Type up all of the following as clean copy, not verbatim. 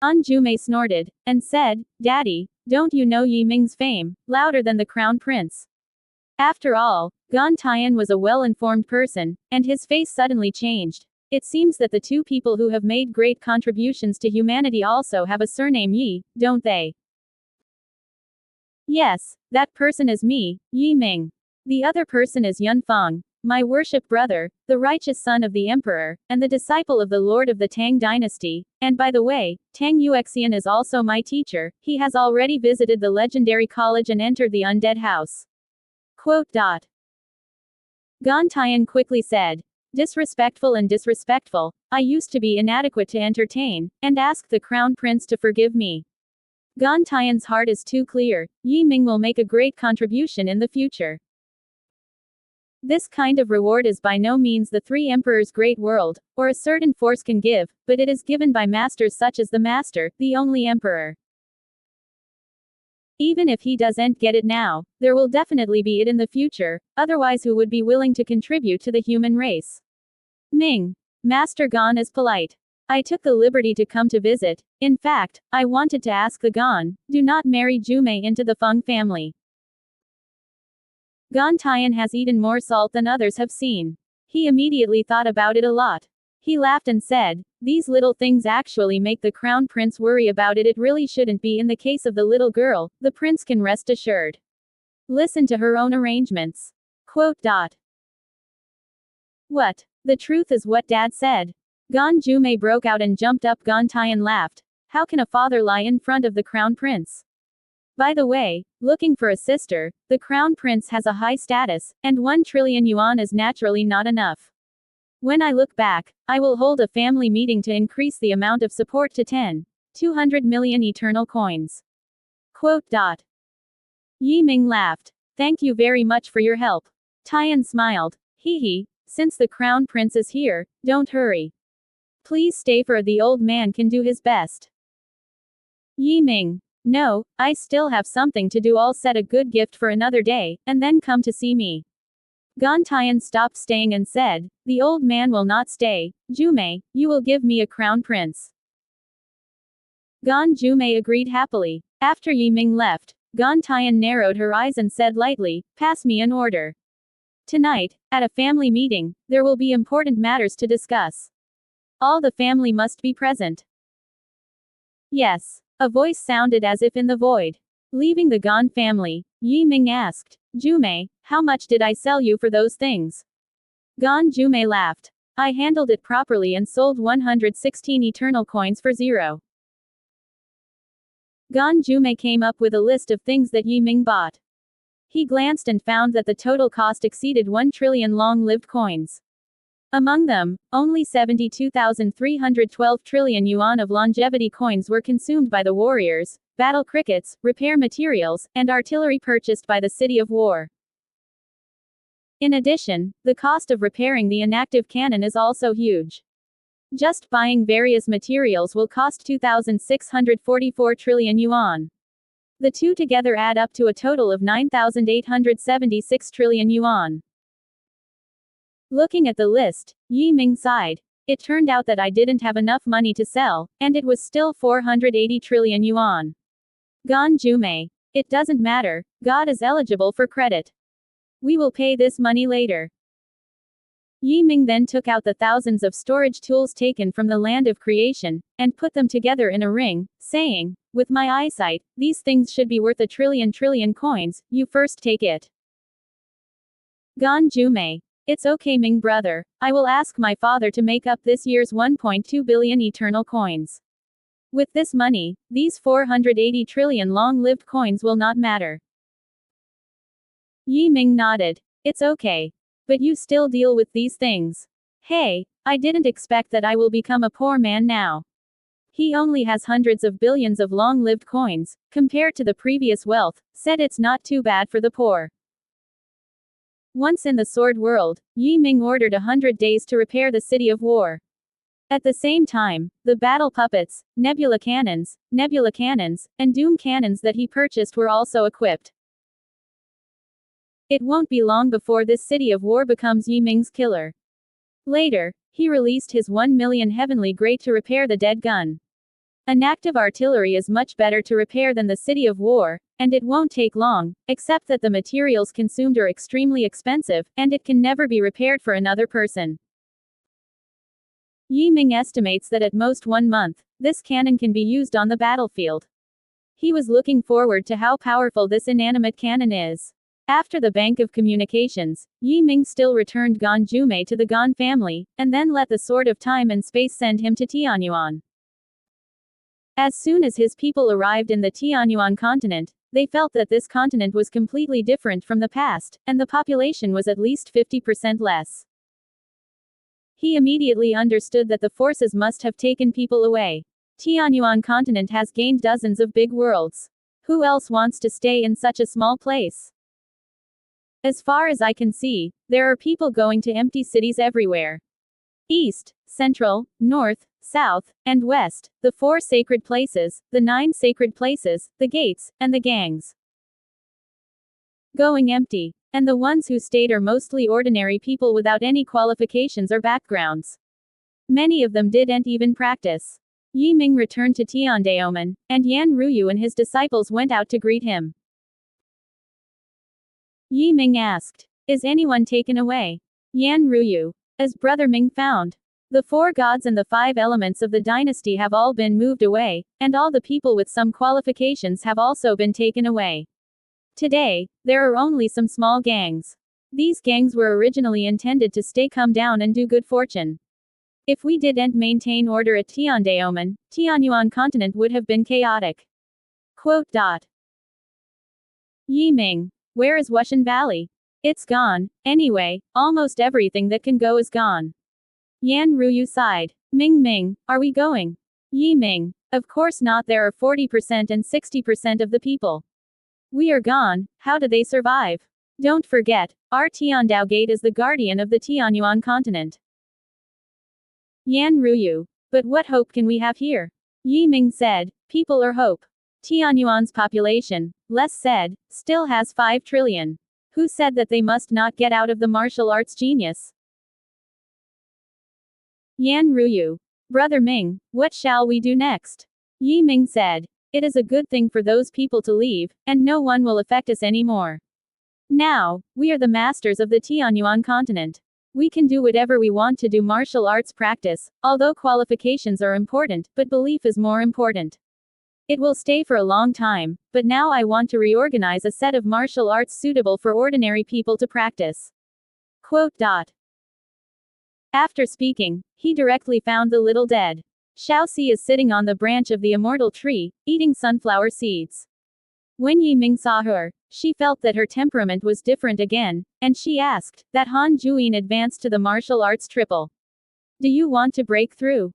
Anjume snorted, and said, Daddy, don't you know Yi Ming's fame, louder than the crown prince? After all, Gan Tian was a well-informed person, and his face suddenly changed. It seems that the two people who have made great contributions to humanity also have a surname Yi, don't they? Yes, that person is me, Yi Ming. The other person is Yun Feng, my worship brother, the righteous son of the emperor, and the disciple of the lord of the Tang dynasty. And by the way, Tang Yuexian is also my teacher. He has already visited the legendary college and entered the undead house. Quote. Gan Tian quickly said. Disrespectful and disrespectful. I used to be inadequate to entertain, and ask the crown prince to forgive me. Gan Tian's heart is too clear. Yi Ming will make a great contribution in the future. This kind of reward is by no means the three emperors' great world, or a certain force can give, but it is given by masters such as the master, the only emperor. Even if he doesn't get it now, there will definitely be it in the future, otherwise who would be willing to contribute to the human race? Ming. Master Gan is polite. I took the liberty to come to visit. In fact, I wanted to ask the Gan, do not marry Jume into the Feng family. Gan Tian has eaten more salt than others have seen. He immediately thought about it a lot. He laughed and said, these little things actually make the crown prince worry about it. It really shouldn't be in the case of the little girl, the prince can rest assured. Listen to her own arrangements. Quote. What? The truth is what Dad said. Gan Jume broke out and jumped up. Gan Tian laughed. How can a father lie in front of the crown prince? By the way, looking for a sister, the crown prince has a high status, and 1 trillion yuan is naturally not enough. When I look back, I will hold a family meeting to increase the amount of support to 200 million eternal coins. Quote. Yi Ming laughed. Thank you very much for your help. Tian smiled. Hee, since the crown prince is here, don't hurry. Please stay for the old man can do his best. Yi Ming. No, I still have something to do. I'll set a good gift for another day, and then come to see me. Gan Tian stopped staying and said, the old man will not stay. Jume, you will give me a crown prince. Gan Jume agreed happily. After Yi Ming left, Gan Tian narrowed her eyes and said lightly, pass me an order. Tonight, at a family meeting, there will be important matters to discuss. All the family must be present. Yes. A voice sounded as if in the void. Leaving the Gan family, Yi Ming asked, Jume, how much did I sell you for those things? Gan Jume laughed. I handled it properly and sold 116 eternal coins for 0. Gan Jume came up with a list of things that Yi Ming bought. He glanced and found that the total cost exceeded 1 trillion long-lived coins. Among them, only 72,312 trillion yuan of longevity coins were consumed by the warriors, battle crickets, repair materials, and artillery purchased by the City of War. In addition, the cost of repairing the inactive cannon is also huge. Just buying various materials will cost 2,644 trillion yuan. The two together add up to a total of 9,876 trillion yuan. Looking at the list, Yi Ming sighed. It turned out that I didn't have enough money to sell, and it was still 480 trillion yuan. Gan Jume. It doesn't matter, God is eligible for credit. We will pay this money later. Yi Ming then took out the thousands of storage tools taken from the land of creation, and put them together in a ring, saying, with my eyesight, these things should be worth a trillion coins, you first take it. Gan Jume. It's okay Ming brother, I will ask my father to make up this year's 1.2 billion eternal coins. With this money, these 480 trillion long-lived coins will not matter. Yi Ming nodded. It's okay. But you still deal with these things. Hey, I didn't expect that I will become a poor man now. He only has hundreds of billions of long-lived coins, compared to the previous wealth, said it's not too bad for the poor. Once in the sword world, Yi Ming ordered 100 days to repair the City of War. At the same time, the battle puppets, nebula cannons, and doom cannons that he purchased were also equipped. It won't be long before this City of War becomes Yi Ming's killer. Later, he released his 1 million heavenly grate to repair the dead gun. An active artillery is much better to repair than the city of war, and it won't take long, except that the materials consumed are extremely expensive, and it can never be repaired for another person. Yi Ming estimates that at most 1 month, this cannon can be used on the battlefield. He was looking forward to how powerful this inanimate cannon is. After the Bank of Communications, Yi Ming still returned Gan Zhume to the Gan family, and then let the Sword of Time and Space send him to Tianyuan. As soon as his people arrived in the Tianyuan continent, they felt that this continent was completely different from the past, and the population was at least 50% less. He immediately understood that the forces must have taken people away. Tianyuan continent has gained dozens of big worlds. Who else wants to stay in such a small place? As far as I can see, there are people going to empty cities everywhere. East, Central, North, South, and West, the 4 sacred places, the 9 sacred places, the gates, and the gangs. Going empty. And the ones who stayed are mostly ordinary people without any qualifications or backgrounds. Many of them didn't even practice. Yi Ming returned to Tiandaomen, and Yan Ruyu and his disciples went out to greet him. Yi Ming asked, "Is anyone taken away?" Yan Ruyu. As Brother Ming found. The 4 gods and the 5 elements of the dynasty have all been moved away, and all the people with some qualifications have also been taken away. Today, there are only some small gangs. These gangs were originally intended to stay calm down and do good fortune. If we didn't maintain order at Tiandaomen, Tianyuan continent would have been chaotic. Quote. Yi Ming. Where is Wushan Valley? It's gone. Anyway, almost everything that can go is gone. Yan Ruyu sighed. Ming, are we going? Yi Ming. Of course not, there are 40% and 60% of the people. We are gone, how do they survive? Don't forget, our Tiandao Gate is the guardian of the Tianyuan continent. Yan Ruyu. But what hope can we have here? Yi Ming said, people are hope. Tianyuan's population, less said, still has 5 trillion. Who said that they must not get out of the martial arts genius? Yan Ruyu. Brother Ming, what shall we do next? Yi Ming said. It is a good thing for those people to leave, and no one will affect us anymore. Now, we are the masters of the Tianyuan continent. We can do whatever we want to do martial arts practice, although qualifications are important, but belief is more important. It will stay for a long time, but now I want to reorganize a set of martial arts suitable for ordinary people to practice. Quote. After speaking, he directly found the little dead. Xiaoxi is sitting on the branch of the immortal tree, eating sunflower seeds. When Yi Ming saw her, she felt that her temperament was different again, and she asked, that Han Juyin advanced to the martial arts triple. Do you want to break through?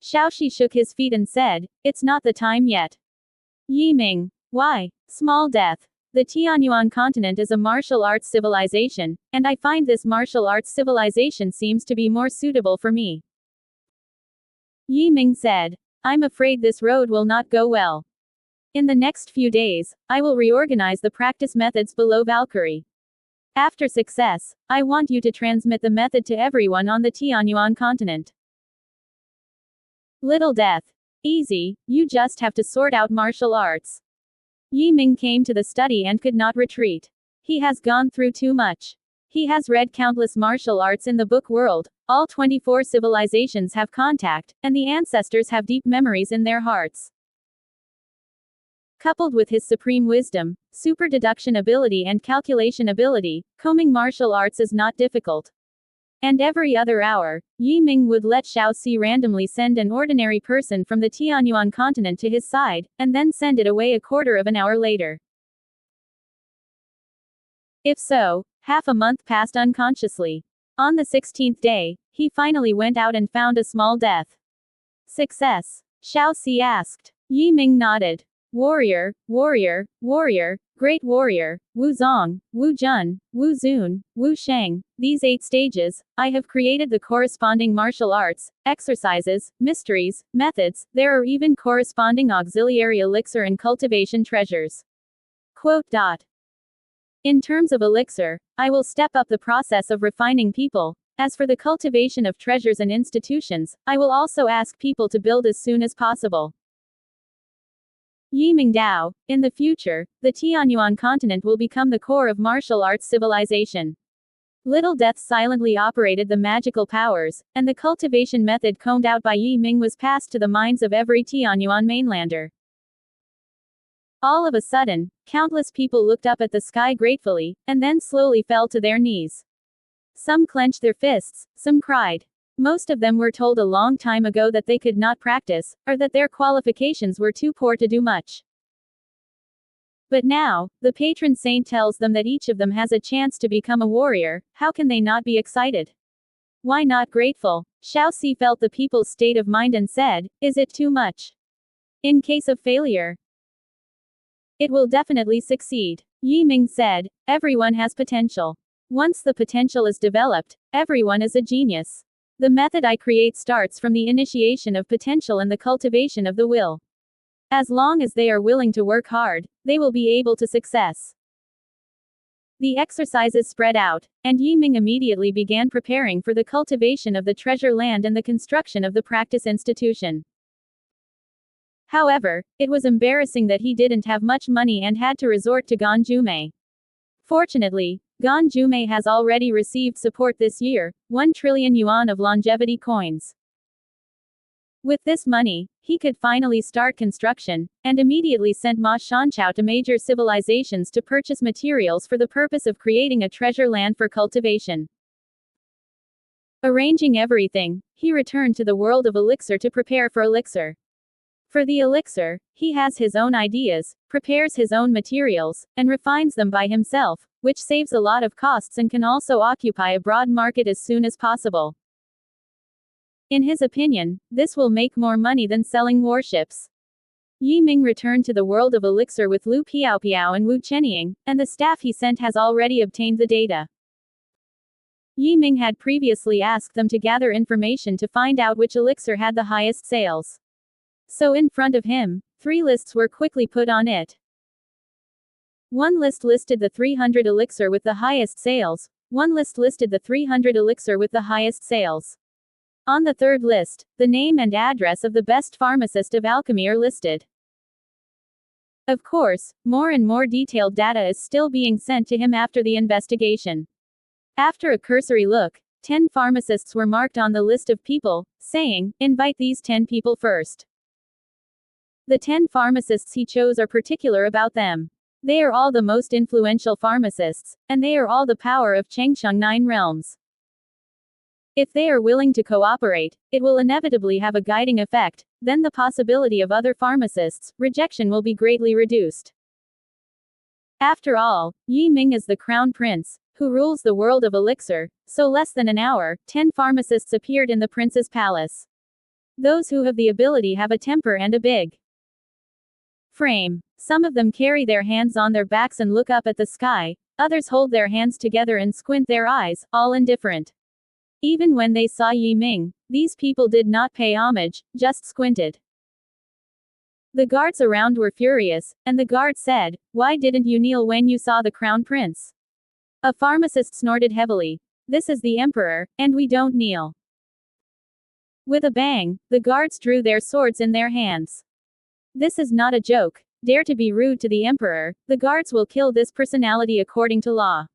Xiaoxi shook his feet and said, it's not the time yet. Yi Ming. Why? Small death. The Tianyuan continent is a martial arts civilization, and I find this martial arts civilization seems to be more suitable for me. Yi Ming said, I'm afraid this road will not go well. In the next few days, I will reorganize the practice methods below Valkyrie. After success, I want you to transmit the method to everyone on the Tianyuan continent. Little death. Easy, you just have to sort out martial arts. Yi Ming came to the study and could not retreat. He has gone through too much. He has read countless martial arts in the book world, all 24 civilizations have contact, and the ancestors have deep memories in their hearts. Coupled with his supreme wisdom, super deduction ability and calculation ability, combing martial arts is not difficult. And every other hour, Yi Ming would let Xiaoxi randomly send an ordinary person from the Tianyuan continent to his side, and then send it away a quarter of an hour later. If so, half a month passed unconsciously. On the 16th day, he finally went out and found a small death. Success? Xiaoxi asked. Yi Ming nodded. Warrior, warrior, warrior, great warrior, Wu Zong, Wu Jun, Wu Zun, Wu Sheng, these 8 stages, I have created the corresponding martial arts, exercises, mysteries, methods, there are even corresponding auxiliary elixir and cultivation treasures. Quote. In terms of elixir, I will step up the process of refining people, As for the cultivation of treasures and institutions, I will also ask people to build as soon as possible. Yi Mingdao, in the future, the Tianyuan continent will become the core of martial arts civilization. Little Death silently operated the magical powers, and the cultivation method combed out by Yi Ming was passed to the minds of every Tianyuan mainlander. All of a sudden, countless people looked up at the sky gratefully, and then slowly fell to their knees. Some clenched their fists, some cried. Most of them were told a long time ago that they could not practice, or that their qualifications were too poor to do much. But now, the patron saint tells them that each of them has a chance to become a warrior. How can they not be excited? Why not grateful? Xiao Si felt the people's state of mind and said, "Is it too much? In case of failure, it will definitely succeed." Yi Ming said, "Everyone has potential. Once the potential is developed, everyone is a genius. The method I create starts from the initiation of potential and the cultivation of the will. As long as they are willing to work hard, they will be able to success." The exercises spread out, and Yi Ming immediately began preparing for the cultivation of the treasure land and the construction of the practice institution. However, it was embarrassing that he didn't have much money and had to resort to Ganjume. Fortunately, Ganjume has already received support this year, 1 trillion yuan of longevity coins. With this money, he could finally start construction, and immediately sent Ma Shanchao to major civilizations to purchase materials for the purpose of creating a treasure land for cultivation. Arranging everything, he returned to the world of elixir to prepare for elixir. For the elixir, he has his own ideas, prepares his own materials, and refines them by himself, which saves a lot of costs and can also occupy a broad market as soon as possible. In his opinion, this will make more money than selling warships. Yi Ming returned to the world of elixir with Lu Piaopiao and Wu Chenying, and the staff he sent has already obtained the data. Yi Ming had previously asked them to gather information to find out which elixir had the highest sales. So in front of him, 3 lists were quickly put on it. One list listed the 300 elixir with the highest sales, one list listed the 300 elixir with the highest sales. On the third list, the name and address of the best pharmacist of alchemy are listed. Of course, more and more detailed data is still being sent to him after the investigation. After a cursory look, 10 pharmacists were marked on the list of people, saying, "Invite these 10 people first." The 10 pharmacists he chose are particular about them. They are all the most influential pharmacists, and they are all the power of Chengsheng 9 realms. If they are willing to cooperate, it will inevitably have a guiding effect, then the possibility of other pharmacists' rejection will be greatly reduced. After all, Yi Ming is the crown prince, who rules the world of elixir, so less than an hour, 10 pharmacists appeared in the prince's palace. Those who have the ability have a temper and a big frame. Some of them carry their hands on their backs and look up at the sky, others hold their hands together and squint their eyes, all indifferent. Even when they saw Yi Ming, these people did not pay homage, just squinted. The guards around were furious, and the guard said, "Why didn't you kneel when you saw the crown prince?" A pharmacist snorted heavily. "This is the emperor, and we don't kneel." With a bang, the guards drew their swords in their hands. "This is not a joke. Dare to be rude to the emperor, the guards will kill this personality according to law.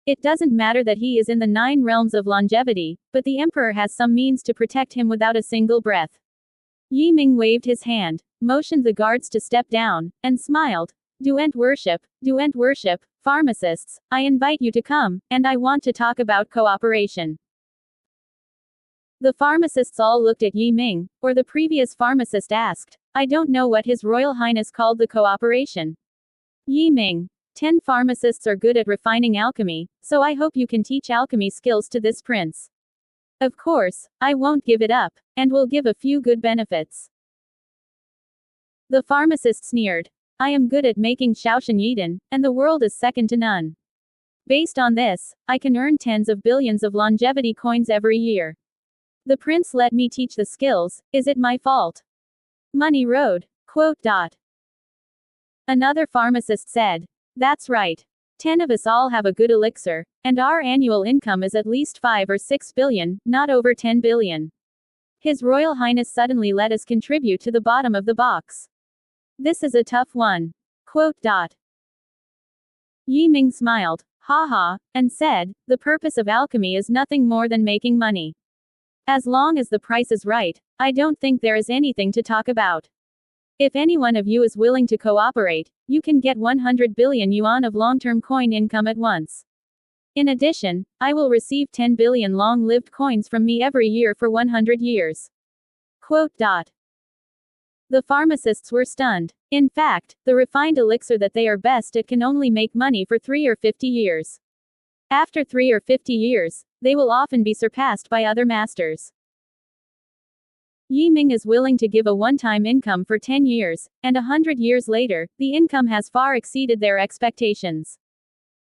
It doesn't matter that he is in the 9 realms of longevity, but the emperor has some means to protect him without a single breath." Yi Ming waved his hand, motioned the guards to step down, and smiled. "Duent worship, pharmacists, I invite you to come, and I want to talk about cooperation." The pharmacists all looked at Yi Ming, or the previous pharmacist asked, "I don't know what His Royal Highness called the cooperation." Yi Ming, 10 pharmacists are good at refining alchemy, so I hope you can teach alchemy skills to this prince. Of course, I won't give it up, and will give a few good benefits. The pharmacist sneered. "I am good at making Shaoshan Yiden, and the world is second to none. Based on this, I can earn tens of billions of longevity coins every year. The prince let me teach the skills, is it my fault?" Money Road. Another pharmacist said. "That's right. 10 of us all have a good elixir, and our annual income is at least 5 or 6 billion, not over 10 billion. His Royal Highness suddenly let us contribute to the bottom of the box. This is a tough one. Quote. Yi Ming smiled, haha, and said, the purpose of alchemy is nothing more than making money. As long as the price is right, I don't think there is anything to talk about. If any one of you is willing to cooperate, you can get 100 billion yuan of long-term coin income at once. In addition, I will receive 10 billion long-lived coins from me every year for 100 years. Quote. The pharmacists were stunned. In fact, the refined elixir that they are best at can only make money for 3 or 50 years. After 3 or 50 years, they will often be surpassed by other masters. Yi Ming is willing to give a one-time income for 10 years, and 100 years later, the income has far exceeded their expectations.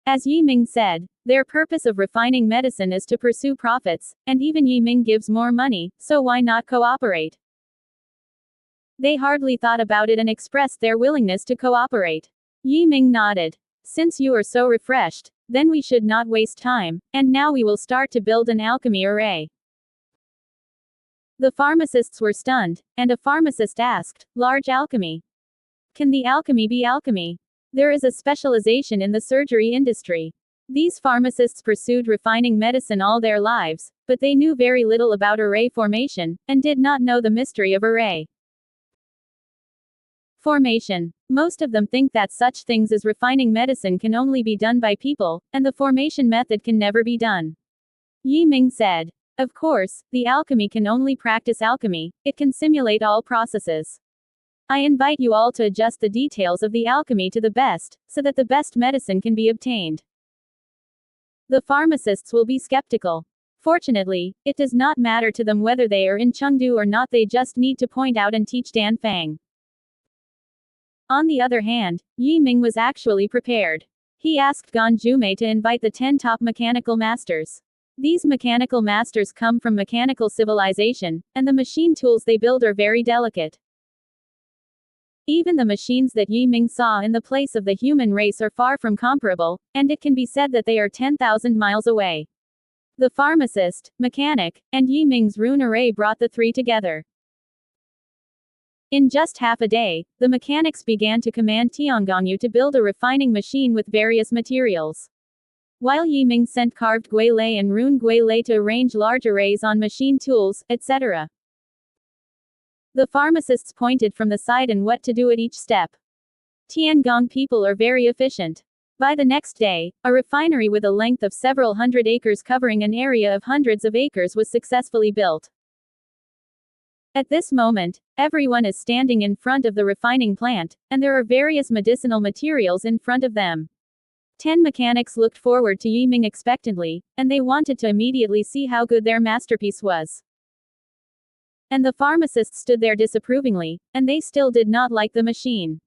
As Yi Ming said, their purpose of refining medicine is to pursue profits, and even Yi Ming gives more money, so why not cooperate? They hardly thought about it and expressed their willingness to cooperate. Yi Ming nodded. Since you are so refreshed, then we should not waste time, and now we will start to build an alchemy array. The pharmacists were stunned, and a pharmacist asked, large alchemy? Can the alchemy be alchemy? There is a specialization in the surgery industry. These pharmacists pursued refining medicine all their lives, but they knew very little about array formation, and did not know the mystery of array formation. Most of them think that such things as refining medicine can only be done by people, and the formation method can never be done. Yi Ming said. Of course, the alchemy can only practice alchemy, it can simulate all processes. I invite you all to adjust the details of the alchemy to the best, so that the best medicine can be obtained. The pharmacists will be skeptical. Fortunately, it does not matter to them whether they are in Chengdu or not, they just need to point out and teach Dan Fang. On the other hand, Yi Ming was actually prepared. He asked Gan Zhume to invite the 10 top mechanical masters. These mechanical masters come from mechanical civilization, and the machine tools they build are very delicate. Even the machines that Yi Ming saw in the place of the human race are far from comparable, and it can be said that they are 10,000 miles away. The pharmacist, mechanic, and Yi Ming's rune array brought the three together. In just half a day, the mechanics began to command Tiangongyu to build a refining machine with various materials. While Yi Ming sent carved guilei and rune guilei to arrange large arrays on machine tools, etc. The pharmacists pointed from the side and what to do at each step. Tiangong people are very efficient. By the next day, a refinery with a length of several hundred acres covering an area of hundreds of acres was successfully built. At this moment, everyone is standing in front of the refining plant, and there are various medicinal materials in front of them. 10 mechanics looked forward to Yi Ming expectantly, and they wanted to immediately see how good their masterpiece was. And the pharmacists stood there disapprovingly, and they still did not like the machine.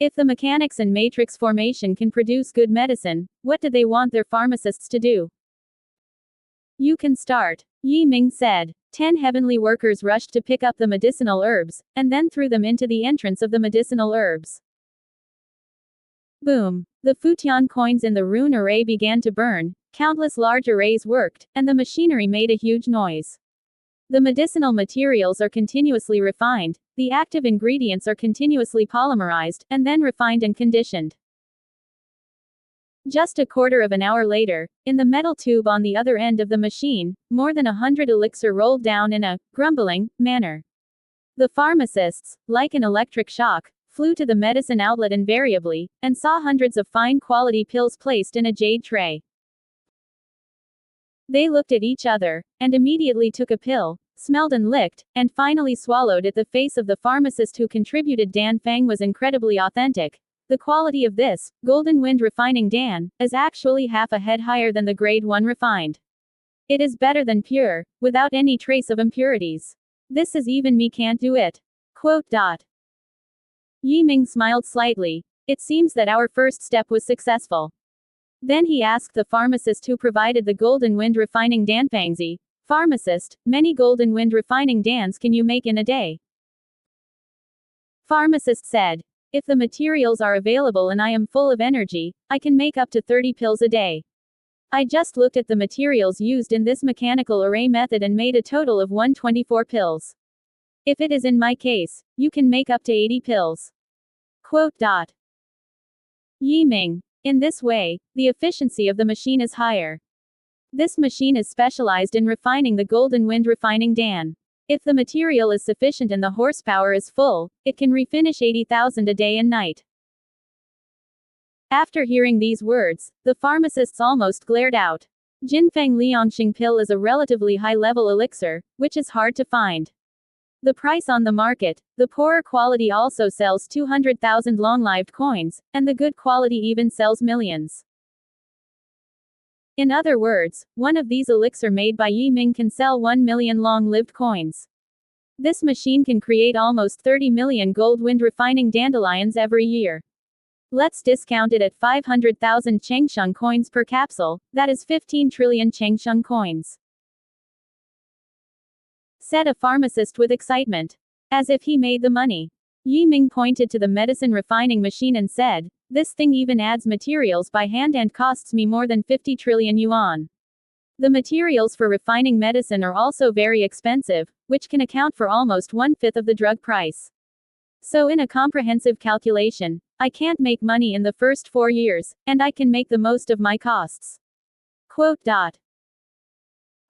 If the mechanics and matrix formation can produce good medicine, what do they want their pharmacists to do? You can start, Yi Ming said. 10 heavenly workers rushed to pick up the medicinal herbs, and then threw them into the entrance of the medicinal herbs. Boom! The Futian coins in the rune array began to burn, countless large arrays worked, and the machinery made a huge noise. The medicinal materials are continuously refined, the active ingredients are continuously polymerized, and then refined and conditioned. Just a quarter of an hour later, in the metal tube on the other end of the machine, more than 100 elixir rolled down in a grumbling manner. The pharmacists, like an electric shock, flew to the medicine outlet invariably, and saw hundreds of fine quality pills placed in a jade tray. They looked at each other, and immediately took a pill, smelled and licked, and finally swallowed it. The face of the pharmacist who contributed Dan Fang was incredibly authentic. The quality of this, Golden Wind Refining Dan, is actually half a head higher than the Grade 1 refined. It is better than pure, without any trace of impurities. This is even me can't do it. Quote. Yi Ming smiled slightly. It seems that our first step was successful. Then he asked the pharmacist who provided the Golden Wind Refining Danfangzi, pharmacist, many Golden Wind Refining Dans can you make in a day? Pharmacist said. If the materials are available and I am full of energy, I can make up to 30 pills a day. I just looked at the materials used in this mechanical array method and made a total of 124 pills. If it is in my case, you can make up to 80 pills. Quote. Yi Ming. In this way, the efficiency of the machine is higher. This machine is specialized in refining the Golden Wind refining Dan. If the material is sufficient and the horsepower is full, it can refinish 80,000 a day and night. After hearing these words, the pharmacists almost glared out. Jinfeng Liangxing pill is a relatively high-level elixir, which is hard to find. The price on the market, the poorer quality also sells 200,000 long-lived coins, and the good quality even sells millions. In other words, one of these elixir made by Yi Ming can sell 1 million long-lived coins. This machine can create almost 30 million gold wind refining dandelions every year. Let's discount it at 500,000 Chengsheng coins per capsule, that is 15 trillion Chengsheng coins. Said a pharmacist with excitement. As if he made the money. Yi Ming pointed to the medicine refining machine and said, "This thing even adds materials by hand and costs me more than 50 trillion yuan. The materials for refining medicine are also very expensive, which can account for almost 1/5 of the drug price. So in a comprehensive calculation, I can't make money in the first 4 years, and I can make the most of my costs." Quote.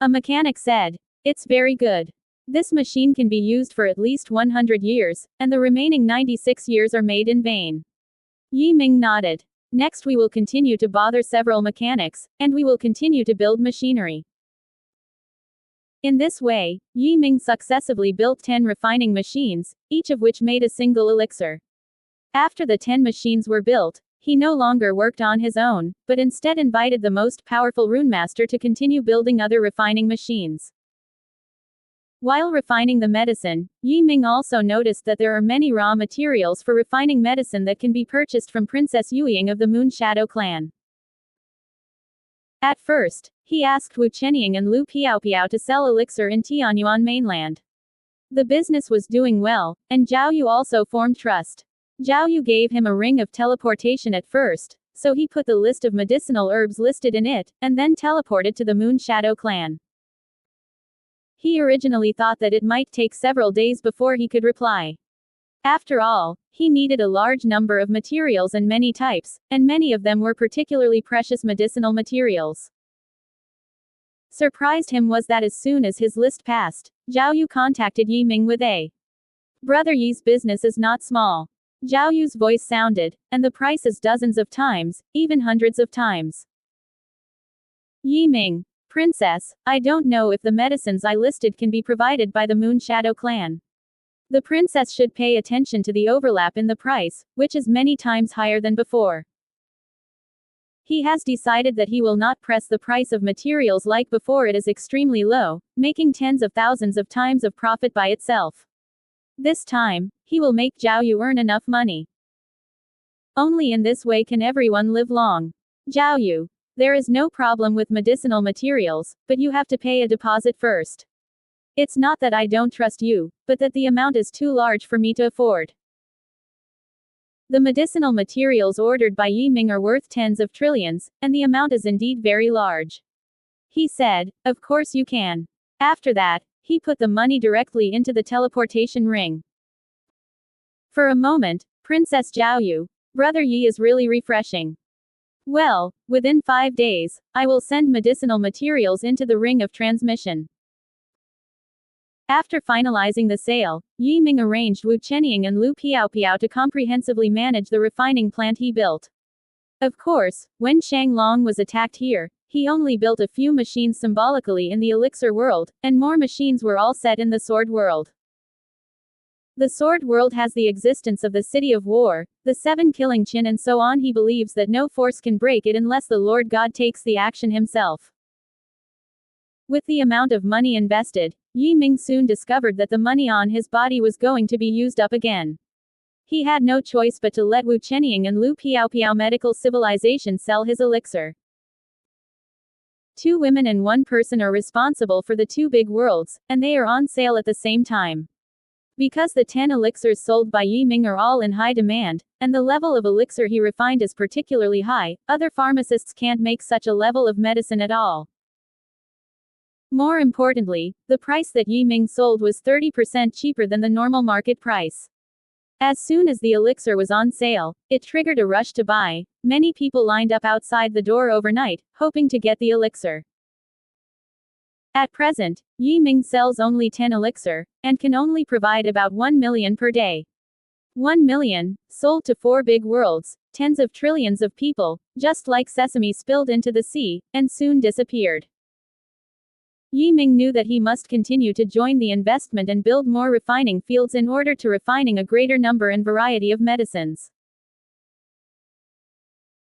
A mechanic said, "It's very good. This machine can be used for at least 100 years, and the remaining 96 years are made in vain." Yi Ming nodded. "Next we will continue to bother several mechanics, and we will continue to build machinery." In this way, Yi Ming successively built 10 refining machines, each of which made a single elixir. After the 10 machines were built, he no longer worked on his own, but instead invited the most powerful runemaster to continue building other refining machines. While refining the medicine, Yi Ming also noticed that there are many raw materials for refining medicine that can be purchased from Princess Yueying of the Moon Shadow clan. At first, he asked Wu Chenying and Lu Piaopiao to sell elixir in Tianyuan mainland. The business was doing well, and Zhao Yu also formed trust. Zhao Yu gave him a ring of teleportation at first, so he put the list of medicinal herbs listed in it, and then teleported to the Moon Shadow clan. He originally thought that it might take several days before he could reply. After all, he needed a large number of materials and many types, and many of them were particularly precious medicinal materials. Surprised him was that as soon as his list passed, Zhao Yu contacted Yi Ming with a "Brother Yi's business is not small." Zhao Yu's voice sounded, "And the price is dozens of times, even hundreds of times." Yi Ming. "Princess, I don't know if the medicines I listed can be provided by the Moon Shadow clan. The princess should pay attention to the overlap in the price, which is many times higher than before. He has decided that he will not press the price of materials like before it is extremely low, making tens of thousands of times of profit by itself. This time, he will make Zhao Yu earn enough money. Only in this way can everyone live long. Zhao Yu. There is no problem with medicinal materials, but you have to pay a deposit first. It's not that I don't trust you, but that the amount is too large for me to afford." The medicinal materials ordered by Yi Ming are worth tens of trillions, and the amount is indeed very large. He said, "Of course you can." After that, he put the money directly into the teleportation ring. For a moment, Princess Zhao Yu, Brother Yi is really refreshing. Well, within 5 days, I will send medicinal materials into the ring of transmission. After finalizing the sale, Yi Ming arranged Wu Chenying and Lu Piaopiao to comprehensively manage the refining plant he built. Of course, when Shang Long was attacked here, he only built a few machines symbolically in the elixir world, and more machines were all set in the sword world. The sword world has the existence of the city of war, the 7 killing Qin and so on. He believes that no force can break it unless the Lord God takes the action himself. With the amount of money invested, Yi Ming soon discovered that the money on his body was going to be used up again. He had no choice but to let Wu Chenying and Lu Piaopiao Medical Civilization sell his elixir. 2 women and 1 person are responsible for the 2 big worlds, and they are on sale at the same time. Because the 10 elixirs sold by Yi Ming are all in high demand, and the level of elixir he refined is particularly high, other pharmacists can't make such a level of medicine at all. More importantly, the price that Yi Ming sold was 30% cheaper than the normal market price. As soon as the elixir was on sale, it triggered a rush to buy. Many people lined up outside the door overnight, hoping to get the elixir. At present, Yi Ming sells only 10 elixir, and can only provide about 1 million per day. 1 million, sold to 4 big worlds, tens of trillions of people, just like sesame spilled into the sea, and soon disappeared. Yi Ming knew that he must continue to join the investment and build more refining fields in order to refining a greater number and variety of medicines.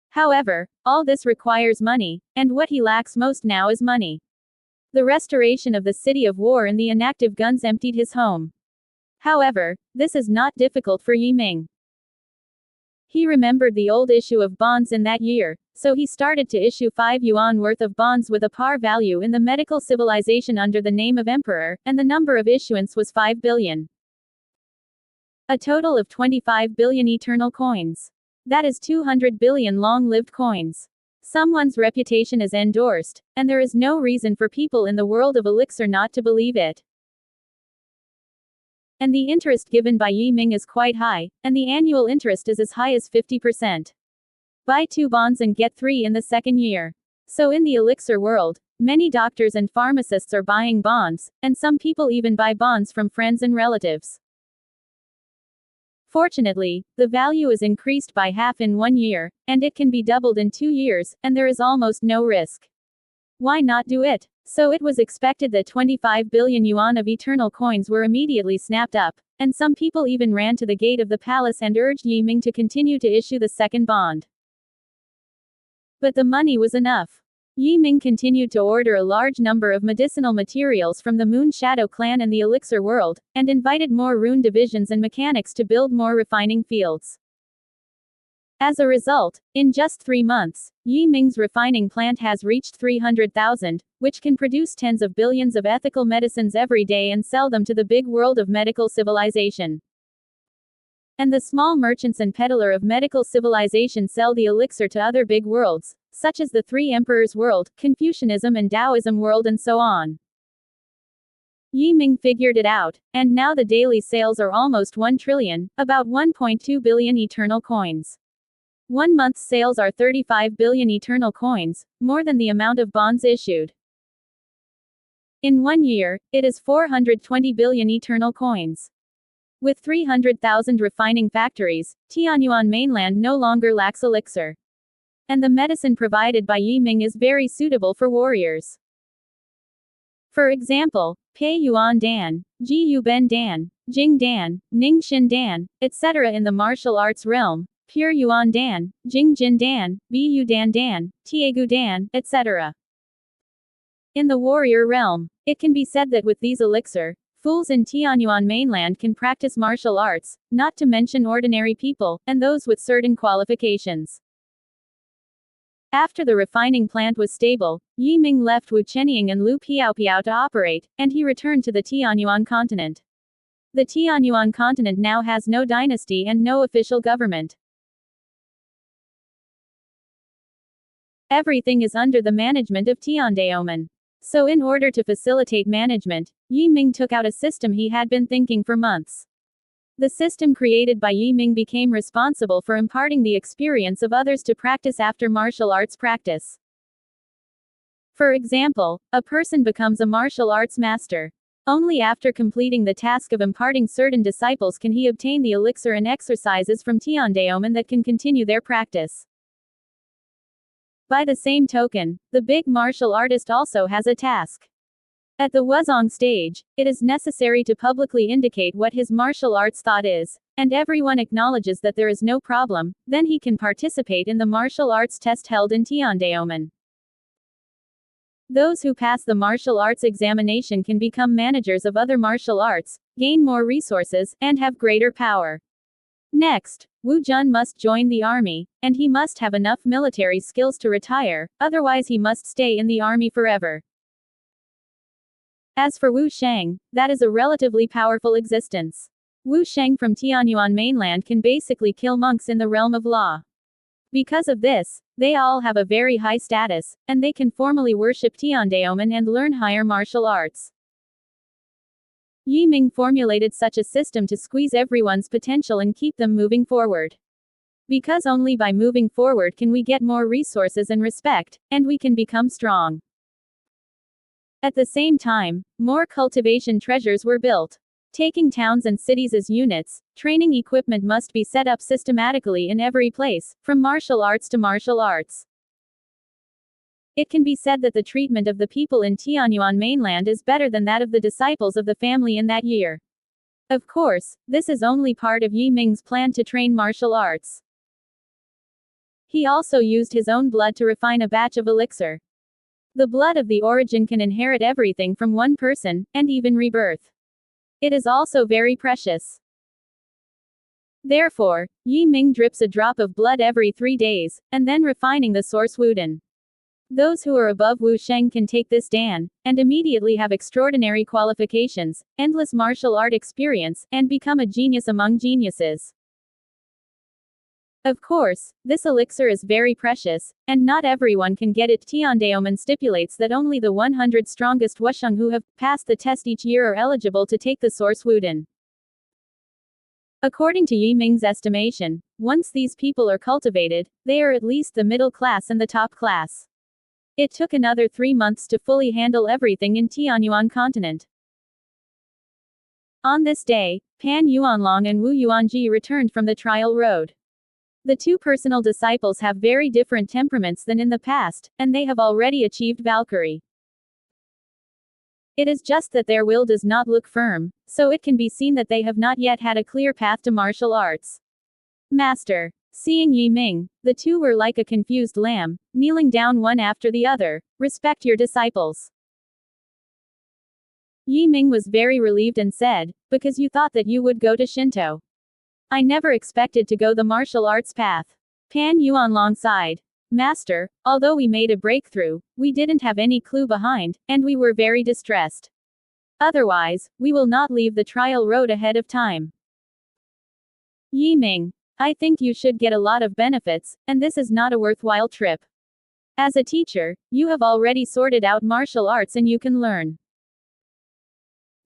However, all this requires money, and what he lacks most now is money. The restoration of the city of war and the inactive guns emptied his home. However, this is not difficult for Yi Ming. He remembered the old issue of bonds in that year, so he started to issue 5 yuan worth of bonds with a par value in the medical civilization under the name of Emperor, and the number of issuance was 5 billion. A total of 25 billion eternal coins. That is 200 billion long-lived coins. Someone's reputation is endorsed, and there is no reason for people in the world of elixir not to believe it. And the interest given by Yi Ming is quite high, and the annual interest is as high as 50%. Buy 2 bonds and get 3 in the second year. So in the elixir world, many doctors and pharmacists are buying bonds, and some people even buy bonds from friends and relatives. Fortunately, the value is increased by half in 1 year, and it can be doubled in 2 years, and there is almost no risk. Why not do it? So it was expected that 25 billion yuan of eternal coins were immediately snapped up, and some people even ran to the gate of the palace and urged Yi Ming to continue to issue the second bond. But the money was enough. Yi Ming continued to order a large number of medicinal materials from the Moon Shadow clan and the elixir world, and invited more rune divisions and mechanics to build more refining fields. As a result, in just 3 months, Yi Ming's refining plant has reached 300,000, which can produce tens of billions of ethical medicines every day and sell them to the big world of medical civilization. And the small merchants and peddler of medical civilization sell the elixir to other big worlds, such as the 3 emperors world, Confucianism and Taoism world, and so on. Yi Ming figured it out, and now the daily sales are almost 1 trillion, about 1.2 billion eternal coins. 1 month's sales are 35 billion eternal coins, more than the amount of bonds issued. In 1 year, it is 420 billion eternal coins. With 300,000 refining factories, Tianyuan mainland no longer lacks elixir. And the medicine provided by Yi Ming is very suitable for warriors. For example, Pei Yuan Dan, Ji Yu Ben Dan, Jing Dan, Ning Xin Dan, etc. in the martial arts realm, Pure Yuan Dan, Jing Jin Dan, Bu Dan Dan, Tiegu Dan, etc. In the warrior realm, it can be said that with these elixir, fools in Tianyuan mainland can practice martial arts, not to mention ordinary people, and those with certain qualifications. After the refining plant was stable, Yi Ming left Wu Chenying and Lu Piaopiao to operate, and he returned to the Tianyuan continent. The Tianyuan continent now has no dynasty and no official government. Everything is under the management of Tiandaomen. So in order to facilitate management, Yi Ming took out a system he had been thinking for months. The system created by Yi Ming became responsible for imparting the experience of others to practice after martial arts practice. For example, a person becomes a martial arts master. Only after completing the task of imparting certain disciples can he obtain the elixir and exercises from Tiandaomen that can continue their practice. By the same token, the big martial artist also has a task. At the Wuzong stage, it is necessary to publicly indicate what his martial arts thought is, and everyone acknowledges that there is no problem, then he can participate in the martial arts test held in Tiandaomen. Those who pass the martial arts examination can become managers of other martial arts, gain more resources, and have greater power. Next, Wu Jun must join the army, and he must have enough military skills to retire, otherwise he must stay in the army forever. As for Wu Sheng, that is a relatively powerful existence. Wu Sheng from Tianyuan mainland can basically kill monks in the realm of law. Because of this, they all have a very high status, and they can formally worship Tiandaomen and learn higher martial arts. Yi Ming formulated such a system to squeeze everyone's potential and keep them moving forward. Because only by moving forward can we get more resources and respect, and we can become strong. At the same time, more cultivation treasures were built. Taking towns and cities as units, training equipment must be set up systematically in every place, from martial arts to martial arts. It can be said that the treatment of the people in Tianyuan mainland is better than that of the disciples of the family in that year. Of course, this is only part of Yi Ming's plan to train martial arts. He also used his own blood to refine a batch of elixir. The blood of the origin can inherit everything from one person, and even rebirth. It is also very precious. Therefore, Yi Ming drips a drop of blood every 3 days, and then refining the source Wudin. Those who are above Wu Sheng can take this Dan, and immediately have extraordinary qualifications, endless martial art experience, and become a genius among geniuses. Of course, this elixir is very precious, and not everyone can get it. Tiandaomen stipulates that only the 100 strongest Wusheng who have passed the test each year are eligible to take the source Wudin. According to Yi Ming's estimation, once these people are cultivated, they are at least the middle class and the top class. It took another 3 months to fully handle everything in Tianyuan continent. On this day, Pan Yuanlong and Wu Yuanji returned from the trial road. The two personal disciples have very different temperaments than in the past, and they have already achieved Valkyrie. It is just that their will does not look firm, so it can be seen that they have not yet had a clear path to martial arts. Master. Seeing Yi Ming, the two were like a confused lamb, kneeling down one after the other. Respect your disciples. Yi Ming was very relieved and said, because you thought that you would go to Shinto. I never expected to go the martial arts path. Pan Yuanlong sighed. Master, although we made a breakthrough, we didn't have any clue behind, and we were very distressed. Otherwise, we will not leave the trial road ahead of time. Yi Ming. I think you should get a lot of benefits, and this is not a worthwhile trip. As a teacher, you have already sorted out martial arts and you can learn.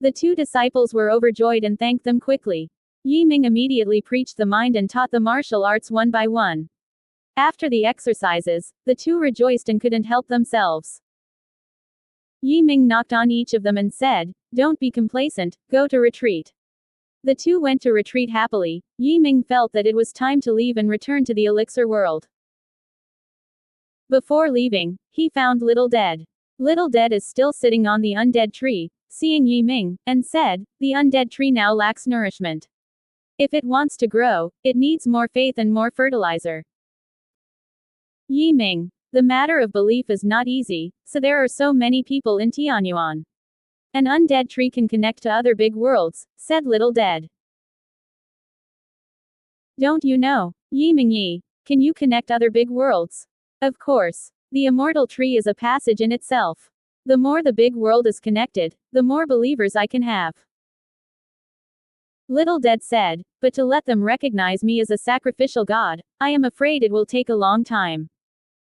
The two disciples were overjoyed and thanked them quickly. Yi Ming immediately preached the mind and taught the martial arts one by one. After the exercises, the two rejoiced and couldn't help themselves. Yi Ming knocked on each of them and said, don't be complacent, go to retreat. The two went to retreat happily. Yi Ming felt that it was time to leave and return to the elixir world. Before leaving, he found Little Dead. Little Dead is still sitting on the undead tree, seeing Yi Ming, and said, the undead tree now lacks nourishment. If it wants to grow, it needs more faith and more fertilizer. Yi Ming. The matter of belief is not easy, so there are so many people in Tianyuan. An undead tree can connect to other big worlds, said Little Dead. Don't you know, Yi Ming Yi, can you connect other big worlds? Of course. The immortal tree is a passage in itself. The more the big world is connected, the more believers I can have. Little Dead said, but to let them recognize me as a sacrificial god, I am afraid it will take a long time.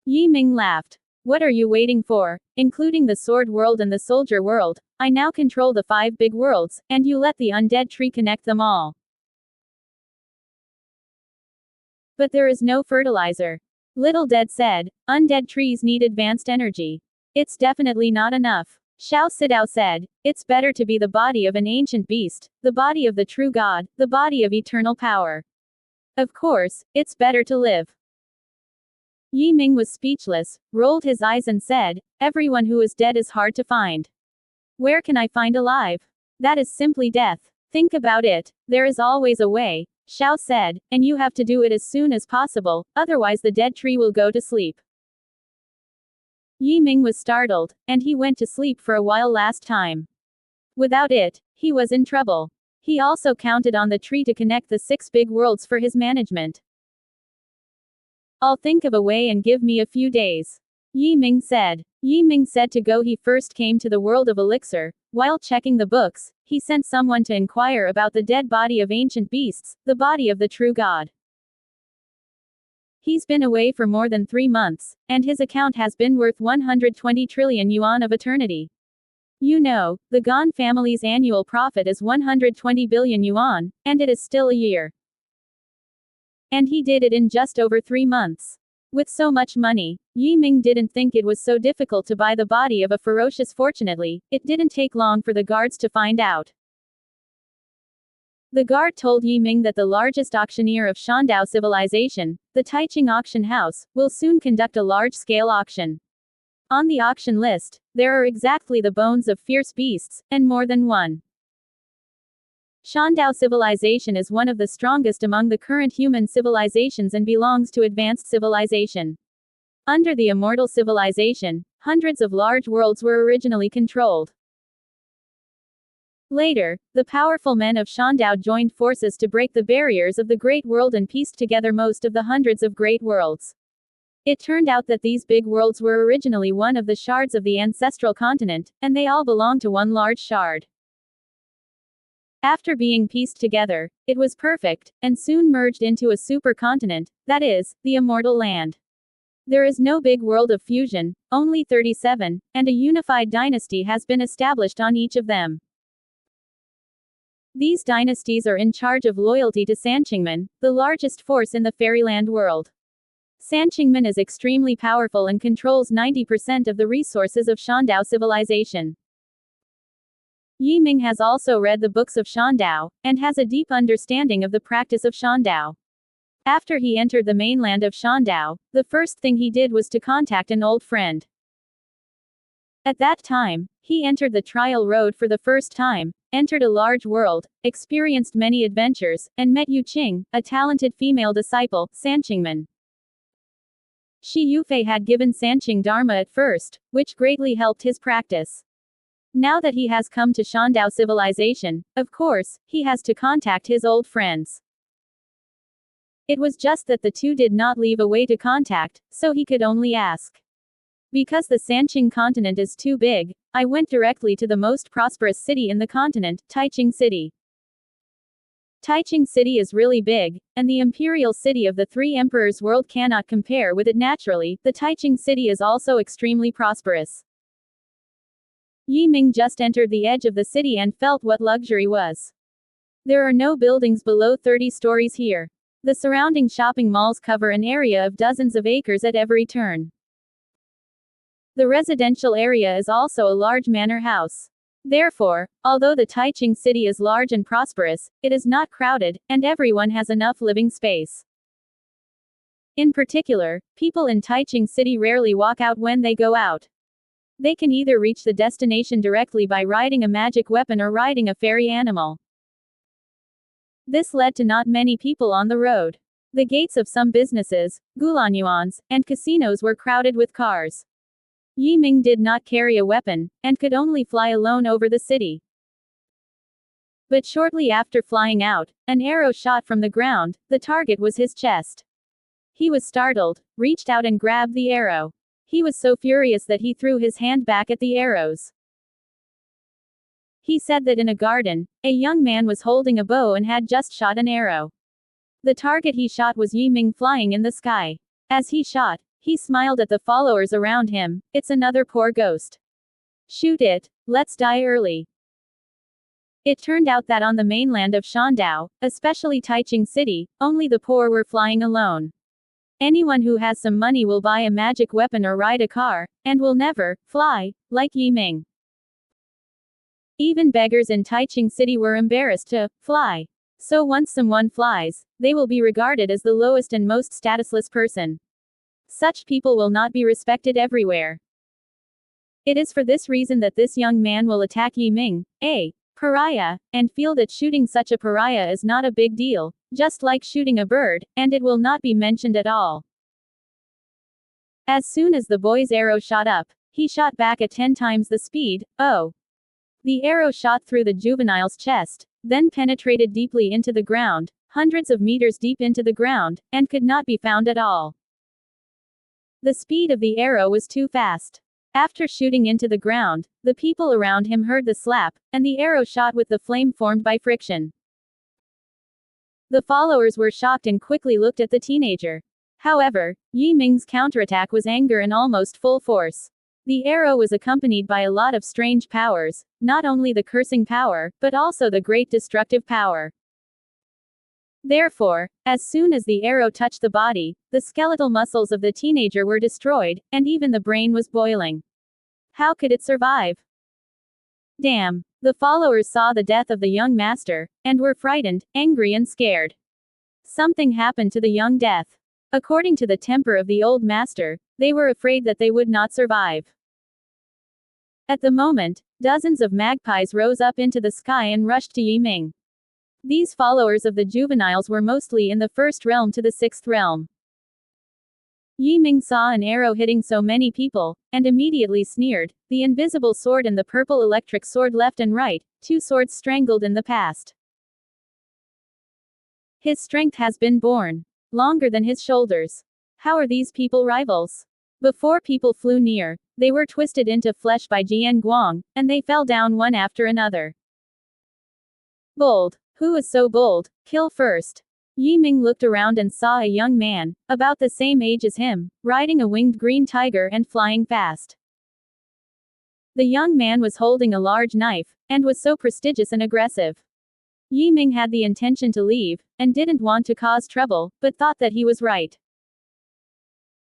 Yi Ming laughed. What are you waiting for? Including the sword world and the soldier world, I now control the 5 big worlds, and you let the undead tree connect them all. But there is no fertilizer. Little Dead said, undead trees need advanced energy. It's definitely not enough. Xiao Sidao said, it's better to be the body of an ancient beast, the body of the true God, the body of eternal power. Of course, it's better to live. Yi Ming was speechless, rolled his eyes and said, everyone who is dead is hard to find. Where can I find alive? That is simply death. Think about it, there is always a way, Xiao said, and you have to do it as soon as possible, otherwise the dead tree will go to sleep. Yi Ming was startled, and he went to sleep for a while last time. Without it, he was in trouble. He also counted on the tree to connect the 6 big worlds for his management. I'll think of a way and give me a few days. Yi Ming said. Yi Ming said to go he first came to the world of elixir. While checking the books, he sent someone to inquire about the dead body of ancient beasts, the body of the true god. He's been away for more than 3 months, and his account has been worth 120 trillion yuan of eternity. You know, the Gan family's annual profit is 120 billion yuan, and it is still a year. And he did it in just over 3 months. With so much money, Yi Ming didn't think it was so difficult to buy the body of a ferocious. Fortunately, it didn't take long for the guards to find out. The guard told Yi Ming that the largest auctioneer of Shandao civilization, the Taiching Auction House, will soon conduct a large-scale auction. On the auction list, there are exactly the bones of fierce beasts, and more than one. Shandao civilization is one of the strongest among the current human civilizations and belongs to advanced civilization. Under the immortal civilization, hundreds of large worlds were originally controlled. Later, the powerful men of Shandao joined forces to break the barriers of the Great World and pieced together most of the hundreds of great worlds. It turned out that these big worlds were originally one of the shards of the ancestral continent, and they all belong to one large shard. After being pieced together, it was perfect, and soon merged into a supercontinent, that is, the Immortal Land. There is no big world of fusion, only 37, and a unified dynasty has been established on each of them. These dynasties are in charge of loyalty to Sanqingmen, the largest force in the fairyland world. Sanqingmen is extremely powerful and controls 90% of the resources of Shandao civilization. Yi Ming has also read the books of Shandao, and has a deep understanding of the practice of Shandao. After he entered the mainland of Shandao, the first thing he did was to contact an old friend. At that time, he entered the trial road for the first time, entered a large world, experienced many adventures, and met Yu Qing, a talented female disciple, Sanqingmen. Shi Yufei had given Sanqing Dharma at first, which greatly helped his practice. Now that he has come to Shandao civilization, of course, he has to contact his old friends. It was just that the two did not leave a way to contact, so he could only ask. Because the Sanqing continent is too big, I went directly to the most prosperous city in the continent, Taiching City. Taiching City is really big, and the imperial city of the three emperors' world cannot compare with it naturally. The Taiching City is also extremely prosperous. Yi Ming just entered the edge of the city and felt what luxury was. There are no buildings below 30 stories here. The surrounding shopping malls cover an area of dozens of acres at every turn. The residential area is also a large manor house. Therefore, although the Taiching City is large and prosperous, it is not crowded, and everyone has enough living space. In particular, people in Taiching City rarely walk out when they go out. They can either reach the destination directly by riding a magic weapon or riding a fairy animal. This led to not many people on the road. The gates of some businesses, gulanyuans, and casinos were crowded with cars. Yi Ming did not carry a weapon, and could only fly alone over the city. But shortly after flying out, an arrow shot from the ground. The target was his chest. He was startled, reached out and grabbed the arrow. He was so furious that he threw his hand back at the arrows. He said that in a garden, a young man was holding a bow and had just shot an arrow. The target he shot was Yi Ming flying in the sky. As he shot, he smiled at the followers around him. It's another poor ghost. Shoot it, let's die early. It turned out that on the mainland of Shandao, especially Taiching City, only the poor were flying alone. Anyone who has some money will buy a magic weapon or ride a car, and will never fly like Yi Ming. Even beggars in Taiching City were embarrassed to fly. So once someone flies, they will be regarded as the lowest and most statusless person. Such people will not be respected everywhere. It is for this reason that this young man will attack Yi Ming, a pariah, and feel that shooting such a pariah is not a big deal, just like shooting a bird, and it will not be mentioned at all. As soon as the boy's arrow shot up, he shot back at 10 times the speed. Oh! The arrow shot through the juvenile's chest, then penetrated deeply into the ground, hundreds of meters deep into the ground, and could not be found at all. The speed of the arrow was too fast. After shooting into the ground, the people around him heard the slap, and the arrow shot with the flame formed by friction. The followers were shocked and quickly looked at the teenager. However, Yi Ming's counterattack was anger in almost full force. The arrow was accompanied by a lot of strange powers, not only the cursing power, but also the great destructive power. Therefore, as soon as the arrow touched the body, the skeletal muscles of the teenager were destroyed, and even the brain was boiling. How could it survive? Damn! The followers saw the death of the young master, and were frightened, angry and scared. Something happened to the young death. According to the temper of the old master, they were afraid that they would not survive. At the moment, dozens of magpies rose up into the sky and rushed to Yi Ming. These followers of the juveniles were mostly in the first realm to the sixth realm. Yi Ming saw an arrow hitting so many people, and immediately sneered, "The invisible sword and the purple electric sword left and right, two swords strangled in the past. His strength has been born longer than his shoulders. How are these people rivals?" Before people flew near, they were twisted into flesh by Jian Guang, and they fell down one after another. Bold. Who is so bold? Kill first. Yi Ming looked around and saw a young man, about the same age as him, riding a winged green tiger and flying fast. The young man was holding a large knife, and was so prestigious and aggressive. Yi Ming had the intention to leave, and didn't want to cause trouble, but thought that he was right.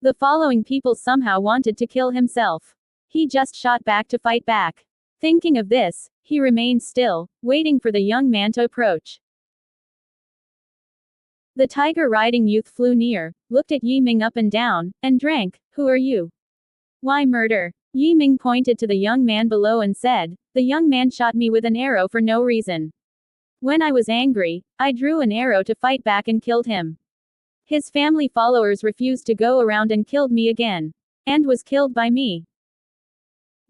The following people somehow wanted to kill himself. He just shot back to fight back. Thinking of this, he remained still, waiting for the young man to approach. The tiger-riding youth flew near, looked at Yi Ming up and down, and drank. "Who are you? Why murder?" Yi Ming pointed to the young man below and said, "The young man shot me with an arrow for no reason. When I was angry, I drew an arrow to fight back and killed him. His family followers refused to go around and killed me again. And was killed by me."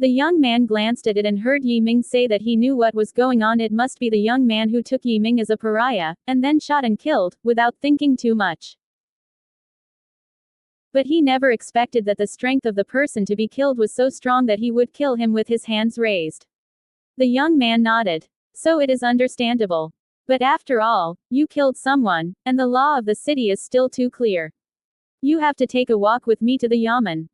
The young man glanced at it and heard Yi Ming say that he knew what was going on. It must be the young man who took Yi Ming as a pariah, and then shot and killed, without thinking too much. But he never expected that the strength of the person to be killed was so strong that he would kill him with his hands raised. The young man nodded. "So it is understandable. But after all, you killed someone, and the law of the city is still too clear. You have to take a walk with me to the yamen."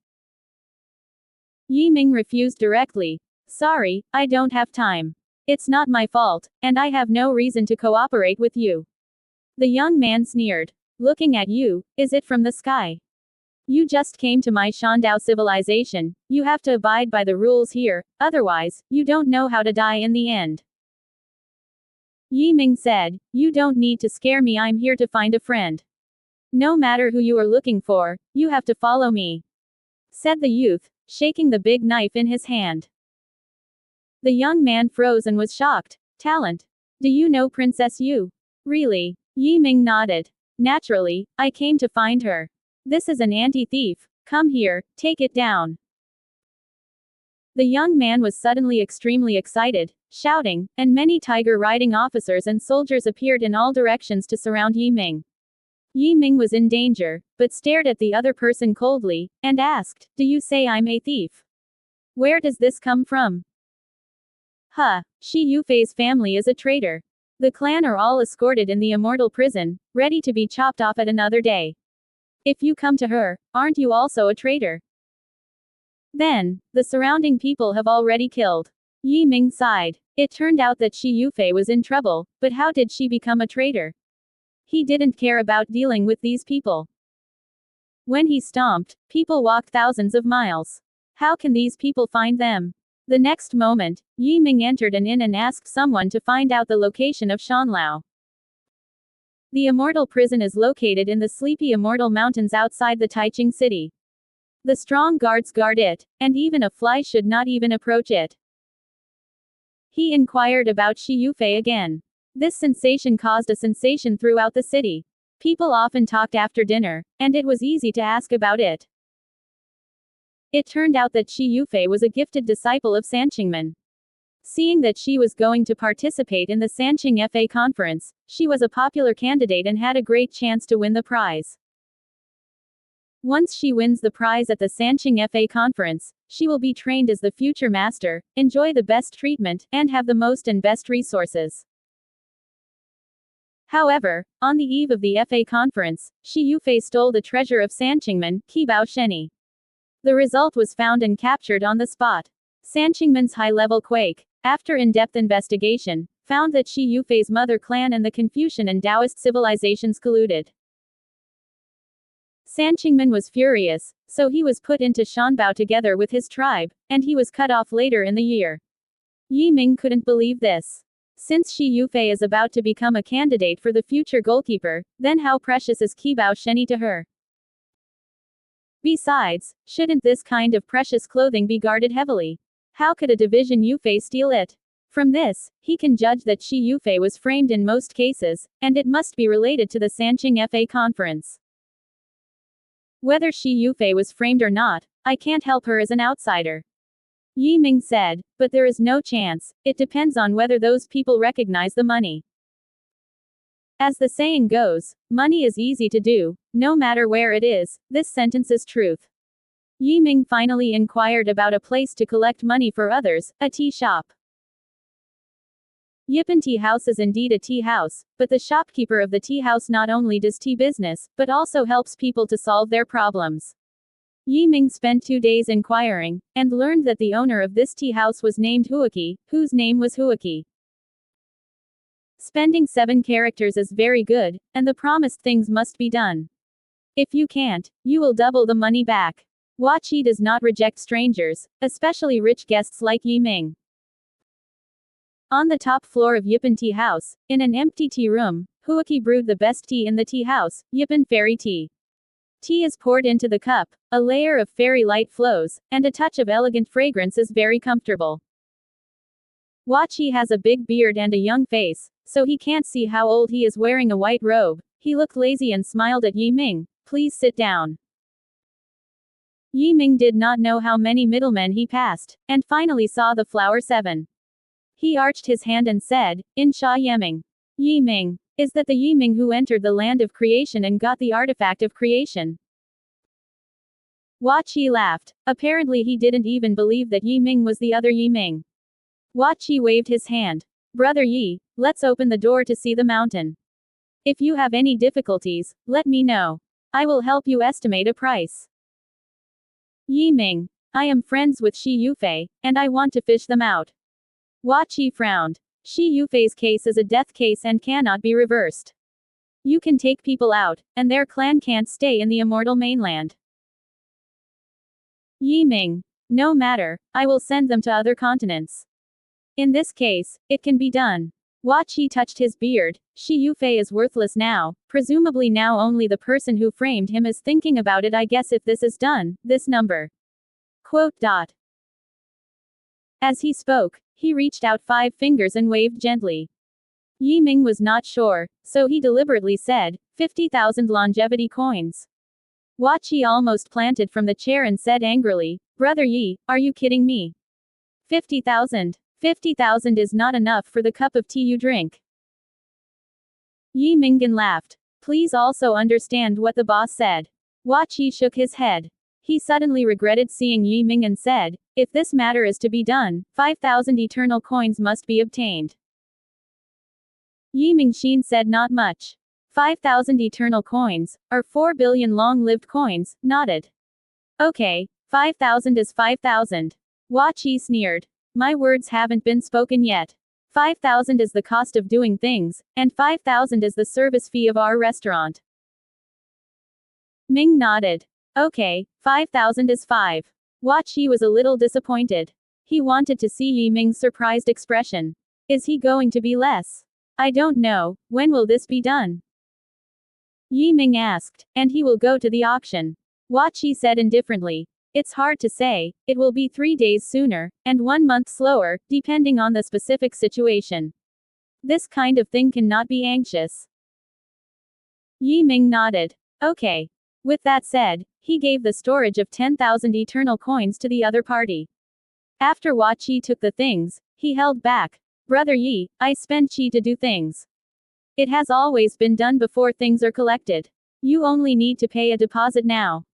Yi Ming refused directly. "Sorry, I don't have time. It's not my fault, and I have no reason to cooperate with you." The young man sneered. "Looking at you, is it from the sky? You just came to my Shandao civilization, you have to abide by the rules here, otherwise, you don't know how to die in the end." Yi Ming said, "You don't need to scare me, I'm here to find a friend. No matter who you are looking for, you have to follow me," said the youth, shaking the big knife in his hand. The young man froze and was shocked. "Talent. Do you know Princess Yu?" "Really?" Yi Ming nodded. "Naturally, I came to find her. This is an anti-thief. Come here, take it down." The young man was suddenly extremely excited, shouting, and many tiger-riding officers and soldiers appeared in all directions to surround Yi Ming. Yi Ming was in danger, but stared at the other person coldly, and asked, "Do you say I'm a thief? Where does this come from?" "Huh, Shi Yufei's family is a traitor. The clan are all escorted in the immortal prison, ready to be chopped off at another day. If you come to her, aren't you also a traitor? Then, the surrounding people have already killed." Yi Ming sighed. It turned out that Shi Yufei was in trouble, but how did she become a traitor? He didn't care about dealing with these people. When he stomped, people walked thousands of miles. How can these people find them? The next moment, Yi Ming entered an inn and asked someone to find out the location of Shanlao. The immortal prison is located in the sleepy immortal mountains outside the Taiching city. The strong guards guard it, and even a fly should not even approach it. He inquired about Shi Yufei again. This sensation caused a sensation throughout the city. People often talked after dinner, and it was easy to ask about it. It turned out that Shi Yufei was a gifted disciple of Sanqingman. Seeing that she was going to participate in the Sanqing FA conference, she was a popular candidate and had a great chance to win the prize. Once she wins the prize at the Sanqing FA conference, she will be trained as the future master, enjoy the best treatment, and have the most and best resources. However, on the eve of the FA conference, Shi Yufei stole the treasure of Sanqingmen, Qibao Sheni. The result was found and captured on the spot. Sanqingmen's high-level quake, after in-depth investigation, found that Shi Yufei's mother clan and the Confucian and Taoist civilizations colluded. Sanqingmen was furious, so he was put into Shanbao together with his tribe, and he was cut off later in the year. Yi Ming couldn't believe this. Since Shi Yufei is about to become a candidate for the future goalkeeper, then how precious is Qibao Sheni to her? Besides, shouldn't this kind of precious clothing be guarded heavily? How could a division Yufei steal it? From this, he can judge that Shi Yufei was framed in most cases, and it must be related to the Sanqing FA conference. Whether Shi Yufei was framed or not, I can't help her as an outsider. Yi Ming said, but there is no chance, it depends on whether those people recognize the money. As the saying goes, money is easy to do, no matter where it is. This sentence is truth. Yi Ming finally inquired about a place to collect money for others, a tea shop. Yipan Tea House is indeed a tea house, but the shopkeeper of the tea house not only does tea business, but also helps people to solve their problems. Yi Ming spent 2 days inquiring, and learned that the owner of this tea house was named Huoqi, whose name was Huoqi. Spending 7 characters is very good, and the promised things must be done. If you can't, you will double the money back. Huoqi does not reject strangers, especially rich guests like Yi Ming. On the top floor of Yipan Tea House, in an empty tea room, Huoqi brewed the best tea in the tea house, Yipan Fairy Tea. Tea is poured into the cup, a layer of fairy light flows, and a touch of elegant fragrance is very comfortable. Huoqi has a big beard and a young face, so he can't see how old he is wearing a white robe. He looked lazy and smiled at Yi Ming. Please sit down. Yi Ming did not know how many middlemen he passed, and finally saw the flower 7. He arched his hand and said, in Sha Yeming. Yi Ming. Is that the Yi Ming who entered the land of creation and got the artifact of creation? Huoqi laughed. Apparently he didn't even believe that Yi Ming was the other Yi Ming. Huoqi waved his hand. Brother Yi, let's open the door to see the mountain. If you have any difficulties, let me know. I will help you estimate a price. Yi Ming. I am friends with Shi Yufei, and I want to fish them out. Huoqi frowned. Shi Yufei's case is a death case and cannot be reversed. You can take people out, and their clan can't stay in the immortal mainland. Yi Ming. No matter, I will send them to other continents. In this case, it can be done. Huoqi touched his beard. Shi Yufei is worthless now, presumably now only the person who framed him is thinking about it. I guess if this is done, this number. Quote. As he spoke, he reached out 5 fingers and waved gently. Yi Ming was not sure, so he deliberately said, 50,000 longevity coins. Huoqi almost planted from the chair and said angrily, Brother Yi, are you kidding me? 50,000. 50,000 is not enough for the cup of tea you drink. Yi Minggan laughed. Please also understand what the boss said. Huoqi shook his head. He suddenly regretted seeing Yi Ming and said, if this matter is to be done, 5,000 eternal coins must be obtained. Yi Mingxin said not much. 5,000 eternal coins, or 4 billion long-lived coins, nodded. Okay, 5,000 is 5,000. Huoqi sneered. My words haven't been spoken yet. 5,000 is the cost of doing things, and 5,000 is the service fee of our restaurant. Ming nodded. Okay, 5,000 is 5. Huoqi was a little disappointed. He wanted to see Yi Ming's surprised expression. Is he going to be less? I don't know, when will this be done? Yi Ming asked, and he will go to the auction. Huoqi said indifferently. It's hard to say, it will be 3 days sooner, and 1 month slower, depending on the specific situation. This kind of thing cannot be anxious. Yi Ming nodded. Okay. With that said, he gave the storage of 10,000 eternal coins to the other party. After Huoqi took the things, he held back. Brother Yi, I spend qi to do things. It has always been done before things are collected. You only need to pay a deposit now.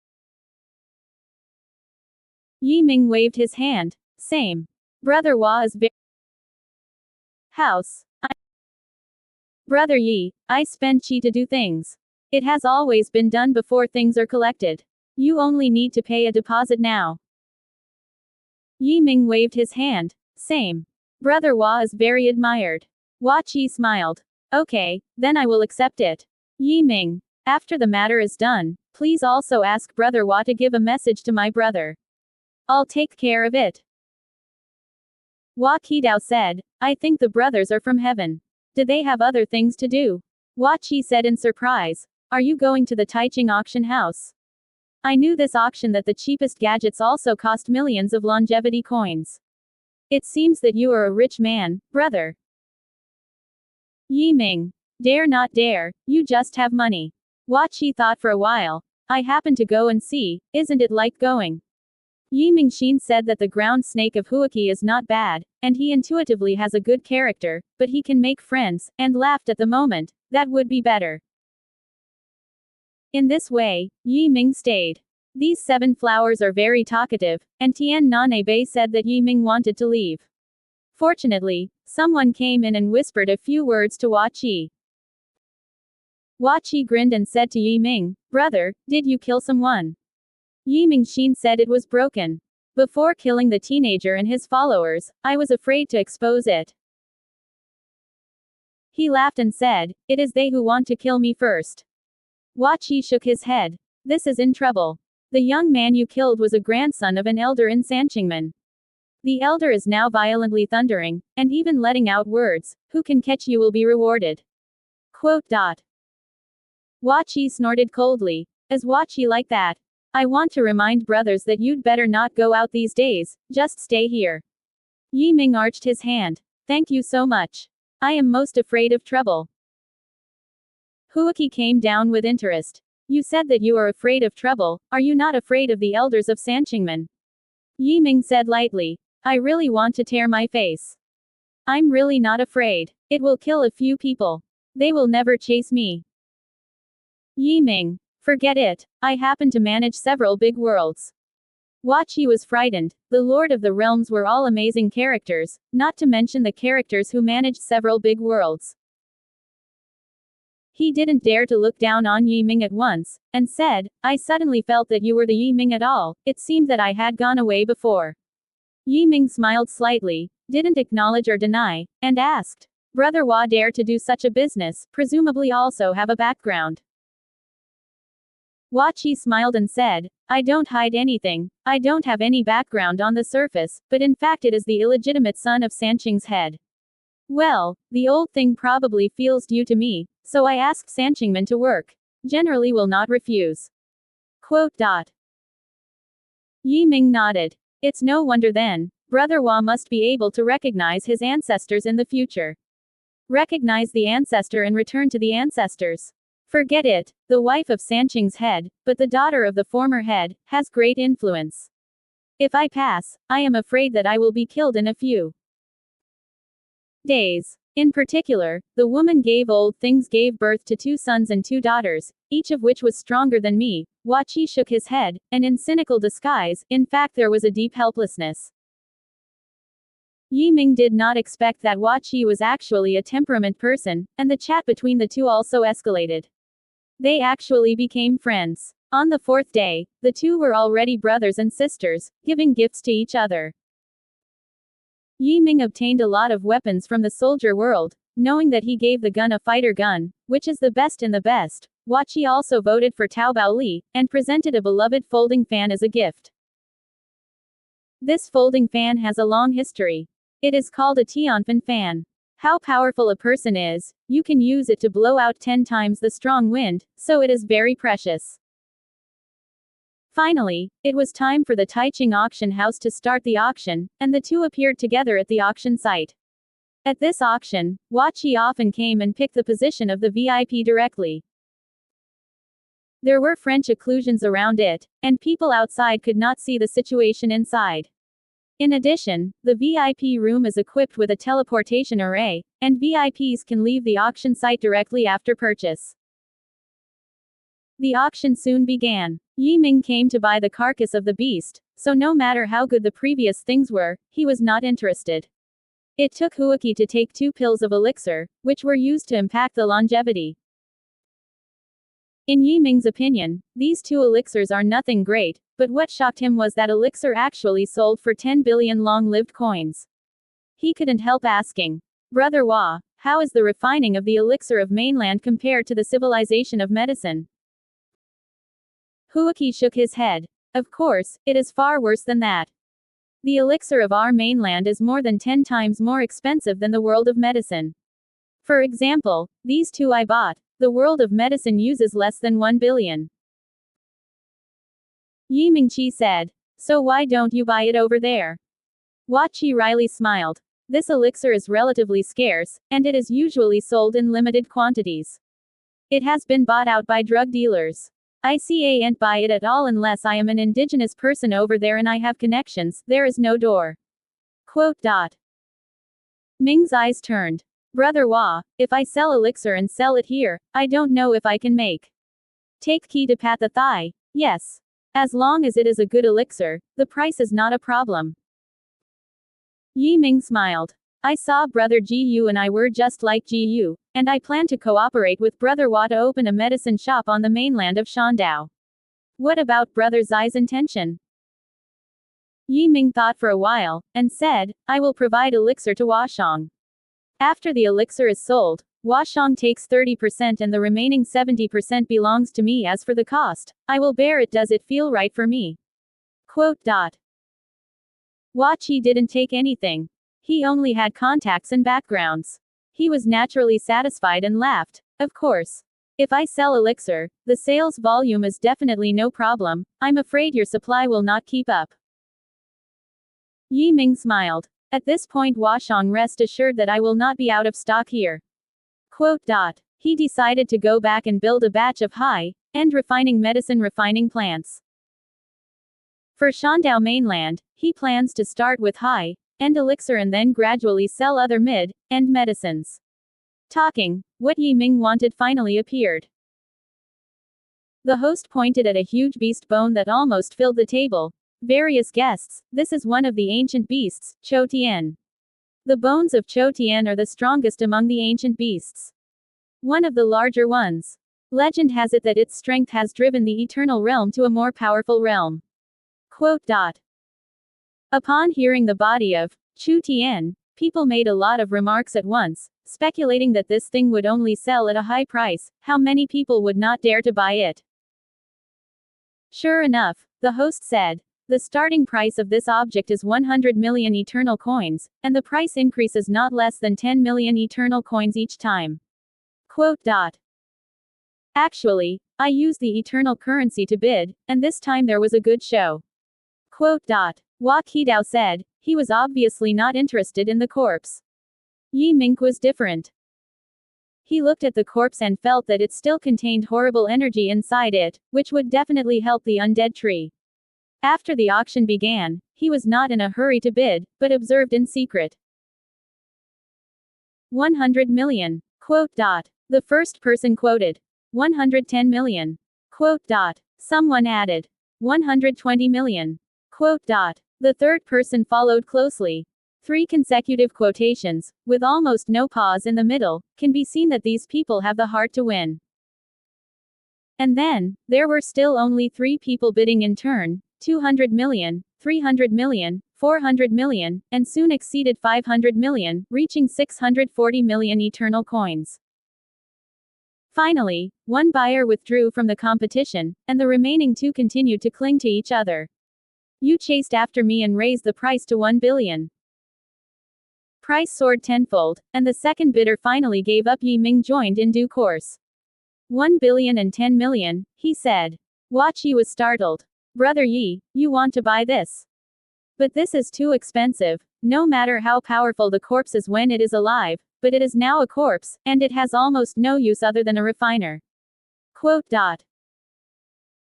Yi Ming waved his hand. Same. Brother Hua is very house. Brother Yi, I spend chi to do things. It has always been done before things are collected. You only need to pay a deposit now. Yi Ming waved his hand. Same. Brother Hua is very admired. Hua Qi smiled. Okay, then I will accept it. Yi Ming, after the matter is done, please also ask Brother Hua to give a message to my brother. I'll take care of it. Hua Qidao said, I think the brothers are from heaven. Did they have other things to do? Hua Qi said in surprise. Are you going to the Taiching auction house? I knew this auction that the cheapest gadgets also cost millions of longevity coins. It seems that you are a rich man, brother. Yi Ming. Dare not dare, you just have money. Hua Qi thought for a while. I happen to go and see, isn't it like going? Yi Mingxin said that the ground snake of Huaki is not bad, and he intuitively has a good character, but he can make friends, and laughed at the moment. That would be better. In this way, Yi Ming stayed. These 7 flowers are very talkative, and Tian Nanebei said that Yi Ming wanted to leave. Fortunately, someone came in and whispered a few words to Hua Qi. Hua Qi grinned and said to Yi Ming, Brother, did you kill someone? Yi Mingxin said it was broken. Before killing the teenager and his followers, I was afraid to expose it. He laughed and said, It is they who want to kill me first. Hua Qi shook his head. This is in trouble. The young man you killed was a grandson of an elder in Sanqingmen. The elder is now violently thundering, and even letting out words, who can catch you will be rewarded. Hua Qi snorted coldly. Is Hua Qi like that? I want to remind brothers that you'd better not go out these days, just stay here. Yi Ming arched his hand. Thank you so much. I am most afraid of trouble. Huaki came down with interest. You said that you are afraid of trouble, are you not afraid of the elders of Sanqingmen? Yi Ming said lightly. I really want to tear my face. I'm really not afraid. It will kill a few people. They will never chase me. Yi Ming. Forget it. I happen to manage several big worlds. Hua Qi was frightened. The Lord of the Realms were all amazing characters, not to mention the characters who managed several big worlds. He didn't dare to look down on Yi Ming at once, and said, I suddenly felt that you were the Yi Ming at all, it seemed that I had gone away before. Yi Ming smiled slightly, didn't acknowledge or deny, and asked, Brother Hua dare to do such a business, presumably also have a background. Hua Qi smiled and said, I don't hide anything, I don't have any background on the surface, but in fact it is the illegitimate son of Sanqing's head. Well, the old thing probably feels due to me, so I asked Sanqingmen to work. Generally will not refuse. Yi Ming nodded. It's no wonder then, Brother Hua must be able to recognize his ancestors in the future. Recognize the ancestor and return to the ancestors. Forget it, the wife of Sanqing's head, but the daughter of the former head, has great influence. If I pass, I am afraid that I will be killed in a few days. In particular, the woman old things gave birth to 2 sons and 2 daughters, each of which was stronger than me. Hua Qi shook his head, and in cynical disguise, in fact there was a deep helplessness. Yi Ming did not expect that Hua Qi was actually a temperament person, and the chat between the two also escalated. They actually became friends. On the 4th day, the two were already brothers and sisters, giving gifts to each other. Yi Ming obtained a lot of weapons from the soldier world, knowing that he gave the gun a fighter gun, which is the best in the best. Hua Qi also voted for Tao Baoli, and presented a beloved folding fan as a gift. This folding fan has a long history. It is called a Tianfan fan. How powerful a person is, you can use it to blow out 10 times the strong wind, so it is very precious. Finally, it was time for the Taiching auction house to start the auction, and the two appeared together at the auction site. At this auction, Hua Qi often came and picked the position of the VIP directly. There were French occlusions around it, and people outside could not see the situation inside. In addition, the VIP room is equipped with a teleportation array, and VIPs can leave the auction site directly after purchase. The auction soon began. Yi Ming came to buy the carcass of the beast, so no matter how good the previous things were, he was not interested. It took Huoqi to take 2 pills of elixir, which were used to impact the longevity. In Yi Ming's opinion, these 2 elixirs are nothing great, but what shocked him was that elixir actually sold for 10 billion long-lived coins. He couldn't help asking, "Brother Hua, how is the refining of the elixir of mainland compared to the civilization of medicine?" Huoqi shook his head. "Of course, it is far worse than that. The elixir of our mainland is more than 10 times more expensive than the world of medicine. For example, these 2 I bought, the world of medicine uses less than 1 billion. Yi Mingqi said. "So why don't you buy it over there?" Hua Qi wryly smiled. "This elixir is relatively scarce, and it is usually sold in limited quantities. It has been bought out by drug dealers. I can't buy it at all unless I am an indigenous person over there and I have connections, there is no door." Quote. Ming's eyes turned. "Brother Hua, if I sell elixir and sell it here, I don't know if I can make. Take key to pat the thigh. Yes. As long as it is a good elixir, the price is not a problem." Yi Ming smiled. "I saw Brother Gu and I were just like Gu, and I plan to cooperate with Brother Hua to open a medicine shop on the mainland of Shandao. What about Brother Zai's intention?" Yi Ming thought for a while, and said, "I will provide elixir to Huashang. After the elixir is sold, Huashang takes 30% and the remaining 70% belongs to me. As for the cost, I will bear it. Does it feel right for me?" Quote. Hua Qi didn't take anything. He only had contacts and backgrounds. He was naturally satisfied and laughed. "Of course. If I sell elixir, the sales volume is definitely no problem. I'm afraid your supply will not keep up." Yi Ming smiled. "At this point, Huashang, rest assured that I will not be out of stock here." Quote. He decided to go back and build a batch of high-end refining medicine refining plants. For Shandao mainland, he plans to start with high-end elixir and then gradually sell other mid-end medicines. Talking, what Yi Ming wanted finally appeared. The host pointed at a huge beast bone that almost filled the table. "Various guests, this is one of the ancient beasts, Chou Tian. The bones of Chou Tian are the strongest among the ancient beasts. One of the larger ones. Legend has it that its strength has driven the eternal realm to a more powerful realm." Quote. Upon hearing the body of Chou Tian, people made a lot of remarks at once, speculating that this thing would only sell at a high price. How many people would not dare to buy it? Sure enough, the host said, "The starting price of this object is 100 million eternal coins, and the price increases not less than 10 million eternal coins each time." Quote. Actually, I used the eternal currency to bid, and this time there was a good show. Quote. Hua Qidao said. He was obviously not interested in the corpse. Yi Ming was different. He looked at the corpse and felt that it still contained horrible energy inside it, which would definitely help the undead tree. After the auction began, he was not in a hurry to bid, but observed in secret. 100 million. Quote. The first person quoted. 110 million. Quote. Someone added. 120 million. Quote. The third person followed closely. 3 consecutive quotations, with almost no pause in the middle, can be seen that these people have the heart to win. And then, there were still only 3 people bidding in turn, 200 million, 300 million, 400 million, and soon exceeded 500 million, reaching 640 million eternal coins. Finally, one buyer withdrew from the competition, and the remaining 2 continued to cling to each other. "You chased after me and raised the price to 1 billion. Price soared tenfold, and the second bidder finally gave up. Yi Ming joined in due course. 1 billion and 10 million, he said. Hua Qi was startled. "Brother Yi, you want to buy this? But this is too expensive. No matter how powerful the corpse is when it is alive, but it is now a corpse, and it has almost no use other than a refiner." Quote.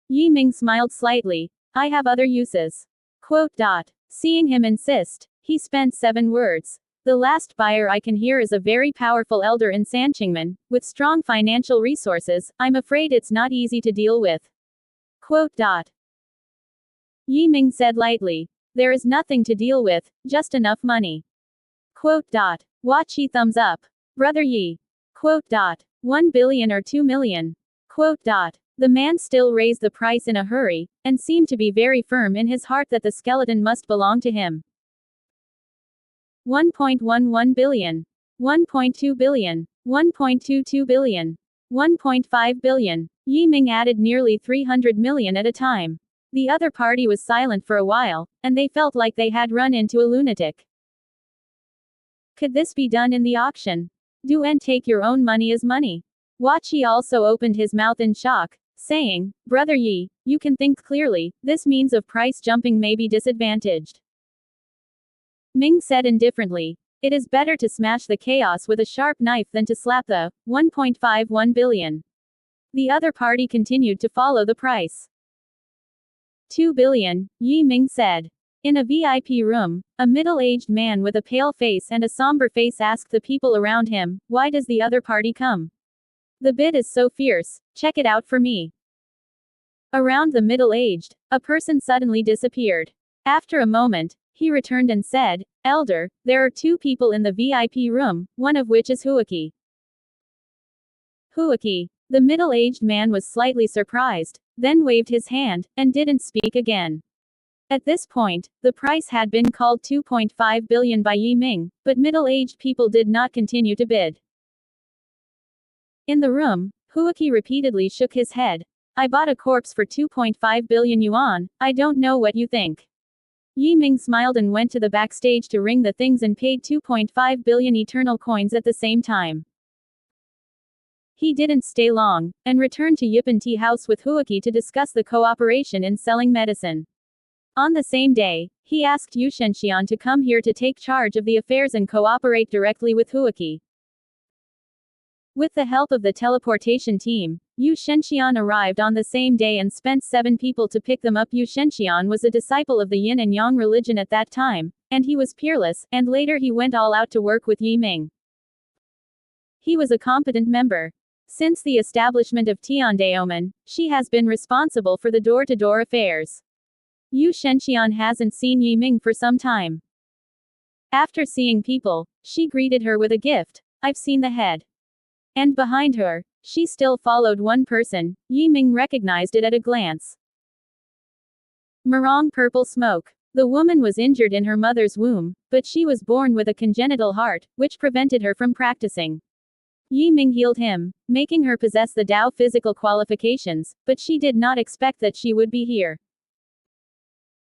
Yi Ming smiled slightly. "I have other uses." Quote. Seeing him insist, he spent 7 words. The last buyer I can hear is a very powerful elder in Sanqingmen, with strong financial resources. I'm afraid it's not easy to deal with. Quote. Yi Ming said lightly. There is nothing to deal with, just enough money. Quote. Hua Qi thumbs up. Brother Yi. Quote. 1 billion or 2 million. Quote. The man still raised the price in a hurry, and seemed to be very firm in his heart that the skeleton must belong to him. 1.11 billion. 1.2 billion. 1.22 billion. 1.5 billion. Yi Ming added nearly 300 million at a time. The other party was silent for a while, and they felt like they had run into a lunatic. Could this be done in the auction? Do and take your own money as money. Hua Qi also opened his mouth in shock, saying, Brother Yi, you can think clearly, this means of price jumping may be disadvantaged. Ming said indifferently, it is better to smash the chaos with a sharp knife than to slap the 1.51 billion. The other party continued to follow the price. 2 billion, Yi Ming said. In a VIP room, a middle-aged man with a pale face and a somber face asked the people around him, why does the other party come? The bid is so fierce, check it out for me. Around the middle-aged, a person suddenly disappeared. After a moment, he returned and said, Elder, there are 2 people in the VIP room, one of which is Huaqi. Huaqi. The middle-aged man was slightly surprised, then waved his hand, and didn't speak again. At this point, the price had been called 2.5 billion by Yi Ming, but middle-aged people did not continue to bid. In the room, Huaqi repeatedly shook his head. I bought a corpse for 2.5 billion yuan, I don't know what you think. Yi Ming smiled and went to the backstage to ring the things and paid 2.5 billion eternal coins at the same time. He didn't stay long, and returned to Yipan Tea House with Huaqi to discuss the cooperation in selling medicine. On the same day, he asked Yu Shenxian to come here to take charge of the affairs and cooperate directly with Huaqi. With the help of the teleportation team, Yu Shenxian arrived on the same day and spent 7 people to pick them up. Yu Shenxian was a disciple of the Yin and Yang religion at that time, and he was peerless, and later he went all out to work with Yi Ming. He was a competent member. Since the establishment of Tiandaomen, she has been responsible for the door-to-door affairs. Yu Shenxian hasn't seen Yi Ming for some time. After seeing people, she greeted her with a gift. I've seen the head. And behind her, she still followed one person. Yi Ming recognized it at a glance. Murong purple smoke. The woman was injured in her mother's womb, but she was born with a congenital heart, which prevented her from practicing. Yi Ming healed him, making her possess the Dao physical qualifications, but she did not expect that she would be here.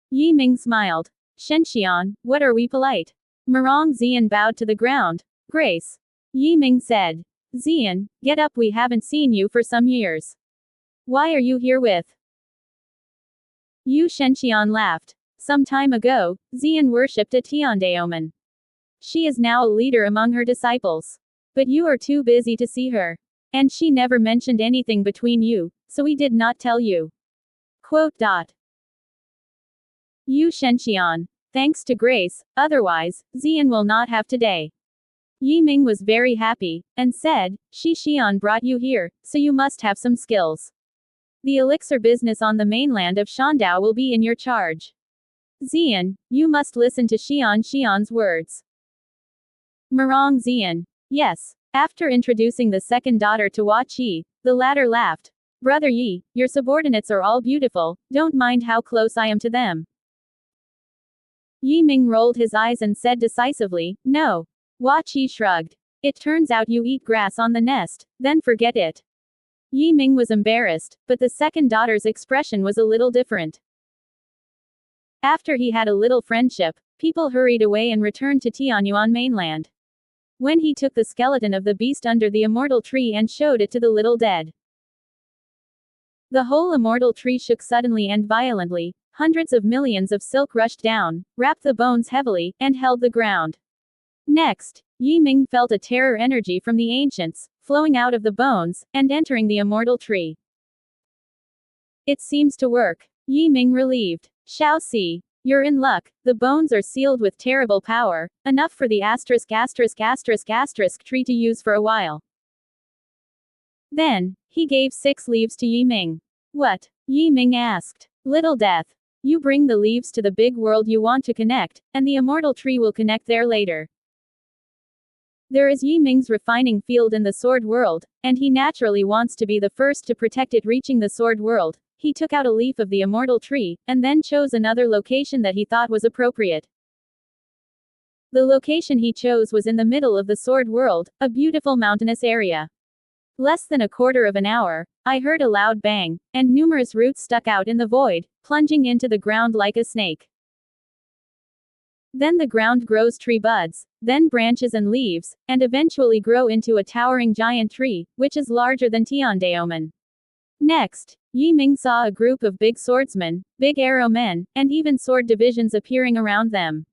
Yi Ming smiled. Shenxian, what are we polite? Murong Xian bowed to the ground. Grace. Yi Ming said. Xian, get up, we haven't seen you for some years. Why are you here with? Yu Shenxian laughed. Some time ago, Xian worshipped at Tiandaomen. She is now a leader among her disciples. But you are too busy to see her. And she never mentioned anything between you, so we did not tell you. Quote. Yu Shenxian. Thanks to Grace, otherwise, Xian will not have today. Yi Ming was very happy, and said, Shi Xian brought you here, so you must have some skills. The elixir business on the mainland of Shandao will be in your charge. Xian, you must listen to Xian's words. Murong Xian. Yes. After introducing the second daughter to Hua Qi, the latter laughed. Brother Yi, your subordinates are all beautiful, don't mind how close I am to them. Yi Ming rolled his eyes and said decisively, no. Hua Qi shrugged. It turns out you eat grass on the nest, then forget it. Yi Ming was embarrassed, but the second daughter's expression was a little different. After he had a little friendship, people hurried away and returned to Tianyuan mainland. When he took the skeleton of the beast under the immortal tree and showed it to the little dead, the whole immortal tree shook suddenly and violently. Hundreds of millions of silk rushed down, wrapped the bones heavily, and held the ground. Next, Yi Ming felt a terror energy from the ancients, flowing out of the bones, and entering the immortal tree. It seems to work. Yi Ming relieved. Shao Si. You're in luck, the bones are sealed with terrible power, enough for the tree to use for a while. Then, he gave 6 leaves to Yi Ming. What? Yi Ming asked. Little Death. You bring the leaves to the big world you want to connect, and the immortal tree will connect there later. There is Yi Ming's refining field in the Sword World, and he naturally wants to be the first to protect it. Reaching the Sword World, he took out a leaf of the immortal tree, and then chose another location that he thought was appropriate. The location he chose was in the middle of the Sword World, a beautiful mountainous area. Less than a quarter of an hour, I heard a loud bang, and numerous roots stuck out in the void, plunging into the ground like a snake. Then the ground grows tree buds, then branches and leaves, and eventually grow into a towering giant tree, which is larger than Tiandaomen. Next, Yi Ming saw a group of big swordsmen, big arrow men, and even sword divisions appearing around them.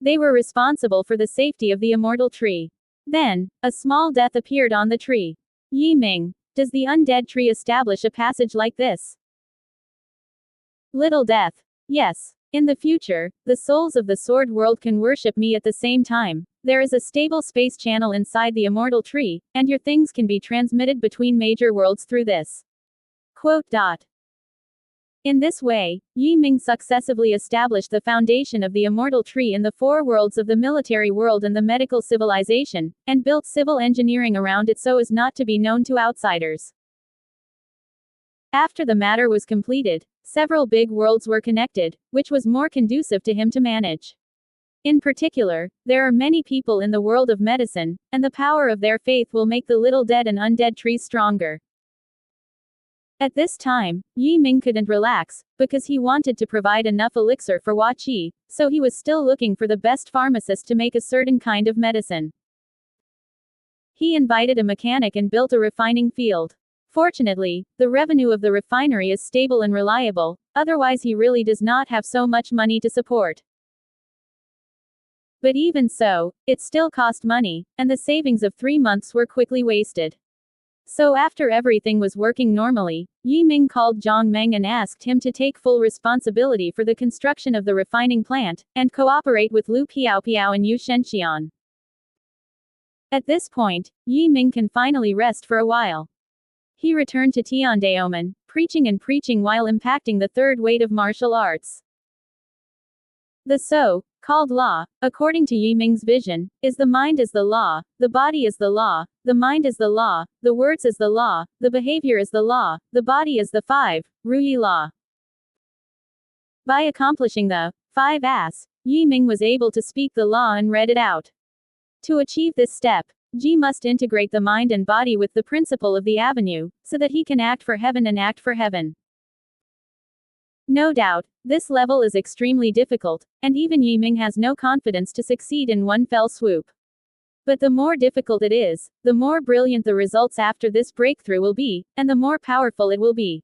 They were responsible for the safety of the immortal tree. Then, a small death appeared on the tree. Yi Ming, does the undead tree establish a passage like this? Little Death. Yes. In the future, the souls of the Sword World can worship me at the same time. There is a stable space channel inside the immortal tree, and your things can be transmitted between major worlds through this. Quote. In this way, Yi Ming successively established the foundation of the immortal tree in the 4 worlds of the military world and the medical civilization, and built civil engineering around it so as not to be known to outsiders. After the matter was completed, several big worlds were connected, which was more conducive to him to manage. In particular, there are many people in the world of medicine, and the power of their faith will make the little dead and undead trees stronger. At this time, Yi Ming couldn't relax, because he wanted to provide enough elixir for Hua Qi, so he was still looking for the best pharmacist to make a certain kind of medicine. He invited a mechanic and built a refining field. Fortunately, the revenue of the refinery is stable and reliable, otherwise he really does not have so much money to support. But even so, it still cost money, and the savings of 3 months were quickly wasted. So after everything was working normally, Yi Ming called Zhang Meng and asked him to take full responsibility for the construction of the refining plant, and cooperate with Lu Piaopiao and Yu Shenxian. At this point, Yi Ming can finally rest for a while. He returned to Tiandaomen, preaching and preaching while impacting the 3rd weight of martial arts. The so-called law, according to Yi Ming's vision, is the mind is the law, the body is the law, the mind is the law, the words is the law, the behavior is the law, the body is the 5 Ruyi law. By accomplishing the 5 As, Yi Ming was able to speak the law and read it out. To achieve this step, Ji must integrate the mind and body with the principle of the avenue, so that he can act for heaven and act for heaven. No doubt, this level is extremely difficult, and even Yi Ming has no confidence to succeed in one fell swoop. But the more difficult it is, the more brilliant the results after this breakthrough will be, and the more powerful it will be.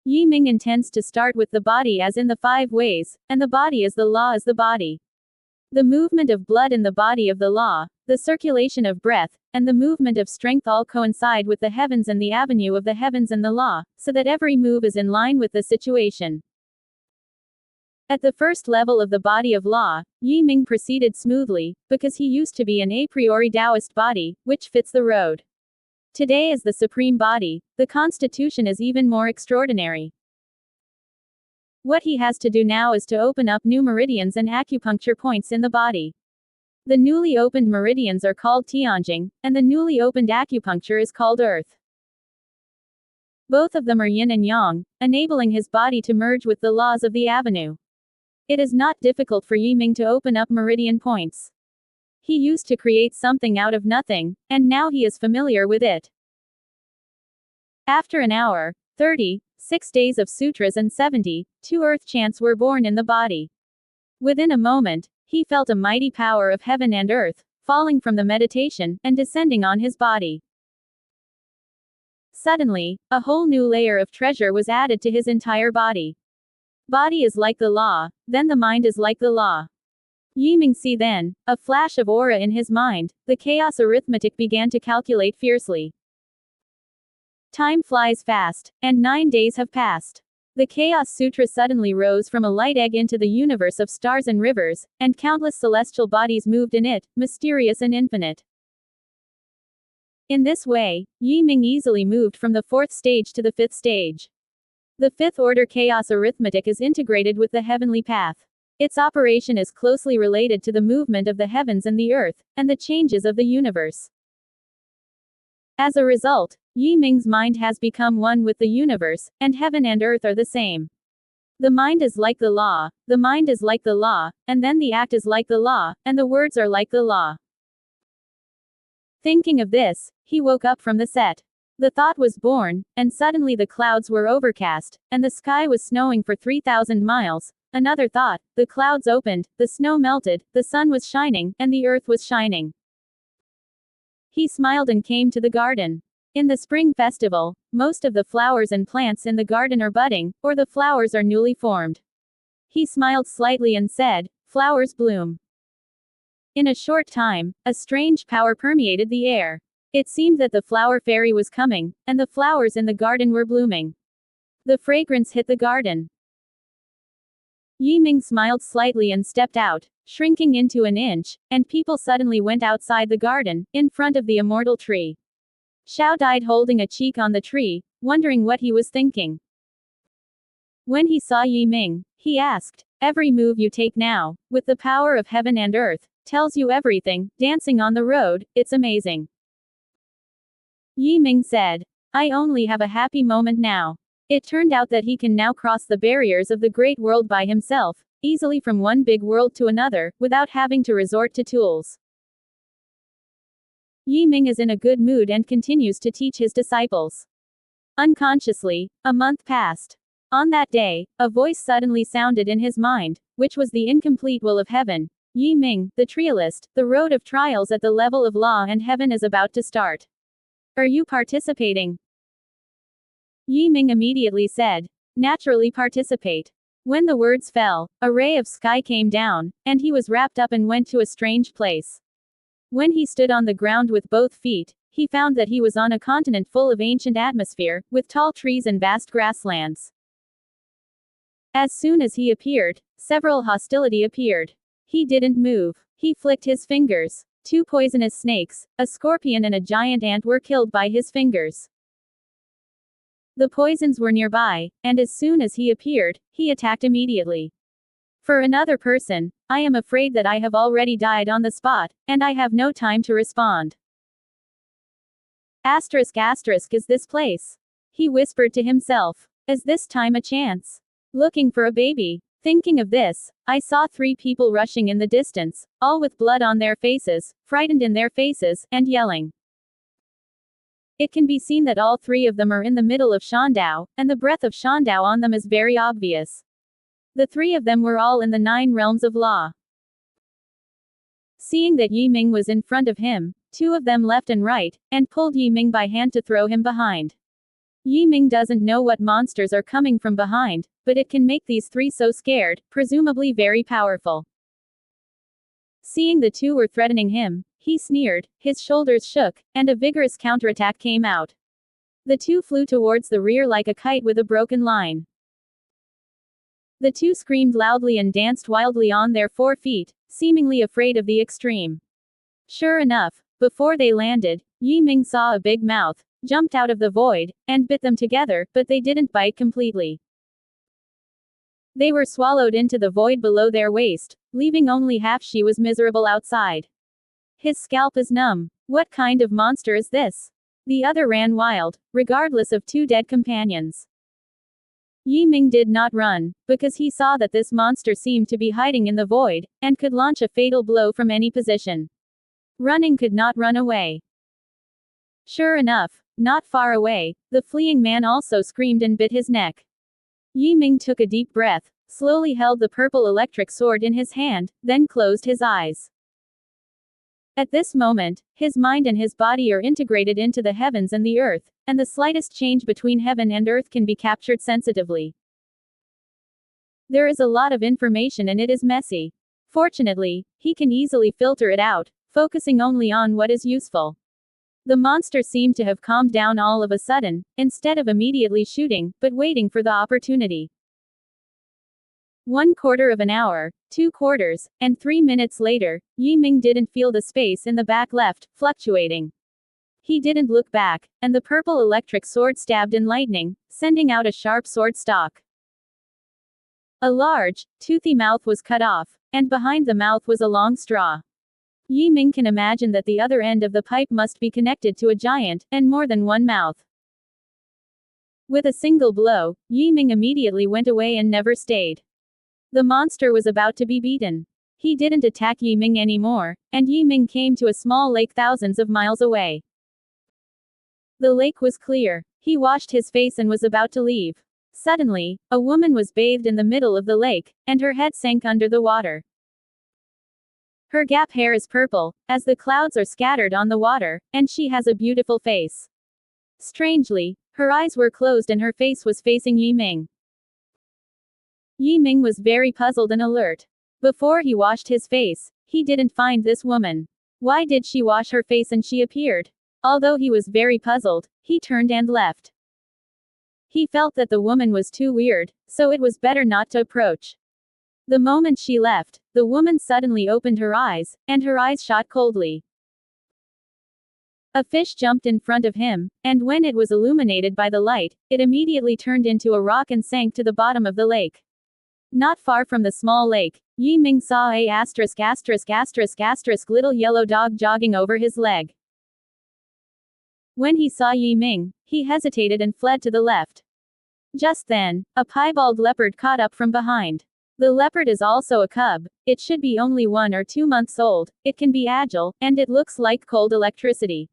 Yi Ming intends to start with the body as in the 5 ways, and the body as the law as the body. The movement of blood in the body of the law, the circulation of breath, and the movement of strength all coincide with the heavens and the avenue of the heavens and the law, so that every move is in line with the situation. At the first level of the body of law, Yi Ming proceeded smoothly, because he used to be an a priori Taoist body, which fits the road. Today as the supreme body, the constitution is even more extraordinary. What he has to do now is to open up new meridians and acupuncture points in the body. The newly opened meridians are called Tianjing, and the newly opened acupuncture is called Earth. Both of them are yin and yang, enabling his body to merge with the laws of the avenue. It is not difficult for Yi Ming to open up meridian points. He used to create something out of nothing, and now he is familiar with it. After an hour, 36 days of sutras and 72 earth chants were born in the body. Within a moment, he felt a mighty power of heaven and earth, falling from the meditation, and descending on his body. Suddenly, a whole new layer of treasure was added to his entire body. Body is like the law, then the mind is like the law. Yi Ming see then, a flash of aura in his mind, the chaos arithmetic began to calculate fiercely. Time flies fast, and 9 days have passed. The Chaos Sutra suddenly rose from a light egg into the universe of stars and rivers, and countless celestial bodies moved in it, mysterious and infinite. In this way, Yi Ming easily moved from the fourth stage to the fifth stage. The fifth order chaos arithmetic is integrated with the heavenly path. Its operation is closely related to the movement of the heavens and the earth, and the changes of the universe. As a result, Yi Ming's mind has become one with the universe, and heaven and earth are the same. The mind is like the law, the mind is like the law, and then the act is like the law, and the words are like the law. Thinking of this, he woke up from the set. The thought was born, and suddenly the clouds were overcast, and the sky was snowing for 3,000 miles. Another thought, the clouds opened, the snow melted, the sun was shining, and the earth was shining. He smiled and came to the garden. In the spring festival, most of the flowers and plants in the garden are budding, or the flowers are newly formed. He smiled slightly and said, "Flowers bloom." In a short time, a strange power permeated the air. It seemed that the flower fairy was coming, and the flowers in the garden were blooming. The fragrance hit the garden. Yi Ming smiled slightly and stepped out, shrinking into an inch, and people suddenly went outside the garden, in front of the immortal tree. Xiao died holding a cheek on the tree, wondering what he was thinking. When he saw Yi Ming, he asked, "Every move you take now, with the power of heaven and earth, tells you everything, dancing on the road, it's amazing." Yi Ming said, "I only have a happy moment now." It turned out that he can now cross the barriers of the great world by himself, easily from one big world to another, without having to resort to tools. Yi Ming is in a good mood and continues to teach his disciples. Unconsciously, a month passed. On that day, a voice suddenly sounded in his mind, which was the incomplete will of heaven. "Yi Ming, the trialist, the road of trials at the level of law and heaven is about to start. Are you participating?" Yi Ming immediately said, "Naturally participate." When the words fell, a ray of sky came down, and he was wrapped up and went to a strange place. When he stood on the ground with both feet, he found that he was on a continent full of ancient atmosphere, with tall trees and vast grasslands. As soon as he appeared, several hostility appeared. He didn't move. He flicked his fingers. 2 poisonous snakes, a scorpion and a giant ant were killed by his fingers. The poisons were nearby, and as soon as he appeared, he attacked immediately. For another person, "I am afraid that I have already died on the spot, and I have no time to respond. Asterisk asterisk is this place?" He whispered to himself. "Is this time a chance? Looking for a baby." Thinking of this, I saw 3 people rushing in the distance, all with blood on their faces, frightened in their faces, and yelling. It can be seen that all 3 of them are in the middle of Shandao, and the breath of Shandao on them is very obvious. The 3 of them were all in the 9 realms of law. Seeing that Yi Ming was in front of him, 2 of them left and right, and pulled Yi Ming by hand to throw him behind. Yi Ming doesn't know what monsters are coming from behind, but it can make these 3 so scared, presumably very powerful. Seeing the 2 were threatening him, he sneered, his shoulders shook, and a vigorous counterattack came out. The 2 flew towards the rear like a kite with a broken line. The 2 screamed loudly and danced wildly on their 4 feet, seemingly afraid of the extreme. Sure enough, before they landed, Yi Ming saw a big mouth, jumped out of the void, and bit them together, but they didn't bite completely. They were swallowed into the void below their waist, leaving only half. She was miserable outside. His scalp is numb. What kind of monster is this? The other ran wild, regardless of 2 dead companions. Yi Ming did not run, because he saw that this monster seemed to be hiding in the void, and could launch a fatal blow from any position. Running could not run away. Sure enough, not far away, the fleeing man also screamed and bit his neck. Yi Ming took a deep breath, slowly held the purple electric sword in his hand, then closed his eyes. At this moment, his mind and his body are integrated into the heavens and the earth, and the slightest change between heaven and earth can be captured sensitively. There is a lot of information and it is messy. Fortunately, he can easily filter it out, focusing only on what is useful. The monster seemed to have calmed down all of a sudden, instead of immediately shooting, but waiting for the opportunity. 1/4 of an hour, 2 quarters, and 3 minutes later, Yi Ming didn't feel the space in the back left, fluctuating. He didn't look back, and the purple electric sword stabbed in lightning, sending out a sharp sword stalk. A large, toothy mouth was cut off, and behind the mouth was a long straw. Yi Ming can imagine that the other end of the pipe must be connected to a giant, and more than one mouth. With a single blow, Yi Ming immediately went away and never stayed. The monster was about to be beaten. He didn't attack Yi Ming anymore, and Yi Ming came to a small lake thousands of miles away. The lake was clear. He washed his face and was about to leave. Suddenly, a woman was bathed in the middle of the lake, and her head sank under the water. Her gap hair is purple, as the clouds are scattered on the water, and she has a beautiful face. Strangely, her eyes were closed and her face was facing Yi Ming. Yi Ming was very puzzled and alert. Before he washed his face, he didn't find this woman. Why did she wash her face and she appeared? Although he was very puzzled, he turned and left. He felt that the woman was too weird, so it was better not to approach. The moment she left, the woman suddenly opened her eyes, and her eyes shot coldly. A fish jumped in front of him, and when it was illuminated by the light, it immediately turned into a rock and sank to the bottom of the lake. Not far from the small lake, Yi Ming saw a little yellow dog jogging over his leg. When he saw Yi Ming, he hesitated and fled to the left. Just then, a piebald leopard caught up from behind. The leopard is also a cub. It should be only 1 or 2 months old, it can be agile, and it looks like cold electricity.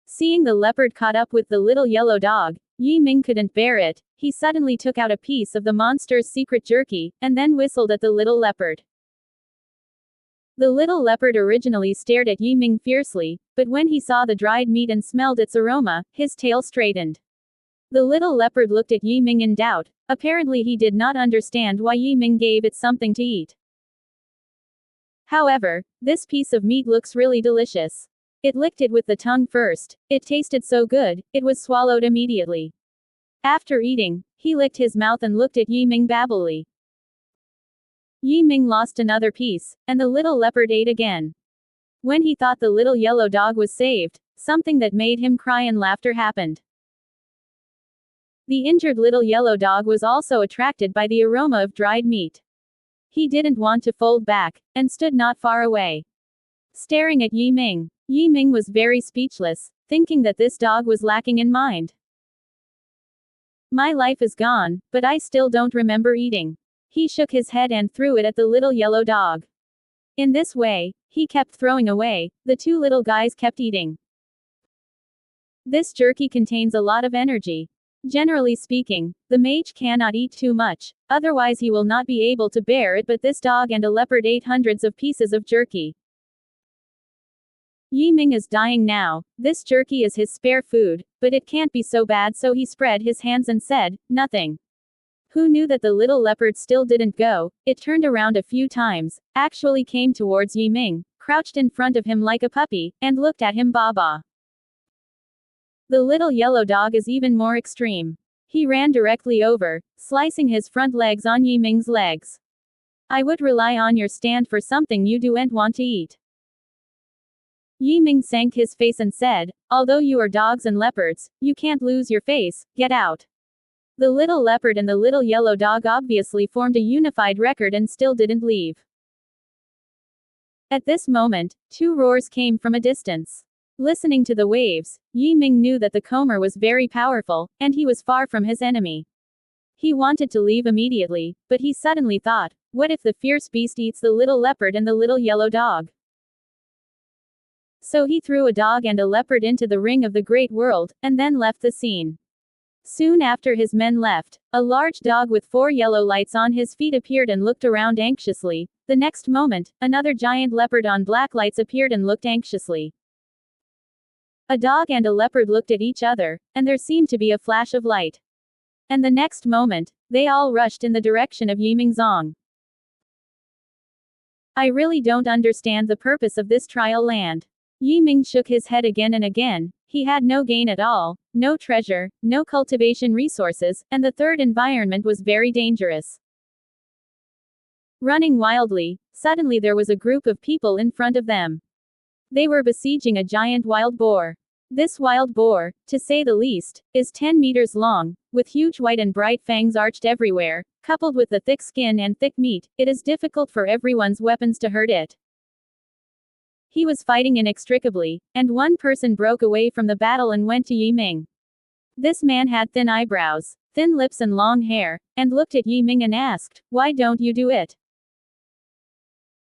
Seeing the leopard caught up with the little yellow dog, Yi Ming couldn't bear it. He suddenly took out a piece of the monster's secret jerky, and then whistled at the little leopard. The little leopard originally stared at Yi Ming fiercely, but when he saw the dried meat and smelled its aroma, his tail straightened. The little leopard looked at Yi Ming in doubt. Apparently he did not understand why Yi Ming gave it something to eat. However, this piece of meat looks really delicious. It licked it with the tongue first. It tasted so good, it was swallowed immediately. After eating, he licked his mouth and looked at Yi Ming babbily. Yi Ming lost another piece, and the little leopard ate again. When he thought the little yellow dog was saved, something that made him cry and laughter happened. The injured little yellow dog was also attracted by the aroma of dried meat. He didn't want to fold back, and stood not far away, staring at Yi Ming. Yi Ming was very speechless, thinking that this dog was lacking in mind. My life is gone, but I still don't remember eating. He shook his head and threw it at the little yellow dog. In this way, he kept throwing away, the two little guys kept eating. This jerky contains a lot of energy. Generally speaking, the mage cannot eat too much, otherwise he will not be able to bear it, but this dog and a leopard ate hundreds of pieces of jerky. Yi Ming is dying now. This jerky is his spare food, but it can't be so bad, so he spread his hands and said, "Nothing." Who knew that the little leopard still didn't go? It turned around a few times, actually came towards Yi Ming, crouched in front of him like a puppy, and looked at him baba. The little yellow dog is even more extreme. He ran directly over, slicing his front legs on Yi Ming's legs. I would rely on your stand for something you don't want to eat. Yi Ming sank his face and said, although you are dogs and leopards, you can't lose your face, get out. The little leopard and the little yellow dog obviously formed a unified record and still didn't leave. At this moment, 2 roars came from a distance. Listening to the waves, Yi Ming knew that the comber was very powerful, and he was far from his enemy. He wanted to leave immediately, but he suddenly thought, what if the fierce beast eats the little leopard and the little yellow dog? So he threw a dog and a leopard into the ring of the great world, and then left the scene. Soon after his men left, a large dog with 4 yellow lights on his feet appeared and looked around anxiously. The next moment, another giant leopard on black lights appeared and looked anxiously. A dog and a leopard looked at each other, and there seemed to be a flash of light. And the next moment, they all rushed in the direction of Yiming Zong. I really don't understand the purpose of this trial land. Yi Ming shook his head again and again. He had no gain at all, no treasure, no cultivation resources, and the third environment was very dangerous. Running wildly, suddenly there was a group of people in front of them. They were besieging a giant wild boar. This wild boar, to say the least, is 10 meters long, with huge white and bright fangs arched everywhere, coupled with the thick skin and thick meat. It is difficult for everyone's weapons to hurt it. He was fighting inextricably, and one person broke away from the battle and went to Yi Ming. This man had thin eyebrows, thin lips and long hair, and looked at Yi Ming and asked, "Why don't you do it?"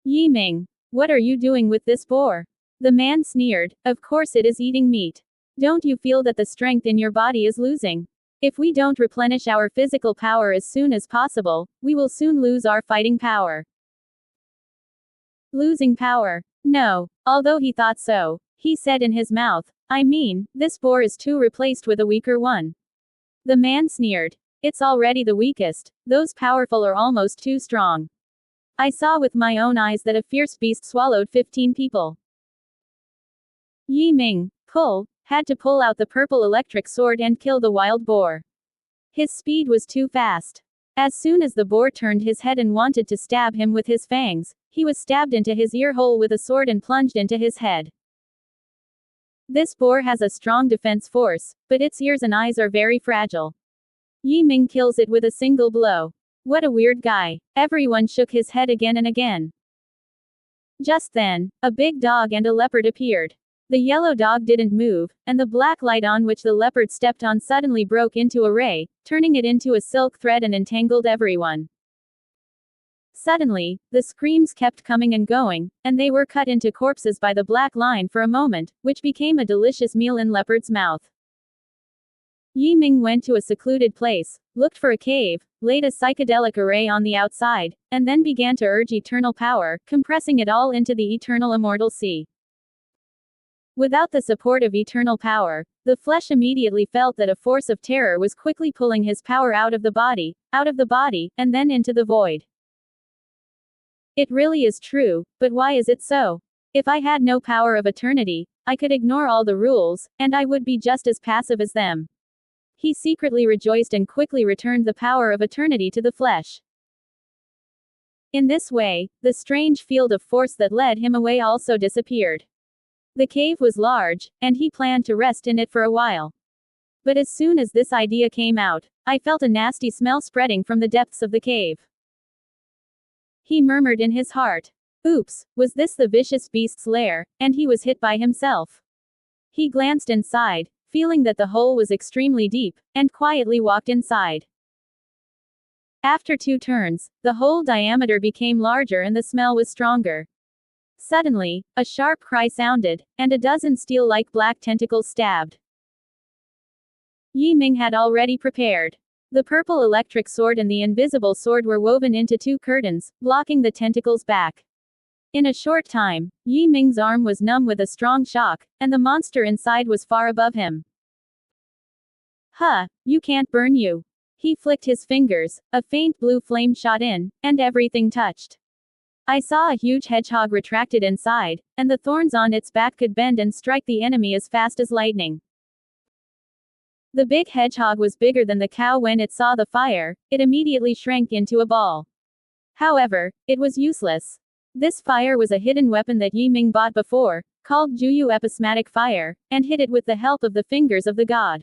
"Yi Ming, what are you doing with this boar?" The man sneered, "Of course it is eating meat. Don't you feel that the strength in your body is losing? If we don't replenish our physical power as soon as possible, we will soon lose our fighting power." Losing power? No. Although he thought so, he said in his mouth, "I mean, this boar is too replaced with a weaker one." The man sneered. "It's already the weakest. Those powerful are almost too strong. I saw with my own eyes that a fierce beast swallowed 15 people." Yi Ming had to pull out the purple electric sword and kill the wild boar. His speed was too fast. As soon as the boar turned his head and wanted to stab him with his fangs, he was stabbed into his ear hole with a sword and plunged into his head. This boar has a strong defense force, but its ears and eyes are very fragile. Yi Ming kills it with a single blow. What a weird guy. Everyone shook his head again and again. Just then, a big dog and a leopard appeared. The yellow dog didn't move, and the black light on which the leopard stepped on suddenly broke into a ray, turning it into a silk thread and entangled everyone. Suddenly, the screams kept coming and going, and they were cut into corpses by the black line for a moment, which became a delicious meal in leopard's mouth. Yi Ming went to a secluded place, looked for a cave, laid a psychedelic array on the outside, and then began to urge eternal power, compressing it all into the eternal immortal sea. Without the support of eternal power, the flesh immediately felt that a force of terror was quickly pulling his power out of the body, and then into the void. It really is true, but why is it so? If I had no power of eternity, I could ignore all the rules, and I would be just as passive as them. He secretly rejoiced and quickly returned the power of eternity to the flesh. In this way, the strange field of force that led him away also disappeared. The cave was large, and he planned to rest in it for a while. But as soon as this idea came out, I felt a nasty smell spreading from the depths of the cave. He murmured in his heart. Oops, was this the vicious beast's lair, and he was hit by himself. He glanced inside, feeling that the hole was extremely deep, and quietly walked inside. After 2 turns, the hole diameter became larger and the smell was stronger. Suddenly, a sharp cry sounded, and a dozen steel-like black tentacles stabbed. Yi Ming had already prepared. The purple electric sword and the invisible sword were woven into 2 curtains, blocking the tentacles back. In a short time, Yi Ming's arm was numb with a strong shock, and the monster inside was far above him. "Huh, you can't burn you." He flicked his fingers, a faint blue flame shot in, and everything touched. I saw a huge hedgehog retracted inside, and the thorns on its back could bend and strike the enemy as fast as lightning. The big hedgehog was bigger than the cow. When it saw the fire, it immediately shrank into a ball. However, it was useless. This fire was a hidden weapon that Yi Ming bought before, called Juyu Epismatic Fire, and hid it with the help of the fingers of the god.